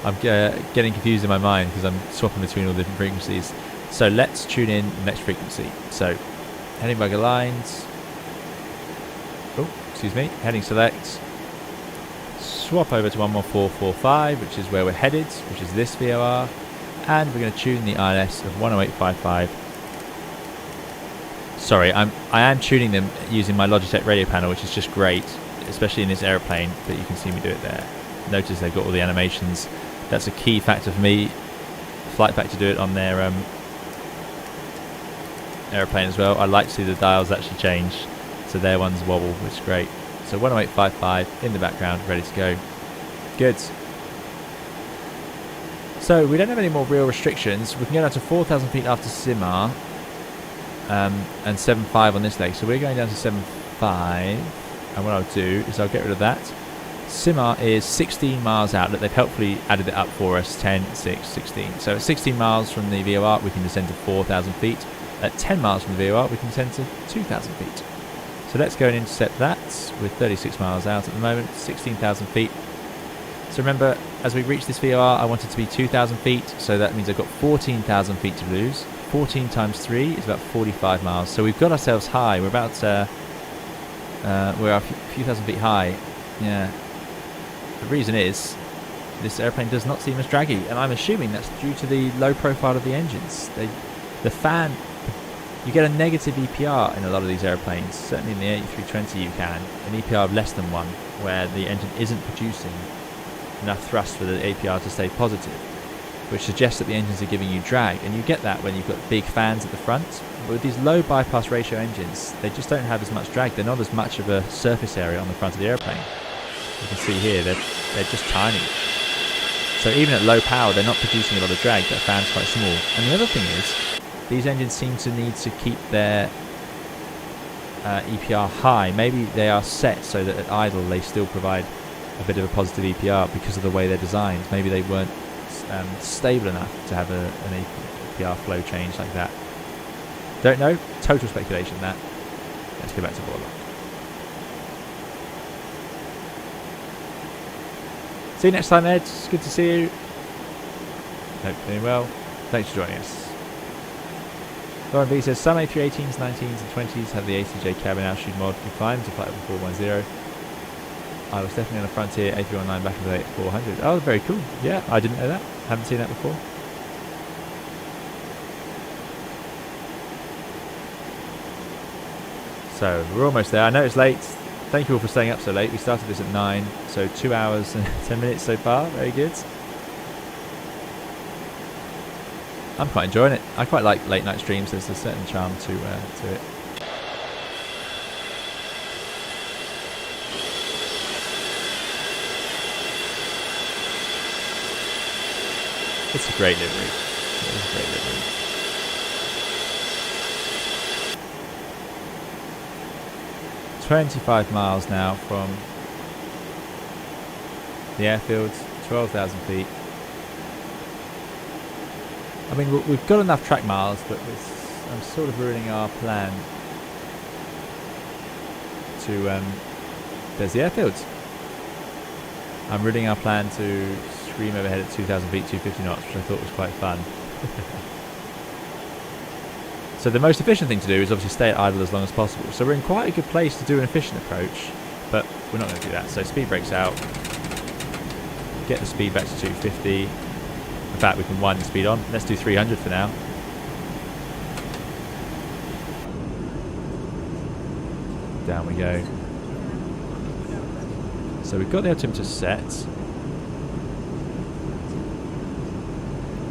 I'm getting confused in my mind because I'm swapping between all the different frequencies. So let's tune in the next frequency. So heading bugger lines. Oh, excuse me. Heading select. Swap over to 11445, which is where we're headed, which is this VOR, and we're going to tune the ILS of 10855. Sorry, I am tuning them using my Logitech radio panel, which is just great. especially in this aeroplane, but you can see me do it there. Notice they've got all the animations. That's a key factor for me. Flight Pack to do it on their aeroplane as well. I like to see the dials actually change, so their ones wobble, which is great. So 108.55 in the background, ready to go. Good. So we don't have any more real restrictions. We can go down to 4,000 feet after Simar, and 7.5 on this leg. So we're going down to 7.5, and what I'll do is I'll get rid of that. Simar is 16 miles out. That they've helpfully added it up for us. 10, 6, 16. So at 16 miles from the VOR, we can descend to 4,000 feet. At 10 miles from the VOR, we can descend to 2,000 feet. So let's go and intercept that. We're 36 miles out at the moment, 16,000 feet. So remember, as we reach this VOR, I want it to be 2,000 feet. So that means I've got 14,000 feet to lose. 14 times 3 is about 45 miles. So we've got ourselves high. We're about, we're a few thousand feet high. Yeah. The reason is, this airplane does not seem as draggy. And I'm assuming that's due to the low profile of the engines. The fan, you get a negative EPR in a lot of these airplanes. Certainly in the A320 you can. An EPR of less than 1, where the engine isn't producing enough thrust for the APR to stay positive, which suggests that the engines are giving you drag, and you get that when you've got big fans at the front. But with these low bypass ratio engines, they just don't have as much drag. They're not as much of a surface area on the front of the airplane. You can see here they're just tiny. So even at low power, they're not producing a lot of drag. That fan's quite small. And the other thing is, these engines seem to need to keep their EPR high. Maybe they are set so that at idle they still provide a bit of a positive EPR because of the way they're designed. Maybe they weren't stable enough to have an EPR flow change like that. Don't know. Total speculation that. Let's go back to board lock. See you next time, Ed. It's good to see you. Hope you're doing well. Thanks for joining us. Lauren B says, some A318s, 19s and 20s have the ACJ cabin altitude mod. You climb to flight level 410. I was definitely on the Frontier A319 back in the day at 400. Oh, very cool. Yeah, I didn't know that. Haven't seen that before. So, we're almost there. I know it's late. Thank you all for staying up so late. We started this at 9, so 2 hours and 10 minutes so far. Very good. I'm quite enjoying it. I quite like late night streams. There's a certain charm to it. It's a great livery. It is a great livery. "25 miles now from the airfield, 12,000 feet. I mean, we've got enough track miles, but I'm sort of ruining our plan to... there's the airfield. I'm ruining our plan to scream overhead at 2,000 feet, 250 knots, which I thought was quite fun. So the most efficient thing to do is obviously stay at idle as long as possible. So we're in quite a good place to do an efficient approach, but we're not going to do that. So speed brakes out, get the speed back to 250. In fact, we can wind the speed on. Let's do 300 for now. Down we go. So we've got the altimeter set.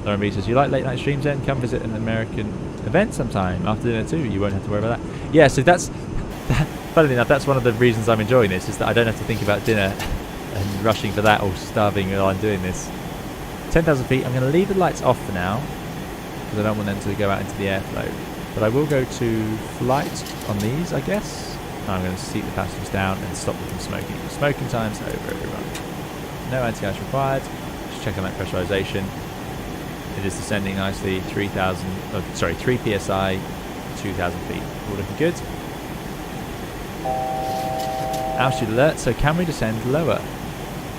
Lauren B says, you like late night streams then? Come visit an American event sometime after dinner too. You won't have to worry about that. Yeah, so that's, funnily enough, that's one of the reasons I'm enjoying this, is that I don't have to think about dinner and rushing for that or starving while I'm doing this. 10,000 feet, I'm going to leave the lights off for now because I don't want them to go out into the airflow. But I will go to flight on these, I guess. I'm going to seat the passengers down and stop them from smoking. Smoking time's over, everyone. No anti-ice required. Just check on that pressurization. It is descending nicely, 3 psi, 2,000 feet. All looking good. Altitude alert, so can we descend lower?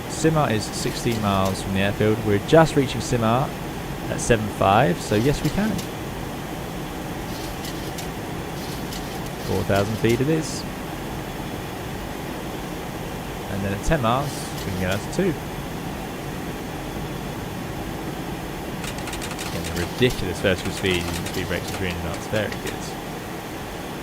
Simar is 16 miles from the airfield. We're just reaching Simar at 7.5, so yes we can. 4,000 feet it is. And then at 10 miles, we can get out to 2. Ridiculous vertical speed using speed brakes at 300 knots. Very good.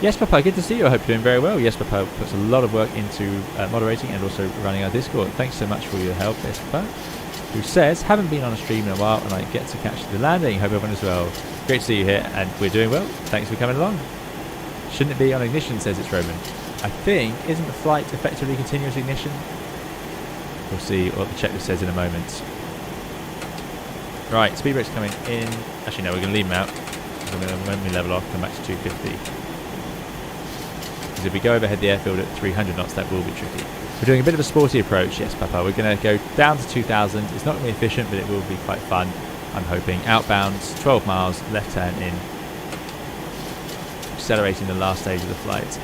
Yes, Papa, good to see you. I hope you're doing very well. Yes, Papa puts a lot of work into moderating and also running our Discord. Thanks so much for your help, Yes, Papa. Who says, haven't been on a stream in a while and I get to catch the landing. Hope everyone is well. Great to see you here and we're doing well. Thanks for coming along. Shouldn't it be on ignition, says it's Roman. I think, isn't the flight effectively continuous ignition? We'll see what the checklist says in a moment. Right, speed brake's coming in. Actually, no, we're going to leave them out. When we level off, come back to 250. Because if we go overhead the airfield at 300 knots, that will be tricky. We're doing a bit of a sporty approach, yes, Papa. We're going to go down to 2,000. It's not going to be efficient, but it will be quite fun. I'm hoping. Outbounds, 12 miles, left turn in. Accelerating the last stage of the flight.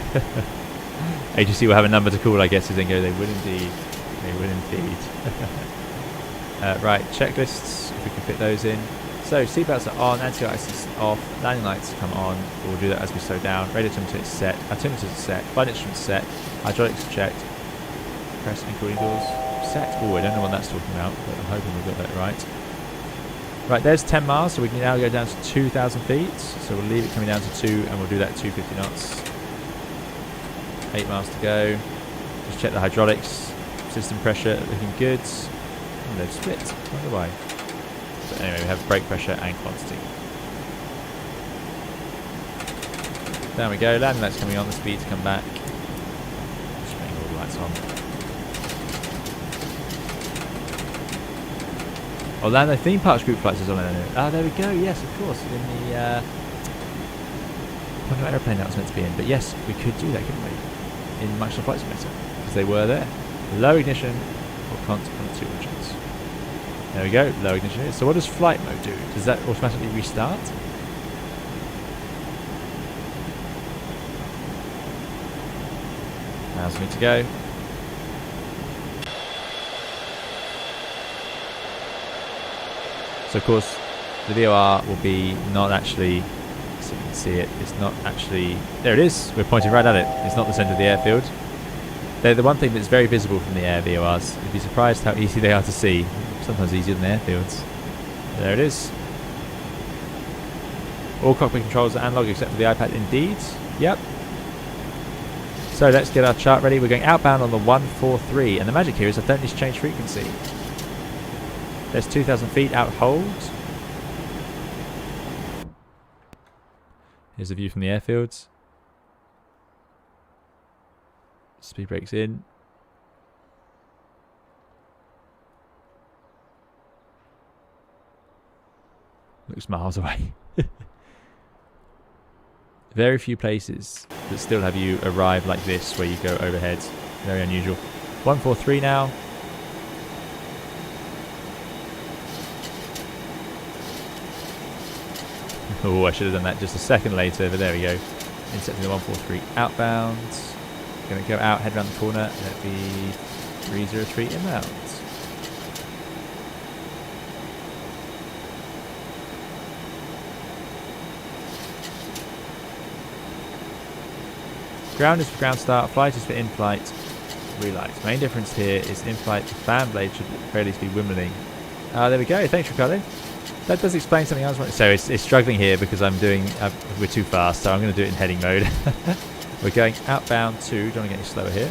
ATC will have a number to call, I guess, as they go. They will indeed. They will indeed. Right, checklists, if we can fit those in. So, seatbelts are on, anti-ice is off, landing lights come on. We'll do that as we slow down. Radio altimeter is set, altimeter is set, flight instruments set, hydraulics checked, press and cooling doors set. Oh, I don't know what that's talking about, but I'm hoping we've got that right. Right, there's 10 miles, so we can now go down to 2,000 feet. So we'll leave it coming down to 2, and we'll do that at 250 knots. 8 miles to go. Just check the hydraulics, system pressure looking good. Oh, they've split. I wonder why. But anyway, we have brake pressure and quantity. There we go. Landing lights coming on. The speed to come back. Just putting all the lights on. Orlando theme parks group flights is on there. Ah, there we go. Yes, of course. In the I wonder what airplane that was meant to be in. But yes, we could do that, couldn't we? In Microsoft Flight Simulator, because they were there. Low ignition or constant on the 2 engines. There we go. Low ignition is. So what does flight mode do? Does that automatically restart? Now's me to go. So of course the VOR will be not actually, so you can see it, it's not actually, there it is, we're pointing right at it, it's not the centre of the airfield. They're the one thing that's very visible from the air VORs. You'd be surprised how easy they are to see, sometimes easier than airfields. There it is. All cockpit controls are analog except for the iPad, indeed. Yep. So let's get our chart ready. We're going outbound on the 143, and the magic here is I don't need to change frequency. There's 2,000 feet out hold. Here's a view from the airfields. Speed brakes in. Looks miles away. Very few places that still have you arrive like this, where you go overhead. Very unusual. 143 now. Oh, I should have done that just a second later, but there we go. Intercepting the 143 outbound. Going to go out, head around the corner, and it'll be 303 inbound. Ground is for ground start, flight is for in-flight relight. Main difference here is in-flight, the fan blade should at the very least be wimbling. There we go, thanks Ricardo. That does explain something else. So it's struggling here because I'm doing, we're too fast, so I'm going to do it in heading mode. We're going outbound to, do you want to get any slower here?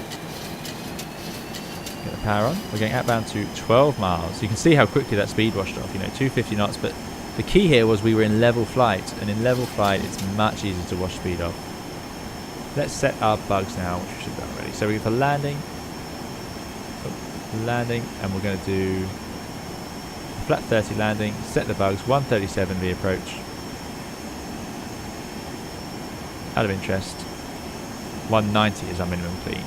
Get the power on. We're going outbound to 12 miles. You can see how quickly that speed washed off, 250 knots, but the key here was we were in level flight, and in level flight it's much easier to wash speed off. Let's set our bugs now, which we should have done already. So we're for landing, and we're going to do flat 30 landing, set the bugs, 137 V approach. Out of interest, 190 is our minimum clean.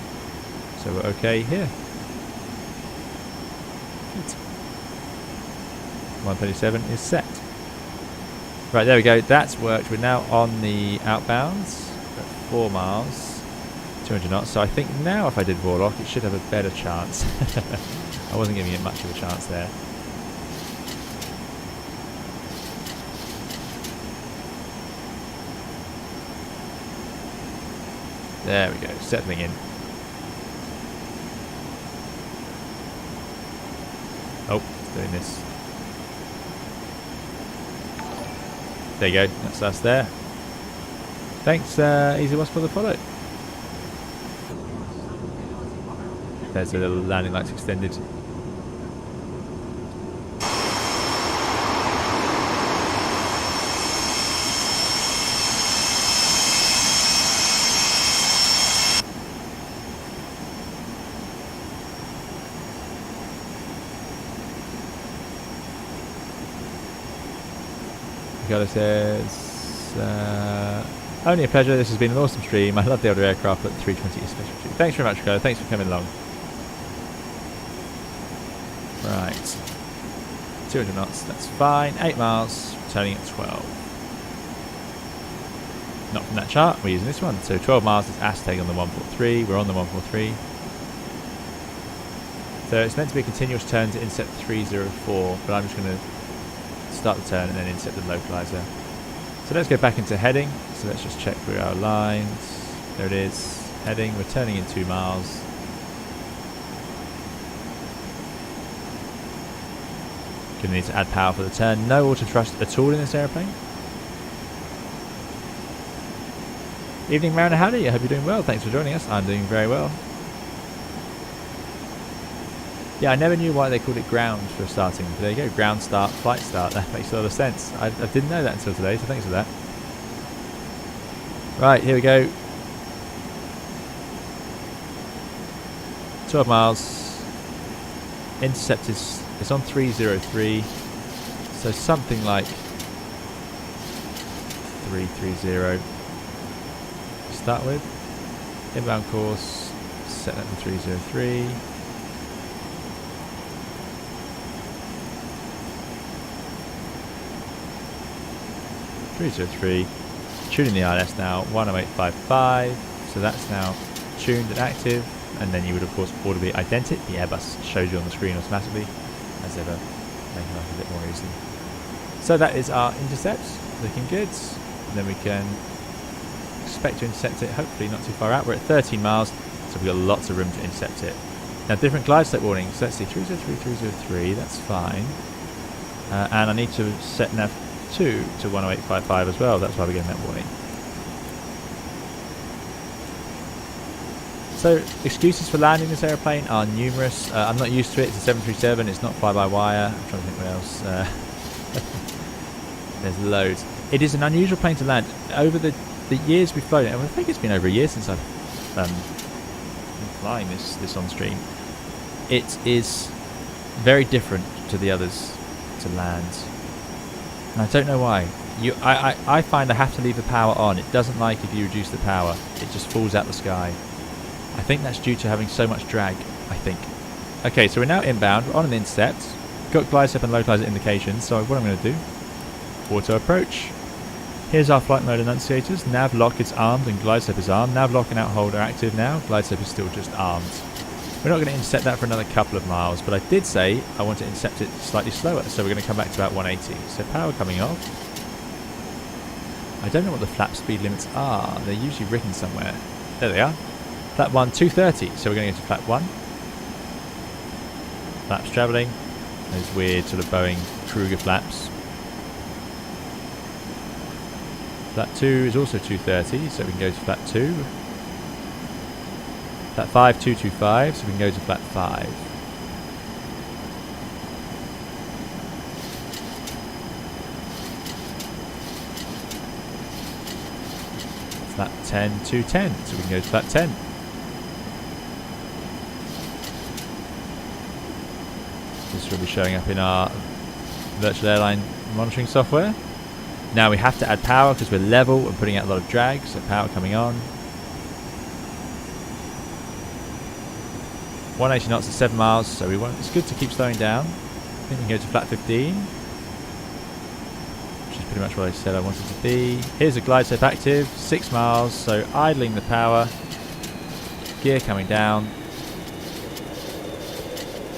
So we're okay here. 137 is set. Right, there we go, that's worked. We're now on the outbounds at 4 miles, 200 knots. So I think now if I did Warlock, it should have a better chance. I wasn't giving it much of a chance there. There we go, settling in. Oh, it's doing this. There you go, that's us there. Thanks, Easy Wasp, for the follow. There's a little landing lights extended. Ricardo says, only a pleasure. This has been an awesome stream. I love the older aircraft, but the 320 is special too. Thanks very much, Ricardo. Thanks for coming along. Right. 200 knots. That's fine. 8 miles. Turning at 12. Not from that chart. We're using this one. So 12 miles is Aztec on the 143. We're on the 143. So it's meant to be a continuous turn to intercept 304, but I'm just going to start the turn and then intercept the localizer. So let's go back into heading. So let's just check through our lines. There it is. Heading. We're turning in 2 miles. Going to need to add power for the turn. No auto thrust at all in this airplane. Evening, Mariner. Howdy. I hope you're doing well. Thanks for joining us. I'm doing very well. Yeah, I never knew why they called it ground for starting. But there you go, ground start, flight start. That makes a lot of sense. I didn't know that until today, so thanks for that. Right, here we go. 12 miles. Intercept is on 303. So something like 330 to start with. Inbound course, set that to 303. 303, tuning the ILS now, 10855, so that's now tuned and active, and then you would of course order the ident. The Airbus shows you on the screen automatically, as ever, making life a bit more easy. So that is our intercept, looking good, and then we can expect to intercept it, hopefully not too far out. We're at 13 miles, so we've got lots of room to intercept it. Now different glide slope warnings, so let's see, 303, 303, that's fine, and I need to set nav 2 to 10855 as well. That's why we're getting that warning. So excuses for landing this airplane are numerous. I'm not used to it. It's a 737. It's not fly-by-wire. I'm trying to think what else. There's loads. It is an unusual plane to land. Over the years we've flown it, I think it's been over a year since I've been flying this on stream. It is very different to the others to land. And I don't know why. I find I have to leave the power on. It doesn't like if you reduce the power. It just falls out the sky. I think that's due to having so much drag, I think. Okay, so we're now inbound. We're on an intercept. Got glide slope and localizer indications. So what I'm going to do, auto approach. Here's our flight mode enunciators. Nav lock is armed and glide slope is armed. Nav lock and out hold are active now. Glide slope is still just armed. We're not going to intercept that for another couple of miles, but I did say I want to intercept it slightly slower, so we're going to come back to about 180. So power coming off. I don't know what the flap speed limits are. They're usually written somewhere. There they are. Flap 1, 230. So we're going to go to flap 1. Flaps travelling. Those weird sort of Boeing Kruger flaps. Flap 2 is also 230, so we can go to flap 2. Flap 5, 225, so we can go to flap 5. Flap 10, 210, so we can go to flap 10. This will be showing up in our virtual airline monitoring software. Now we have to add power because we're level and putting out a lot of drag, so power coming on. 180 knots at 7 miles, so it's good to keep slowing down. I think we can go to flat 15, which is pretty much what I said I wanted to be. Here's a glide slope active, 6 miles, so idling the power. Gear coming down.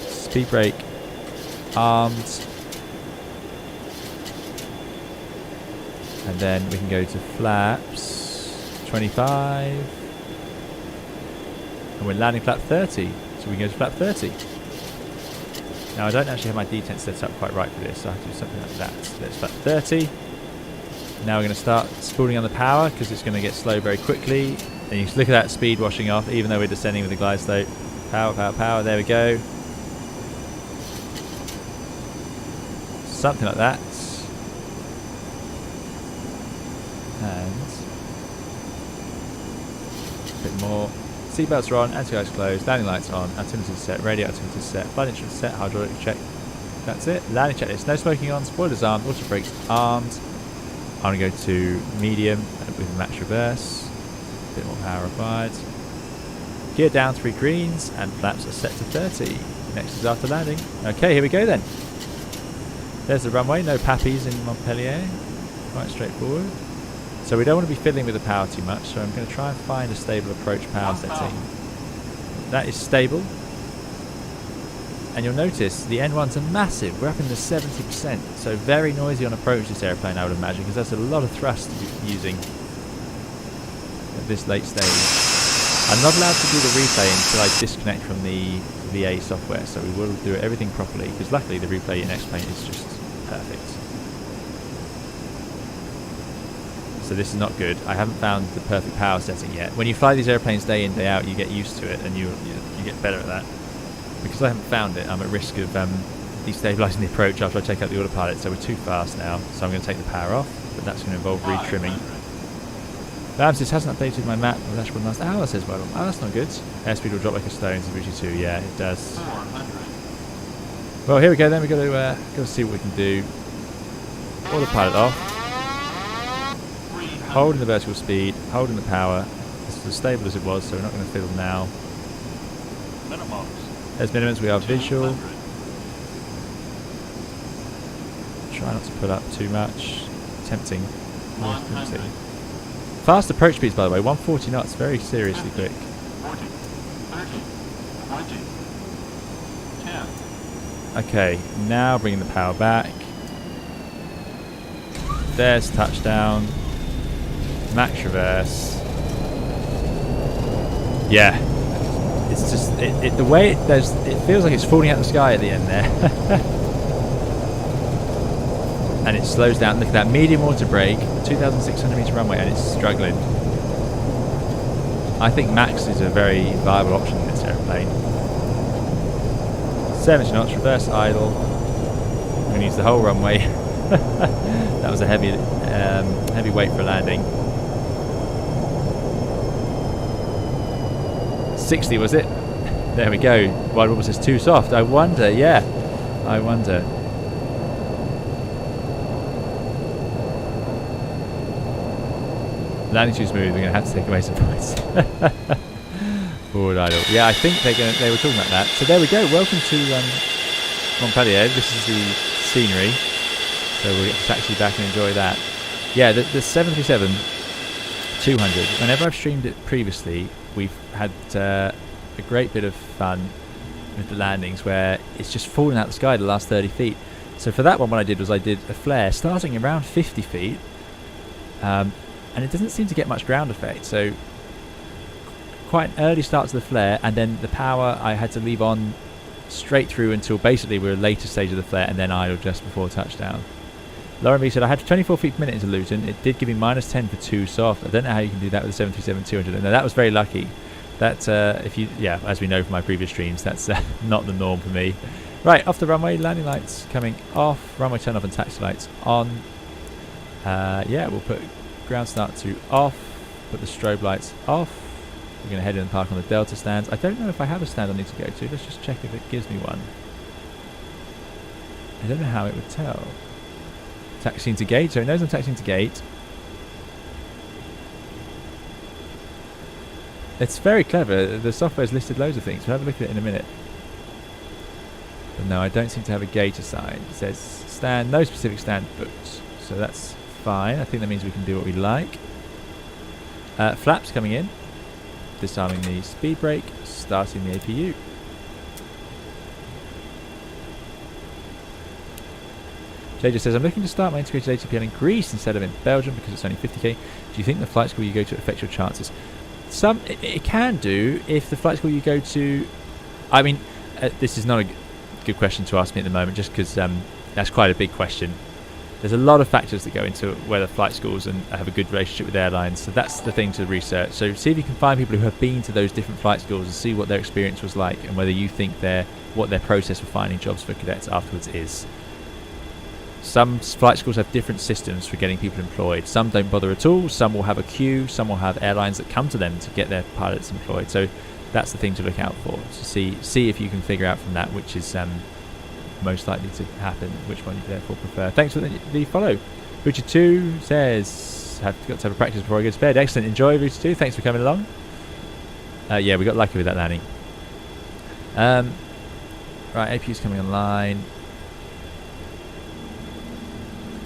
Speed brake armed. And then we can go to flaps 25. And we're landing flap 30. So we can go to flap 30. Now I don't actually have my detent set up quite right for this, so I have to do something like that. So there's flap 30. Now we're going to start spooling on the power because it's going to get slow very quickly. And you can look at that speed washing off, even though we're descending with the glide slope. Power, power, power. There we go. Something like that. And a bit more. Seatbelts are on, anti-ice closed, landing lights on, altimeter set, radio altimeter set, flight insurance set, hydraulic check. That's it. Landing checklist. No smoking on, spoilers armed, auto brakes armed. I'm going to go to medium with max reverse. A bit more power required. Gear down 3 greens and flaps are set to 30. Next is after landing. Okay, here we go then. There's the runway. No pappies in Montpellier. Quite straightforward. So we don't want to be fiddling with the power too much, so I'm going to try and find a stable approach power setting. That is stable. And you'll notice the N1s are massive. We're up in the 70%, so very noisy on approach this airplane, I would imagine, because that's a lot of thrust to be using at this late stage. I'm not allowed to do the replay until I disconnect from the VA software, so we will do everything properly, because luckily the replay in X-Plane is just perfect. So this is not good. I haven't found the perfect power setting yet. When you fly these airplanes day in, day out, you get used to it and you get better at that. Because I haven't found it, I'm at risk of destabilising the approach after I take out the autopilot, so we're too fast now. So I'm going to take the power off, but that's going to involve retrimming. Labs, this hasn't updated my map. The dashboard last hour says, well, oh, that's not good. Airspeed will drop like a stone to 52. Yeah, it does. Well, here we go then. We've got to see what we can do. Autopilot off. Holding the vertical speed, holding the power. This is as stable as it was, so we're not going to fiddle now. As minimums, we are visual. Try not to put up too much. Tempting. Tempting. Fast approach speeds, by the way, 140 knots, very seriously quick. 40, 30, 20, 10. Okay, now bringing the power back. There's touchdown. Max reverse. Yeah. It's just, the way it does, it feels like it's falling out of the sky at the end there. And it slows down. Look at that medium water brake, 2,600 meter runway, and it's struggling. I think max is a very viable option in this airplane. 70 knots, reverse idle. I'm going to use the whole runway. That was a heavy weight for landing. 60 was it? There we go. Why was this too soft? I wonder. Yeah, I wonder. Landing too smooth. We're going to have to take away some points. Forward idle. Yeah, I think they were talking about that. So there we go. Welcome to Montpellier. This is the scenery. So we'll get to taxi back and enjoy that. Yeah, the 737-200. Whenever I've streamed it previously, we've had a great bit of fun with the landings where it's just fallen out the sky the last 30 feet. So for that one, what I did was I did a flare starting around 50 feet. And it doesn't seem to get much ground effect, so quite an early start to the flare, and then the power I had to leave on straight through until basically we were later stage of the flare, and then idle just before touchdown. Lauren B said, I had 24 feet per minute into Luton. It did give me -10 for too soft. I don't know how you can do that with the 737-200. No, that was very lucky. That, as we know from my previous streams, that's not the norm for me. Right, off the runway, landing lights coming off, runway turn off and taxi lights on. We'll put ground start to off, put the strobe lights off. We're going to head in and park on the Delta stands. I don't know if I have a stand I need to go to. Let's just check if it gives me one. I don't know how it would tell. Taxiing to gate, so it knows I'm taxiing to gate. It's very clever. The software's listed loads of things. We'll have a look at it in a minute. But no, I don't seem to have a gate assigned. It says stand, no specific stand booked. So that's fine. I think that means we can do what we like. Flaps coming in. Disarming the speed brake. Starting the APU. Jay just says, I'm looking to start my integrated ATPL in Greece instead of in Belgium because it's only 50k. Do you think the flight school you go to affects your chances? It can do if the flight school you go to... I mean, this is not a good question to ask me at the moment just because that's quite a big question. there's a lot of factors that go into whether flight schools and have a good relationship with airlines. So that's the thing to research. So see if you can find people who have been to those different flight schools and see what their experience was like, and whether you think what their process for finding jobs for cadets afterwards is. Some flight schools have different systems for getting people employed. Some don't bother at all. Some will have a queue. Some will have airlines that come to them to get their pilots employed. So that's the thing to look out for. So see if you can figure out from that which is most likely to happen, which one you therefore prefer. Thanks for the follow. Richard 2 says, got to have a practice before I go to bed. Excellent. Enjoy, Richard 2. Thanks for coming along. Yeah, we got lucky with that landing. Right, APU's coming online.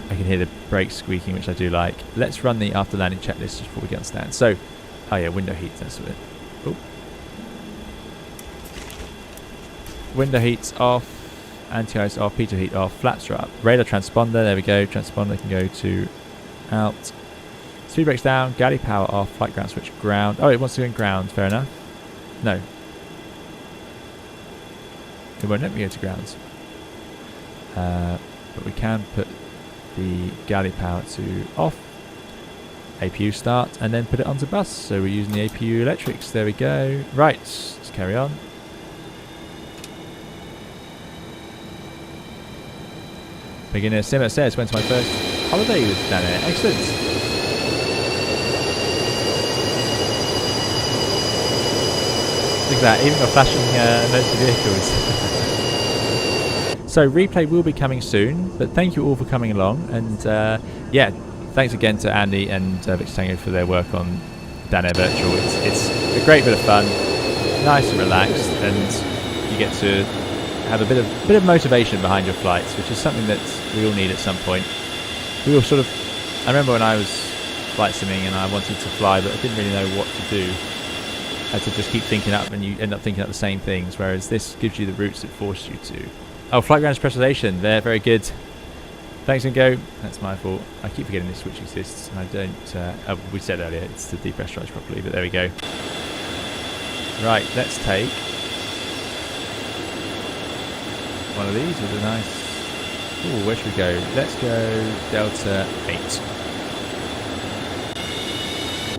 I can hear the brakes squeaking, which I do like. Let's run the after landing checklist just before we get on stand. So, oh yeah, window heat, that's it. Oh. Window heat's off. Anti-ice off, pitot heat off, flaps are up. Radar transponder, there we go. Transponder can go to out. Speed brakes down, galley power off, flight ground switch ground. Oh, it wants to go in ground, fair enough. No. It won't let me go to ground. But we can put the galley power to off. APU start, and then put it onto bus. So we're using the APU electrics, there we go. Right, let's carry on. Beginner Simmer says, went to my first holiday with Dan Air. Excellent. Look at that, even got flashing emergency vehicles. So replay will be coming soon, but thank you all for coming along. And yeah, thanks again to Andy and Victor Tango for their work on Dan Air Virtual. It's a great bit of fun, nice and relaxed, and you get to have a bit of motivation behind your flights, which is something that we all need at some point. We all sort of, I remember when I was flight simming and I wanted to fly, but I didn't really know what to do. I had to just keep thinking up, and you end up thinking up the same things, whereas this gives you the routes that force you to. Oh, flight ground pressurization, there, very good. Thanks, and go. That's my fault. I keep forgetting this switch exists, and I don't, we said earlier, it's to depressurize properly, but there we go. Right, let's take one of these with a nice... Ooh, where should we go? Let's go Delta 8.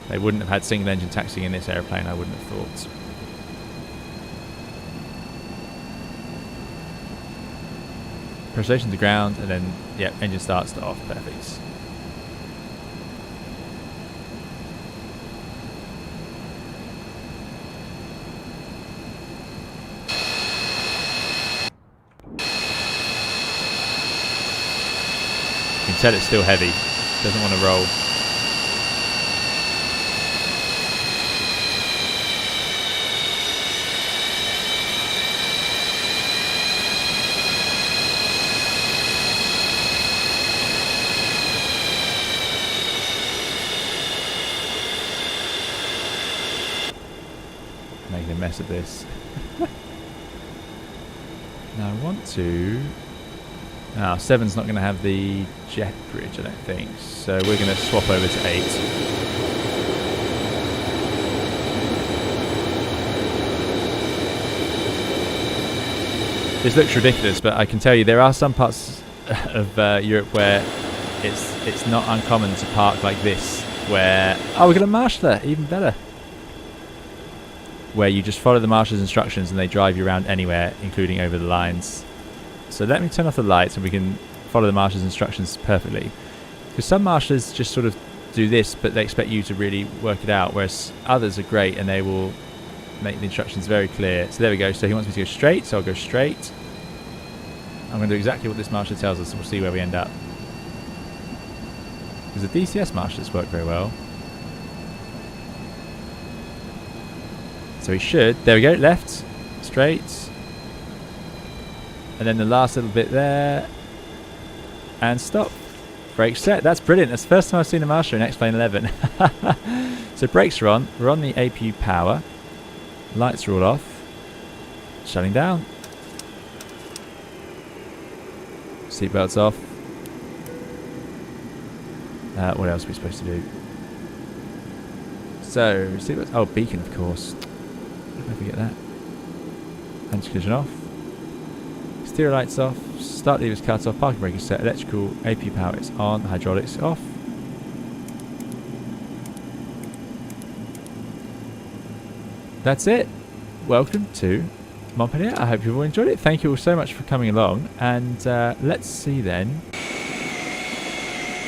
They wouldn't have had single engine taxiing in this airplane, I wouldn't have thought. Pressurization to ground, and then, yeah, engine starts to off. Perfect. You can tell it's still heavy, doesn't want to roll. Making a mess of this. Now I want to... Now, 7's not going to have the jet bridge, I don't think. So we're going to swap over to 8. This looks ridiculous, but I can tell you there are some parts of Europe where it's not uncommon to park like this, where... Oh, we're going to marshal it, even better. Where you just follow the marshal's instructions and they drive you around anywhere, including over the lines. So let me turn off the lights and we can follow the marshal's instructions perfectly. Because some marshals just sort of do this, but they expect you to really work it out, whereas others are great and they will make the instructions very clear. So there we go. So he wants me to go straight, so I'll go straight. I'm going to do exactly what this marshal tells us, and we'll see where we end up. Because the DCS marshals work very well. So he should. There we go. Left, straight. And then the last little bit there. And stop. Brakes set. That's brilliant. That's the first time I've seen a marshal in X-Plane 11. So brakes are on. We're on the APU power. Lights are all off. Shutting down. Seatbelts off. What else are we supposed to do? So, seatbelts. Oh, beacon, of course. How did I forget that? Anti-collision off. exterior lights off, start levers cut off, parking brake is set, electrical AP power is on, hydraulics off. That's it. Welcome to Montpellier. I hope you've all enjoyed it. Thank you all so much for coming along. And let's see then.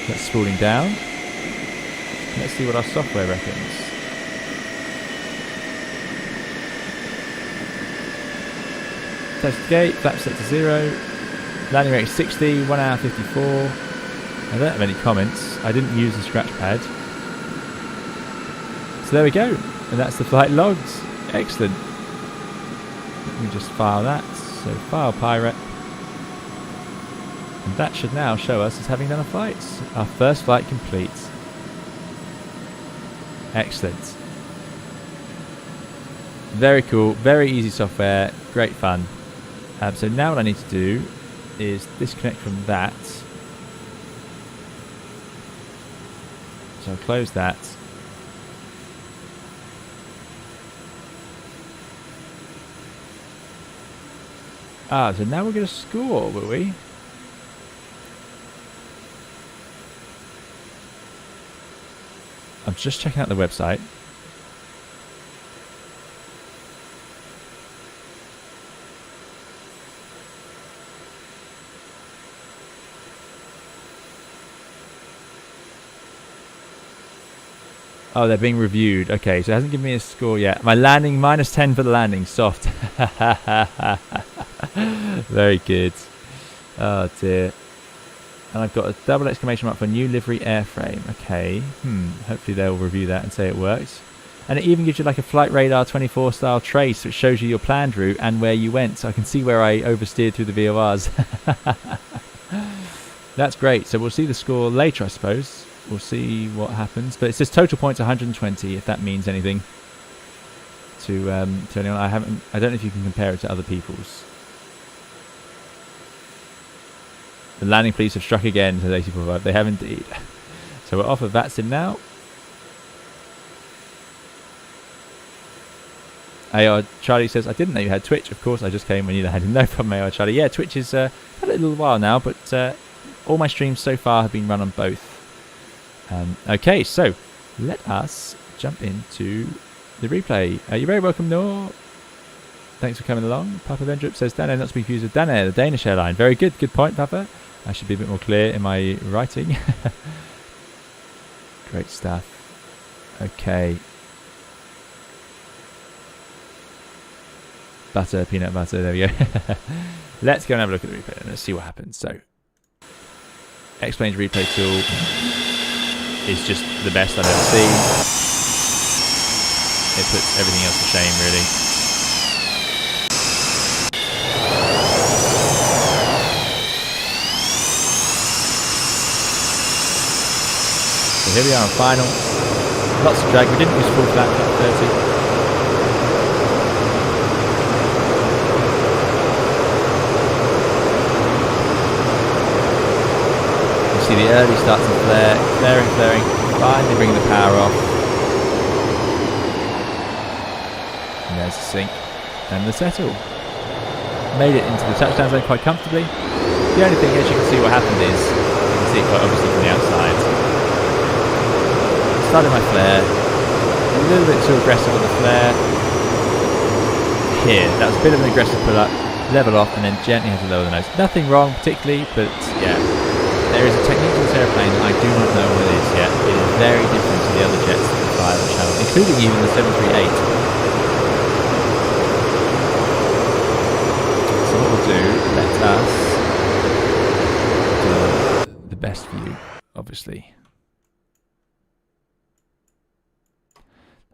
That's spooling down. Let's see what our software reckons. Test gate, flap set to 0. Landing rate 60, 1 hour 54. I don't have any comments. I didn't use the scratch pad. So there we go. And that's the flight logs. Excellent. Let me just file that. So file pirate. And that should now show us as having done a flight. Our first flight complete. Excellent. Very cool. Very easy software. Great fun. So now what I need to do is disconnect from that. So I'll close that. So now we're going to score, will we? I'm just checking out the website. Oh, they're being reviewed. Okay, so it hasn't given me a score yet. My landing, -10 for the landing. Soft. Very good. Oh, dear. And I've got a double exclamation mark for new livery airframe. Okay. Hopefully they'll review that and say it works. And it even gives you like a Flight Radar 24 style trace, which shows you your planned route and where you went. So I can see where I oversteered through the VORs. That's great. So we'll see the score later, I suppose. We'll see what happens. But it says total points 120, if that means anything to anyone. I don't know if you can compare it to other people's. The landing police have struck again, says 84.5. They have indeed. So we're off of VATSIM now. AR Charlie says, I didn't know you had Twitch. Of course, I just came when you had no problem, AR Charlie. Yeah, Twitch is had a little while now, but all my streams so far have been run on both. Okay, so let us jump into the replay. You're very welcome, Noor. Thanks for coming along. Papa Vendrup says, Dan Air not to be confused with Dan Air, the Danish airline. Very good. Good point, Papa. I should be a bit more clear in my writing. Great stuff. Okay. Butter, peanut butter. There we go. Let's go and have a look at the replay and let's see what happens. So, Explain's replay tool is just the best I've ever seen. It puts everything else to shame, really. So here we are on final. Lots of drag. We didn't use full flat 30. See the early starts to flare, flaring, finally bringing the power off. And there's the sink and the settle. Made it into the touchdown zone quite comfortably. The only thing, as you can see, what happened is, you can see it quite obviously from the outside. Started my flare, a little bit too aggressive on the flare. Here, that was a bit of an aggressive pull up, level off, and then gently had to lower the nose. Nothing wrong particularly, but yeah. There is a technique to this airplane that I do not know what it is yet. It is very different to the other jets that we fly on the channel, including even the 738. So what we'll do, let us do the best view, obviously.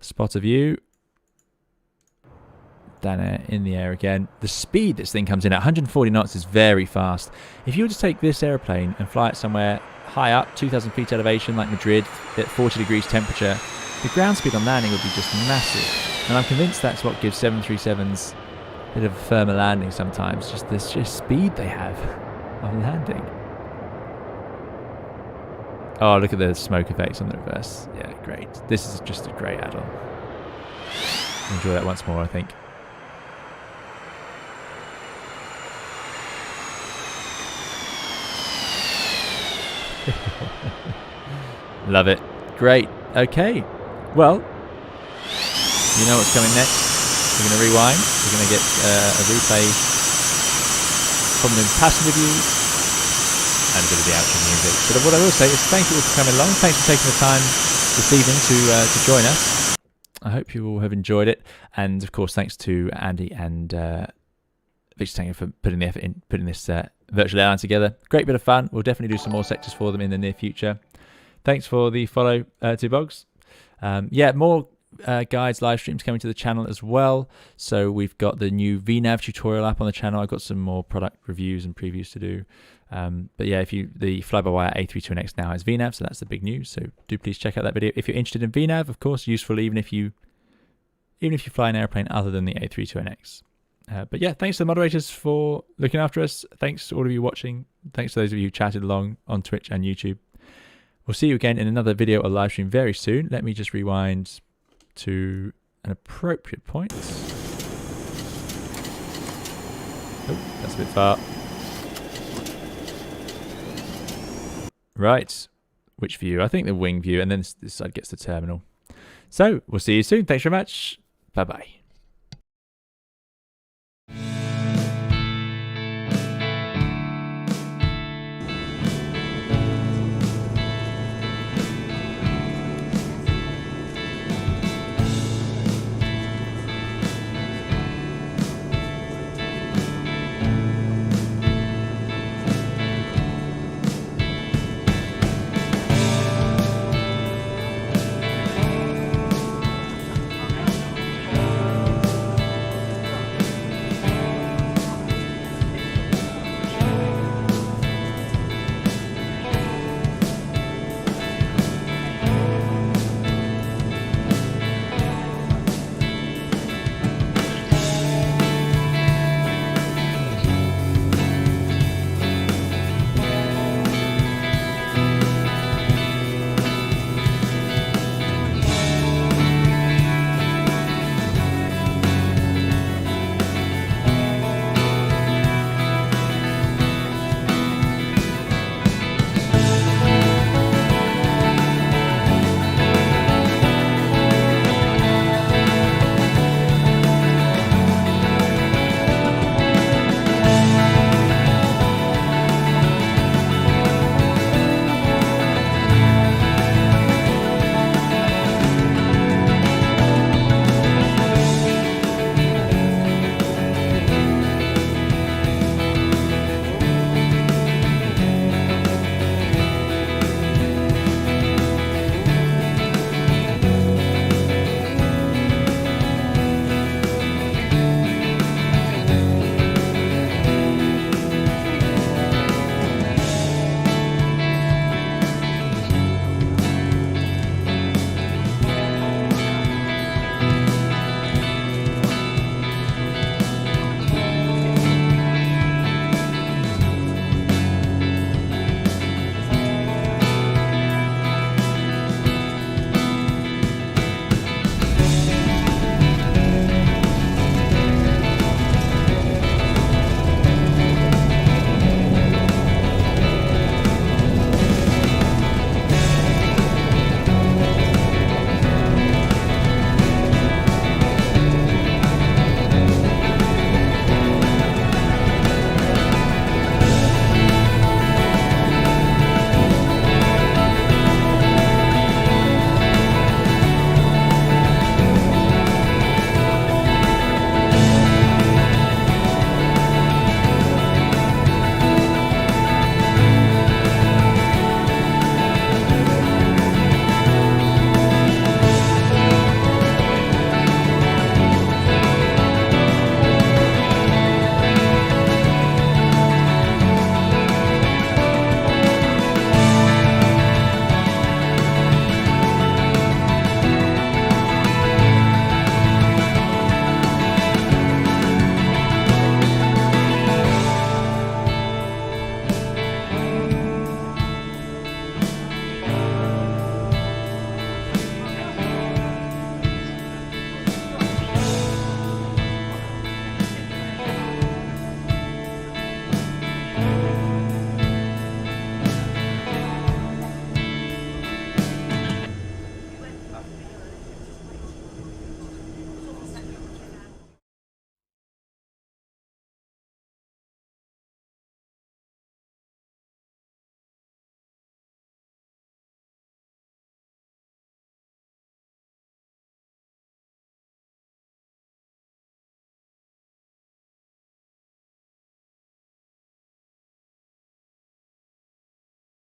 Spotter view. Down there in the air again. The speed this thing comes in at 140 knots is very fast. If you were to take this airplane and fly it somewhere high up, 2,000 feet elevation like Madrid at 40 degrees temperature, the ground speed on landing would be just massive. And I'm convinced that's what gives 737s a bit of a firmer landing sometimes. Just this speed they have on landing. Oh, look at the smoke effects on the reverse. Yeah, great. This is just a great add-on. Enjoy that once more, I think. Love it. Great. Okay. Well, you know what's coming next. We're going to rewind. We're going to get a replay from the passenger view and a bit of the outro music. But what I will say is thank you all for coming along. Thanks for taking the time this evening to join us. I hope you all have enjoyed it. And of course, thanks to Andy and Victor Tango for putting the effort in putting this virtual airline together. Great bit of fun. We'll definitely do some more sectors for them in the near future. Thanks for the follow to Boggs. More guides, live streams coming to the channel as well. So we've got the new VNav tutorial app on the channel. I've got some more product reviews and previews to do. But yeah, the fly-by-wire A320 now has VNav, so that's the big news. So do please check out that video if you're interested in VNav. Of course, useful even if you fly an airplane other than the A320. But yeah, thanks to the moderators for looking after us. Thanks to all of you watching. Thanks to those of you who chatted along on Twitch and YouTube. We'll see you again in another video or live stream very soon. Let me just rewind to an appropriate point. Oh, that's a bit far. Right. Which view? I think the wing view, and then this side gets the terminal. So we'll see you soon. Thanks very much. Bye-bye.